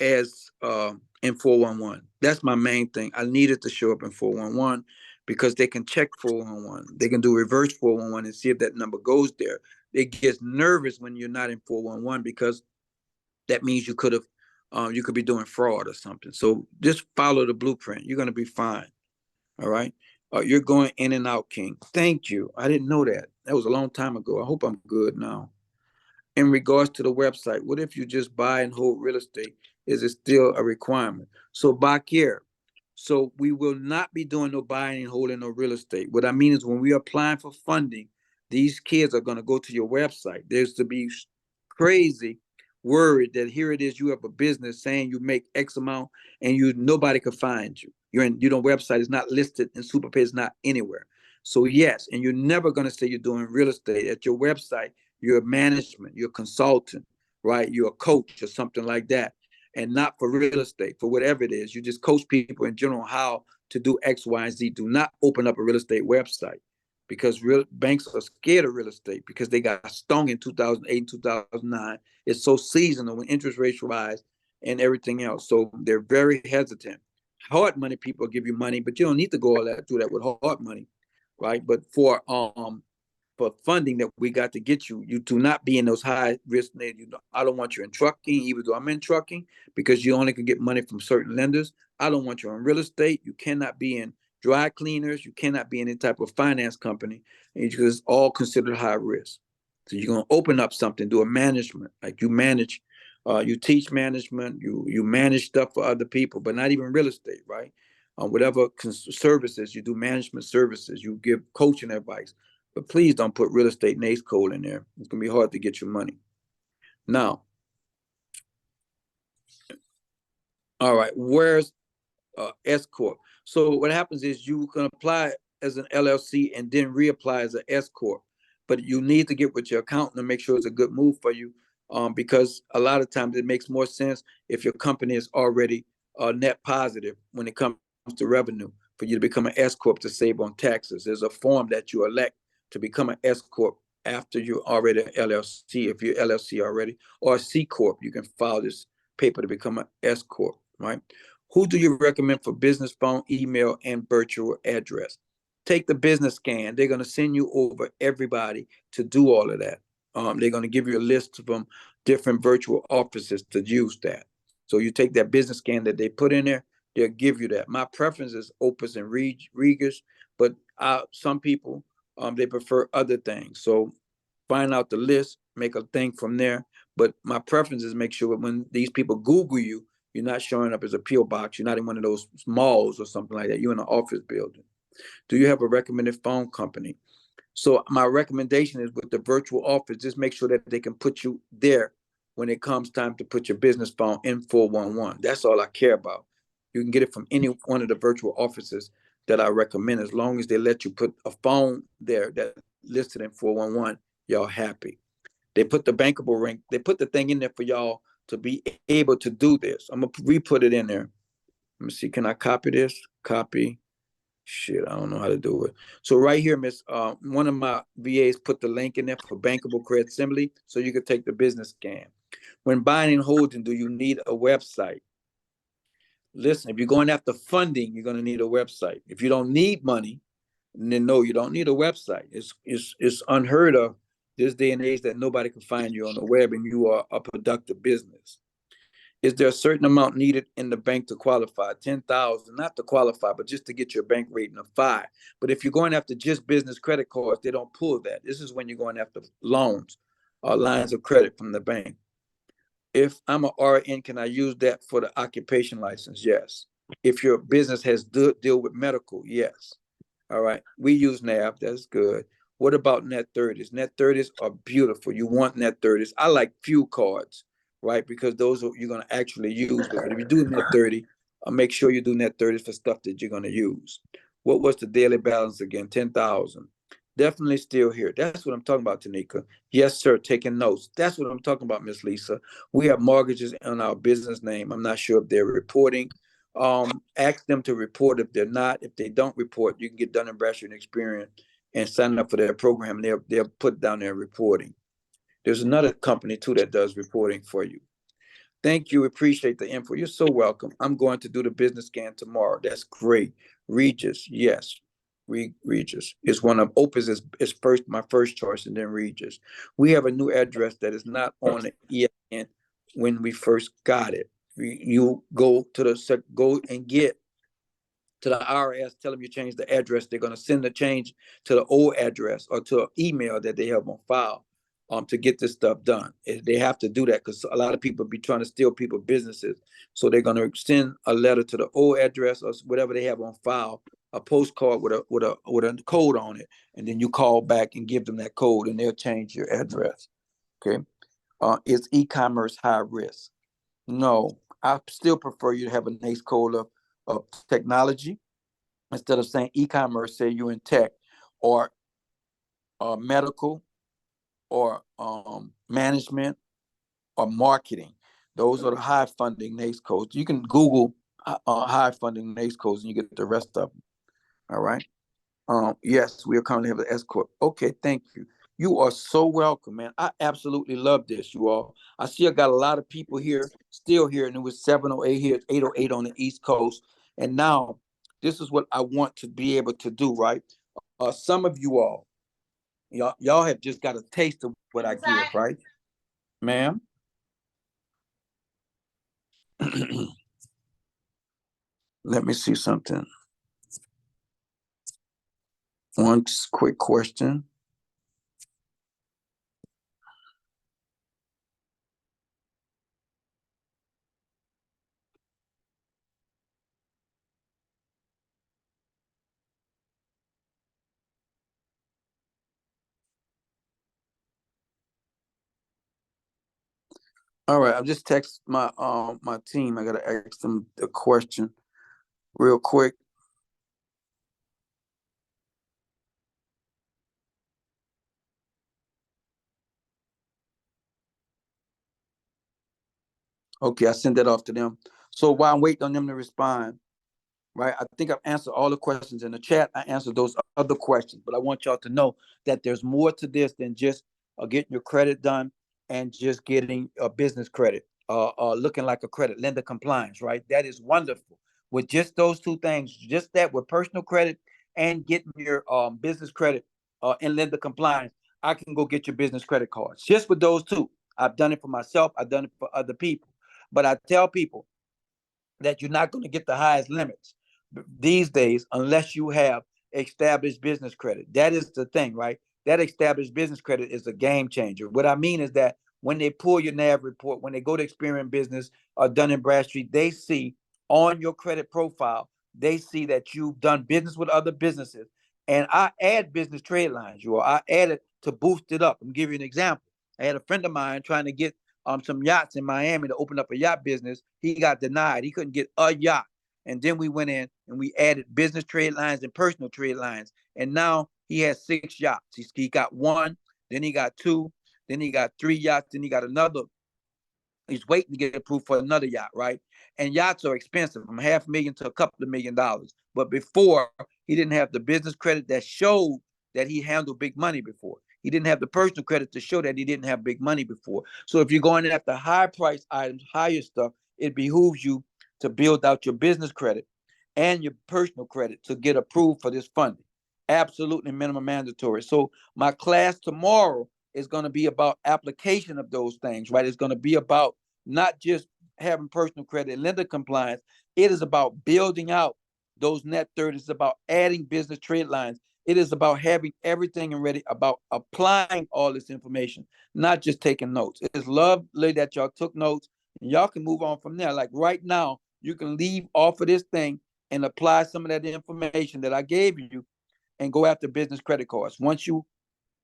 411. That's my main thing. I need it to show up in 411 because they can check 411. They can do reverse 411 and see if that number goes there. It gets nervous when you're not in 411 because that means you could be doing fraud or something. So just follow the blueprint. You're gonna be fine. All right. You're going in and out, King. Thank you. I didn't know that. That was a long time ago. I hope I'm good now. In regards to the website, what if you just buy and hold real estate? Is it still a requirement? So Bakir, so we will not be doing no buying and holding no real estate. What I mean is when we are applying for funding, these kids are going to go to your website. There's to be crazy worried that here it is, you have a business saying you make X amount and nobody can find you. Your website is not listed and SuperPay is not anywhere. So yes, and you're never going to say you're doing real estate at your website. You're a management, you're a consultant, right? You're a coach or something like that, and not for real estate, for whatever it is. You just coach people in general how to do X, Y, and Z. Do not open up a real estate website because real banks are scared of real estate because they got stung in 2008 and 2009. It's so seasonal when interest rates rise and everything else. So they're very hesitant. Hard money people give you money, but you don't need to go all that do that with hard money, right? But for funding that we got to get you, you do not be in those high risk. I don't want you in trucking, even though I'm in trucking, because you only can get money from certain lenders. I don't want you in real estate. You cannot be in Dry cleaners, you cannot be any type of finance company because it's all considered high risk. So you're gonna open up something, do a management, like you manage, you teach management, you manage stuff for other people, but not even real estate, right? Whatever services you do, management services, you give coaching advice, but please don't put real estate and ACE code in there. It's gonna be hard to get your money. Now, all right, where's S corp? So what happens is you can apply as an LLC and then reapply as an S corp, but you need to get with your accountant to make sure it's a good move for you, because a lot of times it makes more sense if your company is already net positive when it comes to revenue for you to become an S corp to save on taxes. There's a form that you elect to become an S corp after you're already an LLC, if you're LLC already, or a C corp. You can file this paper to become an S corp, right? Who do you recommend for business phone, email, and virtual address? Take the business scan. They're going to send you over everybody to do all of that. They're going to give you a list from different virtual offices to use that. So you take that business scan that they put in there, they'll give you that. My preference is Opus and Regis, but some people, they prefer other things. So find out the list, make a thing from there. But my preference is make sure when these people Google you, you're not showing up as a P.O. box. You're not in one of those malls or something like that. You're in an office building. Do you have a recommended phone company? So my recommendation is with the virtual office, just make sure that they can put you there when it comes time to put your business phone in 411. That's all I care about. You can get it from any one of the virtual offices that I recommend, as long as they let you put a phone there that listed in 411, y'all happy. They put the bankable ring, they put the thing in there for y'all to be able to do this. I'm gonna re-put it in there. Let me see, can I copy this? Copy. Shit, I don't know how to do it. So right here, Miss, one of my VAs put the link in there for bankable credit assembly, so you can take the business scan. When buying and holding, do you need a website? Listen, if you're going after funding, you're going to need a website. If you don't need money, then no, you don't need a website. It's unheard of this day and age that nobody can find you on the web and you are a productive business. Is there a certain amount needed in the bank to qualify? 10,000, not to qualify, but just to get your bank rating of 5. But if you're going after just business credit cards, they don't pull that. This is when you're going after loans or lines of credit from the bank. If I'm a RN, can I use that for the occupation license? Yes. If your business has deal with medical, yes. All right. We use NAV. That's good. What about net 30s? Net 30s are beautiful. You want net 30s. I like fuel cards, right? Because those are you're going to actually use. But if you do net 30, make sure you do net 30s for stuff that you're going to use. What was the daily balance again? 10,000. Definitely still here. That's what I'm talking about, Tanika. Yes, sir. Taking notes. That's what I'm talking about, Miss Lisa. We have mortgages on our business name. I'm not sure if they're reporting. Ask them to report if they're not. If they don't report, you can get Dun and Bradstreet and Experian and sign up for their program. They'll put down their reporting. There's another company too that does reporting for you. Thank you. Appreciate the info. You're so welcome. I'm going to do the business scan tomorrow. That's great. Regis, yes. Regis is one of Opus is first my first choice, and then Regis. We have a new address that is not on the EIN when we first got it. You go to go and get to the IRS, tell them you changed the address. They're going to send the change to the old address or to an email that they have on file, to get this stuff done. They have to do that because a lot of people be trying to steal people's businesses. So they're going to send a letter to the old address or whatever they have on file, a postcard with a code on it, and then you call back and give them that code, and they'll change your address. Okay. Is e-commerce high risk? No, I still prefer you to have a nice code of technology instead of saying e-commerce. Say you're in tech or medical or management or marketing. Those are the high funding NAICS codes. You can Google high funding NAICS codes and you get the rest of them. All right. Yes, we are currently have the S corp. Okay, thank you. You are so welcome, man. I absolutely love this, you all. I see I got a lot of people here, still here, and it was 7:08 here, 8:08 on the East Coast. And now, this is what I want to be able to do, right? Some of you all, y'all have just got a taste of what I give, right? Ma'am? Let me see something. One quick question. All right, I just text my team. I gotta ask them a question real quick. Okay, I sent that off to them. So while I'm waiting on them to respond, right? I think I've answered all the questions in the chat. I answered those other questions, but I want y'all to know that there's more to this than just getting your credit done and just getting a business credit, looking like a credit lender compliance, right? That is wonderful. With just those two things, just that with personal credit and getting your business credit and lender compliance, I can go get your business credit cards. Just with those two, I've done it for myself. I've done it for other people. But I tell people that you're not going to get the highest limits these days unless you have established business credit. That is the thing, right? That established business credit is a game changer. What I mean is that when they pull your NAV report, when they go to Experian Business or Dun and Bradstreet, they see on your credit profile, they see that you've done business with other businesses. And I add business trade lines, you all. I added to boost it up. I'm giving you an example. I had a friend of mine trying to get some yachts in Miami to open up a yacht business. He got denied. He couldn't get a yacht. And then we went in and we added business trade lines and personal trade lines. And now he has 6 yachts. He got one, then he got two, then he got 3 yachts, then he got another. He's waiting to get approved for another yacht, right? And yachts are expensive, from $500,000 to a couple of $1,000,000. But before, he didn't have the business credit that showed that he handled big money before. He didn't have the personal credit to show that he didn't have big money before. So if you're going after high price items, higher stuff, it behooves you to build out your business credit and your personal credit to get approved for this funding. Absolutely minimum mandatory. So my class tomorrow is going to be about application of those things, right? It's going to be about not just having personal credit and lender compliance. It is about building out those net 30s. It's about adding business trade lines. It is about having everything and ready, about applying all this information, not just taking notes. It's lovely that y'all took notes and y'all can move on from there. Like right now, you can leave off of this thing and apply some of that information that I gave you and go after business credit cards. Once you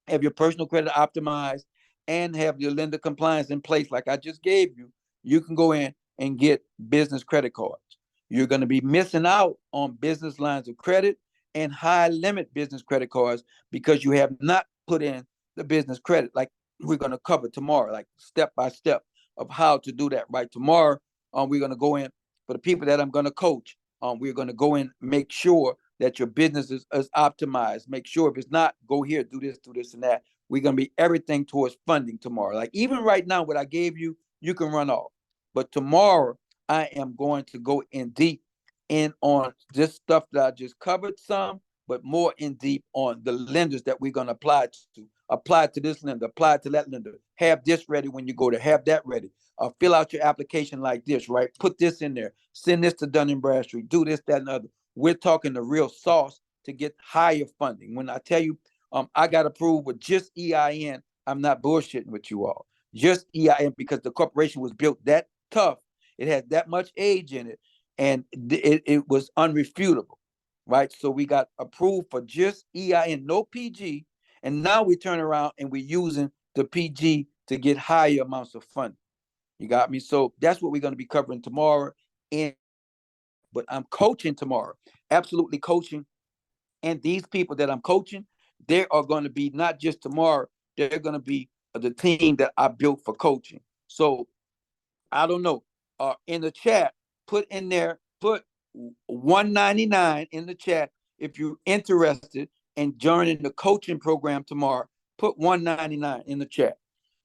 have your personal credit optimized and have your lender compliance in place, like I just gave you, you can go in and get business credit cards. You're going to be missing out on business lines of credit and high limit business credit cards because you have not put in the business credit, like we're going to cover tomorrow, like step by step of how to do that. Right tomorrow, we're going to go in for the people that I'm going to coach. We're going to go in, make sure that your business is optimized. Make sure if it's not, go here, do this, and that. We're going to be everything towards funding tomorrow. Like even right now, what I gave you, you can run off. But tomorrow, I am going to go in deep in on this stuff that I just covered some, but more in deep on the lenders that we're going to apply to. Apply to this lender, apply to that lender. Have this ready when you go to have that ready. Fill out your application like this, right? Put this in there. Send this to Dun and Bradstreet. Do this, that, and other. We're talking the real sauce to get higher funding. When I tell you, I got approved with just EIN, I'm not bullshitting with you all. Just EIN because the corporation was built that tough. It had that much age in it, and it was unrefutable, right? So we got approved for just EIN, no PG, and now we turn around and we're using the PG to get higher amounts of funding. You got me? So that's what we're going to be covering tomorrow. And but I'm coaching tomorrow, absolutely coaching. And these people that I'm coaching, they are going to be not just tomorrow, they're going to be the team that I built for coaching. So I don't know. In the chat, put in there, put 199 in the chat if you're interested in joining the coaching program tomorrow. Put 199 in the chat.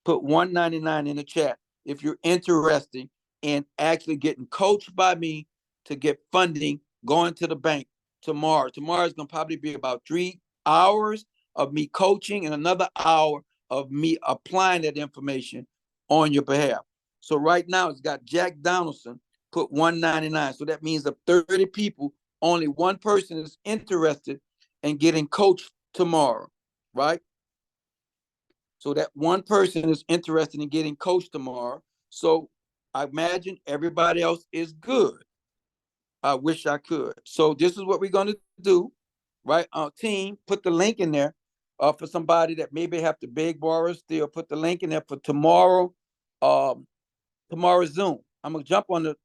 Put 199 in the chat if you're interested in actually getting coached by me to get funding going to the bank tomorrow. Tomorrow is going to probably be about 3 hours of me coaching and another hour of me applying that information on your behalf. So right now it's got Jack Donaldson put 199. So that means of 30 people, only one person is interested and getting coached tomorrow, right? So that one person is interested in getting coached tomorrow. So I imagine everybody else is good. I wish I could. So this is what we're going to do, right? Team, put the link in there for somebody that maybe have to beg, borrow, still. Put the link in there for tomorrow. Um, Tomorrow's Zoom. I'm gonna jump on the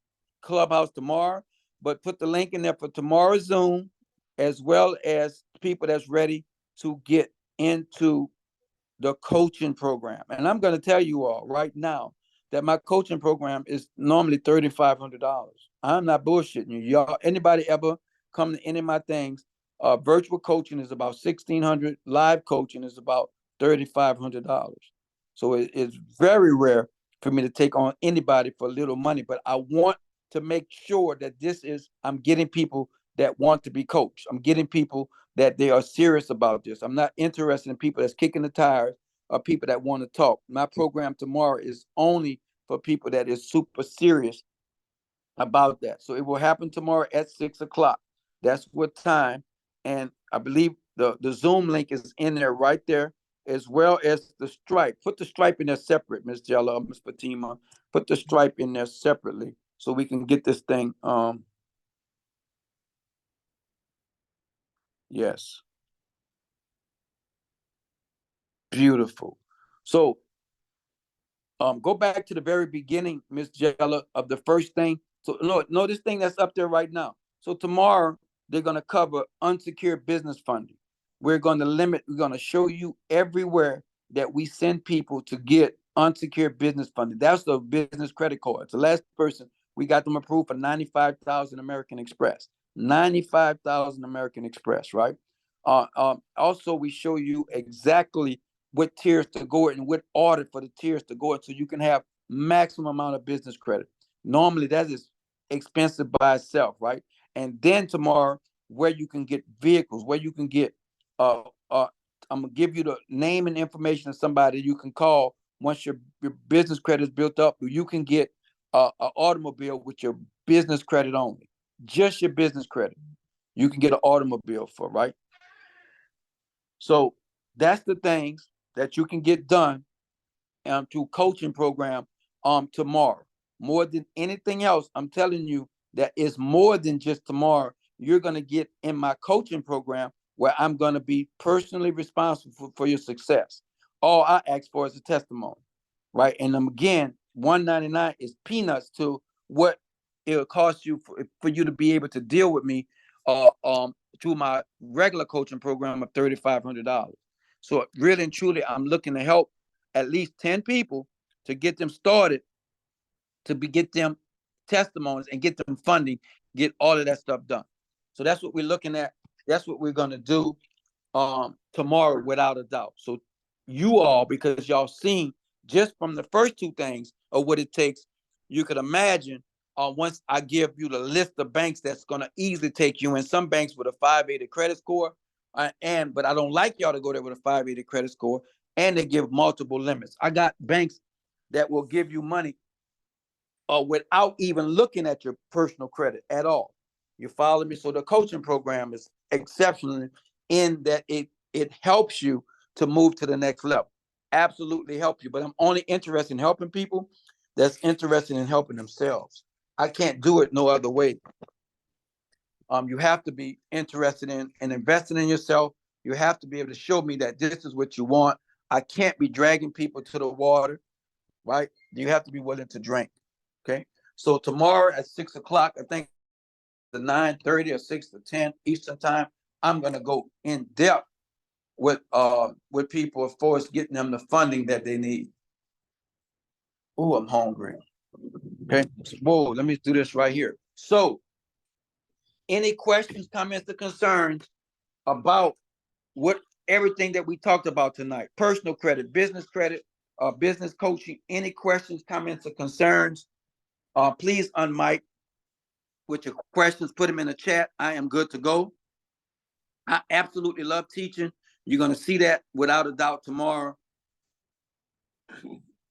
clubhouse tomorrow, but put the link in there for tomorrow's Zoom, as well as people that's ready to get into the coaching program. And I'm going to tell you all right now that my coaching program is normally $3,500. I'm not bullshitting you. Y'all, anybody ever come to any of my things? Virtual coaching is about 1,600. Live coaching is about $3,500. So it's very rare for me to take on anybody for little money. But I want to make sure that I'm getting people that want to be coached. I'm getting people that they are serious about this. I'm not interested in people that's kicking the tires or people that want to talk. My program tomorrow is only for people that is super serious about that. So it will happen tomorrow at 6 o'clock. That's what time. And I believe the Zoom link is in there right there, as well as the Stripe. Put the Stripe in there separate, Ms. Jella, Ms. Fatima. Put the Stripe in there separately so we can get this thing. Yes. Beautiful. So go back to the very beginning, Miss Jella, of the first thing. So no, this thing that's up there right now. So tomorrow they're gonna cover unsecured business funding. We're gonna show you everywhere that we send people to get unsecured business funding. That's the business credit cards. The last person we got them approved for 95,000 American Express. 95,000 American Express, right? Also, we show you exactly what tiers to go in and what order for the tiers to go in so you can have maximum amount of business credit. Normally that is expensive by itself, right? And then tomorrow, where you can get vehicles, where you can get uh uh I'm gonna give you the name and information of somebody you can call once your business credit is built up. You can get an automobile with your business credit only, just your business credit. You can get an automobile for, right? So that's the things that you can get done through coaching program tomorrow. More than anything else, I'm telling you that it's more than just tomorrow. You're going to get in my coaching program where I'm going to be personally responsible for your success. All I ask for is a testimony, right? And again, 199 is peanuts to what it'll cost you for you to be able to deal with me through my regular coaching program of $3,500. So really and truly, I'm looking to help at least 10 people to get them started, get them testimonies and get them funding, get all of that stuff done. So that's what we're looking at. That's what we're going to do tomorrow without a doubt. So you all, because y'all seen just from the first two things of what it takes, you could imagine once I give you the list of banks that's going to easily take you in, some banks with a 580 credit score, but I don't like y'all to go there with a 580 credit score, and they give multiple limits. I got banks that will give you money without even looking at your personal credit at all. You follow me? So the coaching program is exceptional in that it helps you to move to the next level. Absolutely help you. But I'm only interested in helping people that's interested in helping themselves. I can't do it no other way. You have to be interested in investing in yourself. You have to be able to show me that this is what you want. I can't be dragging people to the water, right? You have to be willing to drink. Okay. So tomorrow at 6 o'clock, I think the 9:30 or 6 to 10 Eastern time, I'm gonna go in depth with people as far as getting them the funding that they need. Oh, I'm hungry. Okay. Whoa, let me do this right here. So any questions, comments, or concerns about what everything that we talked about tonight? Personal credit, business coaching, any questions, comments, or concerns? Please unmic with your questions, put them in the chat. I am good to go. I absolutely love teaching. You're going to see that without a doubt tomorrow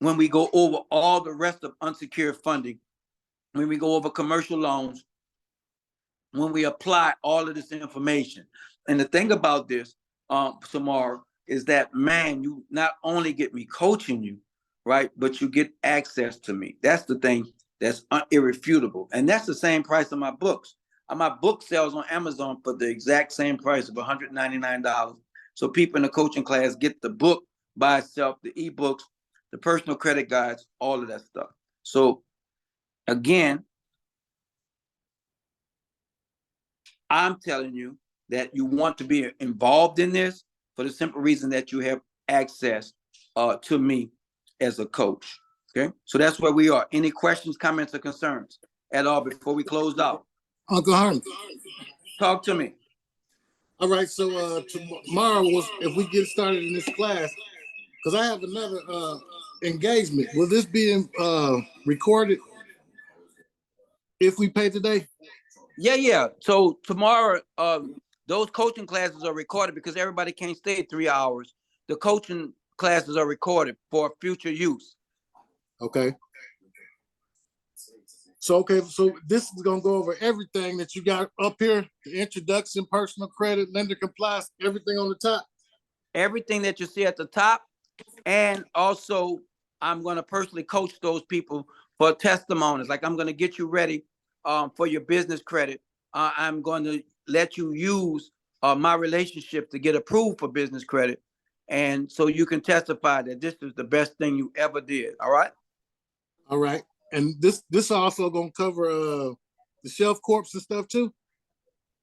when we go over all the rest of unsecured funding, when we go over commercial loans, when we apply all of this information. And the thing about this, Samar, is that, man, you not only get me coaching you, right, but you get access to me. That's the thing that's irrefutable. And that's the same price of my books. My book sells on Amazon for the exact same price of $199. So people in the coaching class get the book by itself, the ebooks, the personal credit guides, all of that stuff. So again, I'm telling you that you want to be involved in this for the simple reason that you have access to me as a coach. Okay, so that's where we are. Any questions, comments, or concerns at all before we close out? Uncle Harmon. Talk to me. All right, so tomorrow, if we get started in this class, because I have another engagement. Will this be recorded if we pay today? Yeah. So tomorrow, those coaching classes are recorded because everybody can't stay 3 hours. The coaching classes are recorded for future use. Okay. So this is gonna go over everything that you got up here: the introduction, personal credit, lender compliance, everything on the top. Everything that you see at the top, and also I'm going to personally coach those people for testimonies. Like I'm going to get you ready for your business credit. I'm going to let you use my relationship to get approved for business credit, and so you can testify that this is the best thing you ever did. All right. All right. And this also gonna cover the shelf corps and stuff too.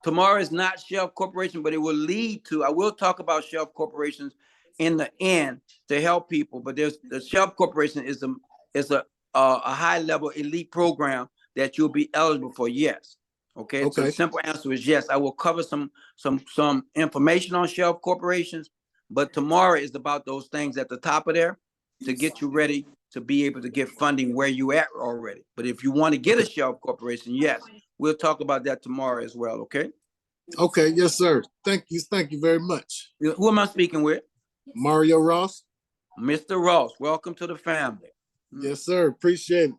Tomorrow is not shelf corporation, but it will lead to. I will talk about shelf corporations in the end to help people. But there's the shelf corporation is a high level elite program that you'll be eligible for. Yes. Okay. So the simple answer is yes. I will cover some information on shelf corporations, but tomorrow is about those things at the top of there to get you ready to be able to get funding where you at already. But if you want to get a shelf corporation, yes, we'll talk about that tomorrow as well. Okay. Okay. Yes, sir. Thank you very much. Who am I speaking with? Mario Ross. Mr. Ross, welcome to the family. Yes, sir. Appreciate it.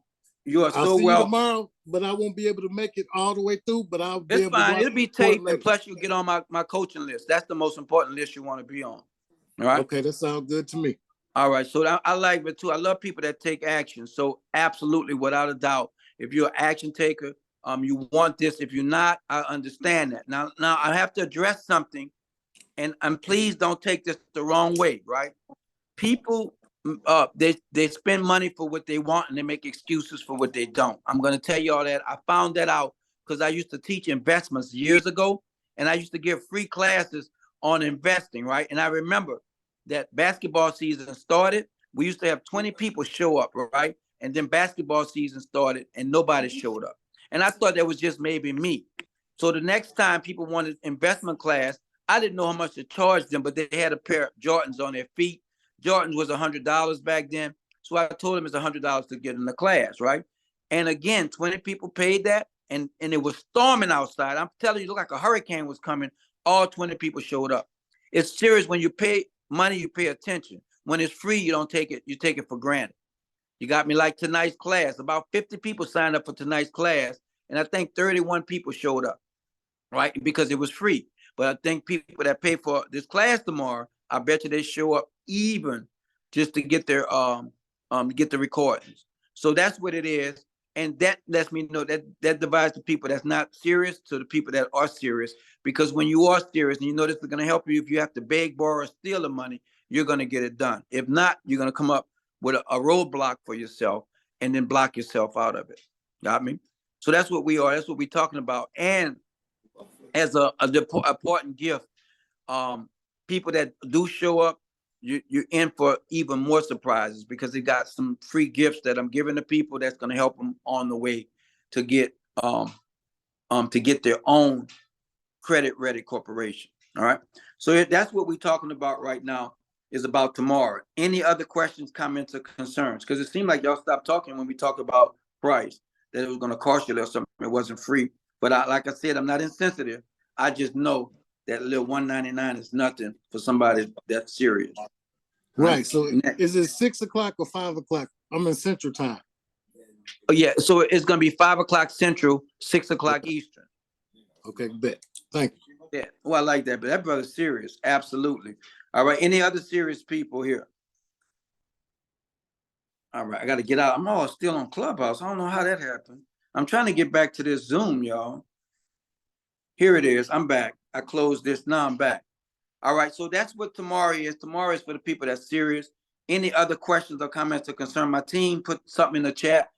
You are I'll so see welcome. you tomorrow, but I won't be able to make it all the way through, but I'll be able fine. to. It'll be taped, and plus you get on my coaching list. That's the most important list you want to be on. All right. Okay, that sounds good to me. All right. So I like it too. I love people that take action. So absolutely, without a doubt, if you're an action taker, you want this. If you're not, I understand that. Now I have to address something, and please don't take this the wrong way, right? People, they spend money for what they want and they make excuses for what they don't. I'm going to tell you all that. I found that out because I used to teach investments years ago, and I used to give free classes on investing, right? And I remember that basketball season started. We used to have 20 people show up, right? And then basketball season started and nobody showed up. And I thought that was just maybe me. So the next time people wanted investment class, I didn't know how much to charge them, but they had a pair of Jordans on their feet. Jordans was $100 back then. So I told them it's $100 to get in the class, right? And again, 20 people paid that, and it was storming outside. I'm telling you, it looked like a hurricane was coming. All 20 people showed up. It's serious. When you pay money, you pay attention. When it's free, you don't take it. You take it for granted. You got me like tonight's class. About 50 people signed up for tonight's class, and I think 31 people showed up, right? Because it was free. But I think people that pay for this class tomorrow, I bet you they show up even just to get their get the recordings. So that's what it is. And that lets me know that divides the people that's not serious to the people that are serious. Because when you are serious and you know this is going to help you, if you have to beg, borrow, or steal the money, you're going to get it done. If not, you're going to come up with a roadblock for yourself and then block yourself out of it. Got me? So that's what we are. That's what we're talking about. And as a important gift, people that do show up, you're in for even more surprises because they got some free gifts that I'm giving to people that's going to help them on the way to get their own credit ready corporation. All right. So that's what we're talking about right now, is about tomorrow. Any other questions, comments, or concerns? Because it seemed like y'all stopped talking when we talked about price, that it was going to cost you or something. It wasn't free. But like I said, I'm not insensitive. I just know that little $199 is nothing for somebody that's serious. Right. So is it 6 o'clock or 5 o'clock? I'm in Central Time. Oh, yeah. So it's going to be 5 o'clock Central, 6 o'clock Eastern. Okay, bet. Thank you. Yeah, well, I like that, but that brother's serious. Absolutely. All right. Any other serious people here? All right, I got to get out. I'm all still on Clubhouse. I don't know how that happened. I'm trying to get back to this Zoom, y'all. Here it is. I'm back. I closed this. Now I'm back. All right, so that's what tomorrow is. Tomorrow is for the people that's serious. Any other questions or comments or concern my team, put something in the chat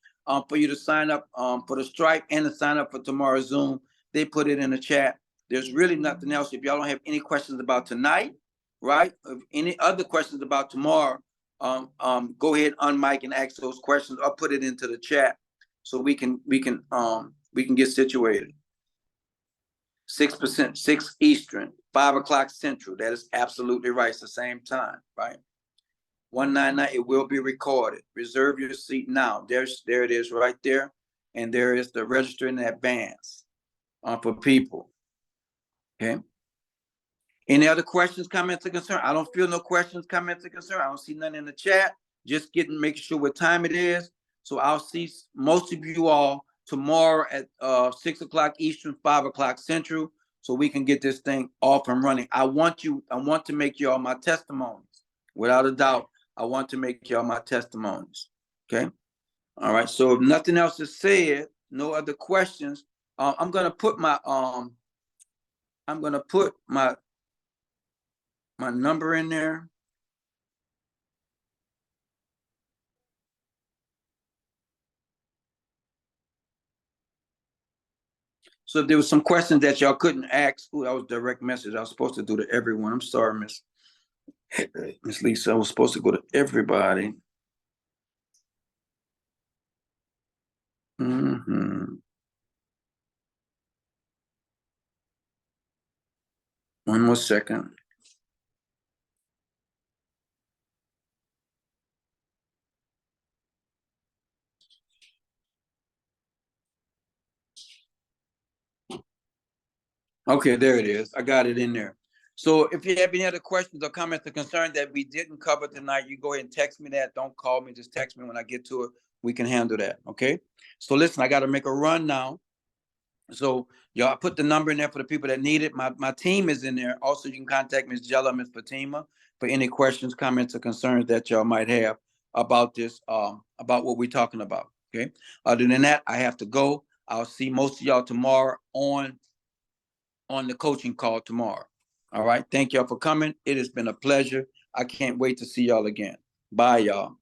for you to sign up for the Stripe and to sign up for tomorrow's Zoom. They put it in the chat. There's really nothing else. If y'all don't have any questions about tonight, right? If any other questions about tomorrow, go ahead, unmic and ask those questions or put it into the chat so we can get situated. 6%, 6 Eastern, 5 o'clock Central. That is absolutely right. It's the same time, right? 199. It will be recorded. Reserve your seat now. There it is, right there, and there is the register in advance for people. Okay. Any other questions, comments, or concern? I don't feel no questions, comments, or concern. I don't see none in the chat. Just making sure what time it is. So I'll see most of you all tomorrow at 6 o'clock Eastern, 5 o'clock Central, so we can get this thing off and running. I want to make you all my testimonies. Without a doubt, I want to make you all my testimonies. Okay. All right. So if nothing else is said, no other questions, I'm gonna put my my number in there. So if there was some questions that y'all couldn't ask, that was direct message. I was supposed to do to everyone. I'm sorry, Miss Lisa. I was supposed to go to everybody. One more second. Okay, there it is. I got it in there. So if you have any other questions or comments or concerns that we didn't cover tonight, you go ahead and text me that. Don't call me, just text me when I get to it. We can handle that. Okay. So listen, I got to make a run now. So y'all put the number in there for the people that need it. My team is in there. Also, you can contact Ms. Jella, Ms. Fatima for any questions, comments, or concerns that y'all might have about this, about what we're talking about. Okay. Other than that, I have to go. I'll see most of y'all tomorrow on the coaching call tomorrow. All right. Thank y'all for coming. It has been a pleasure. I can't wait to see y'all again. Bye, y'all.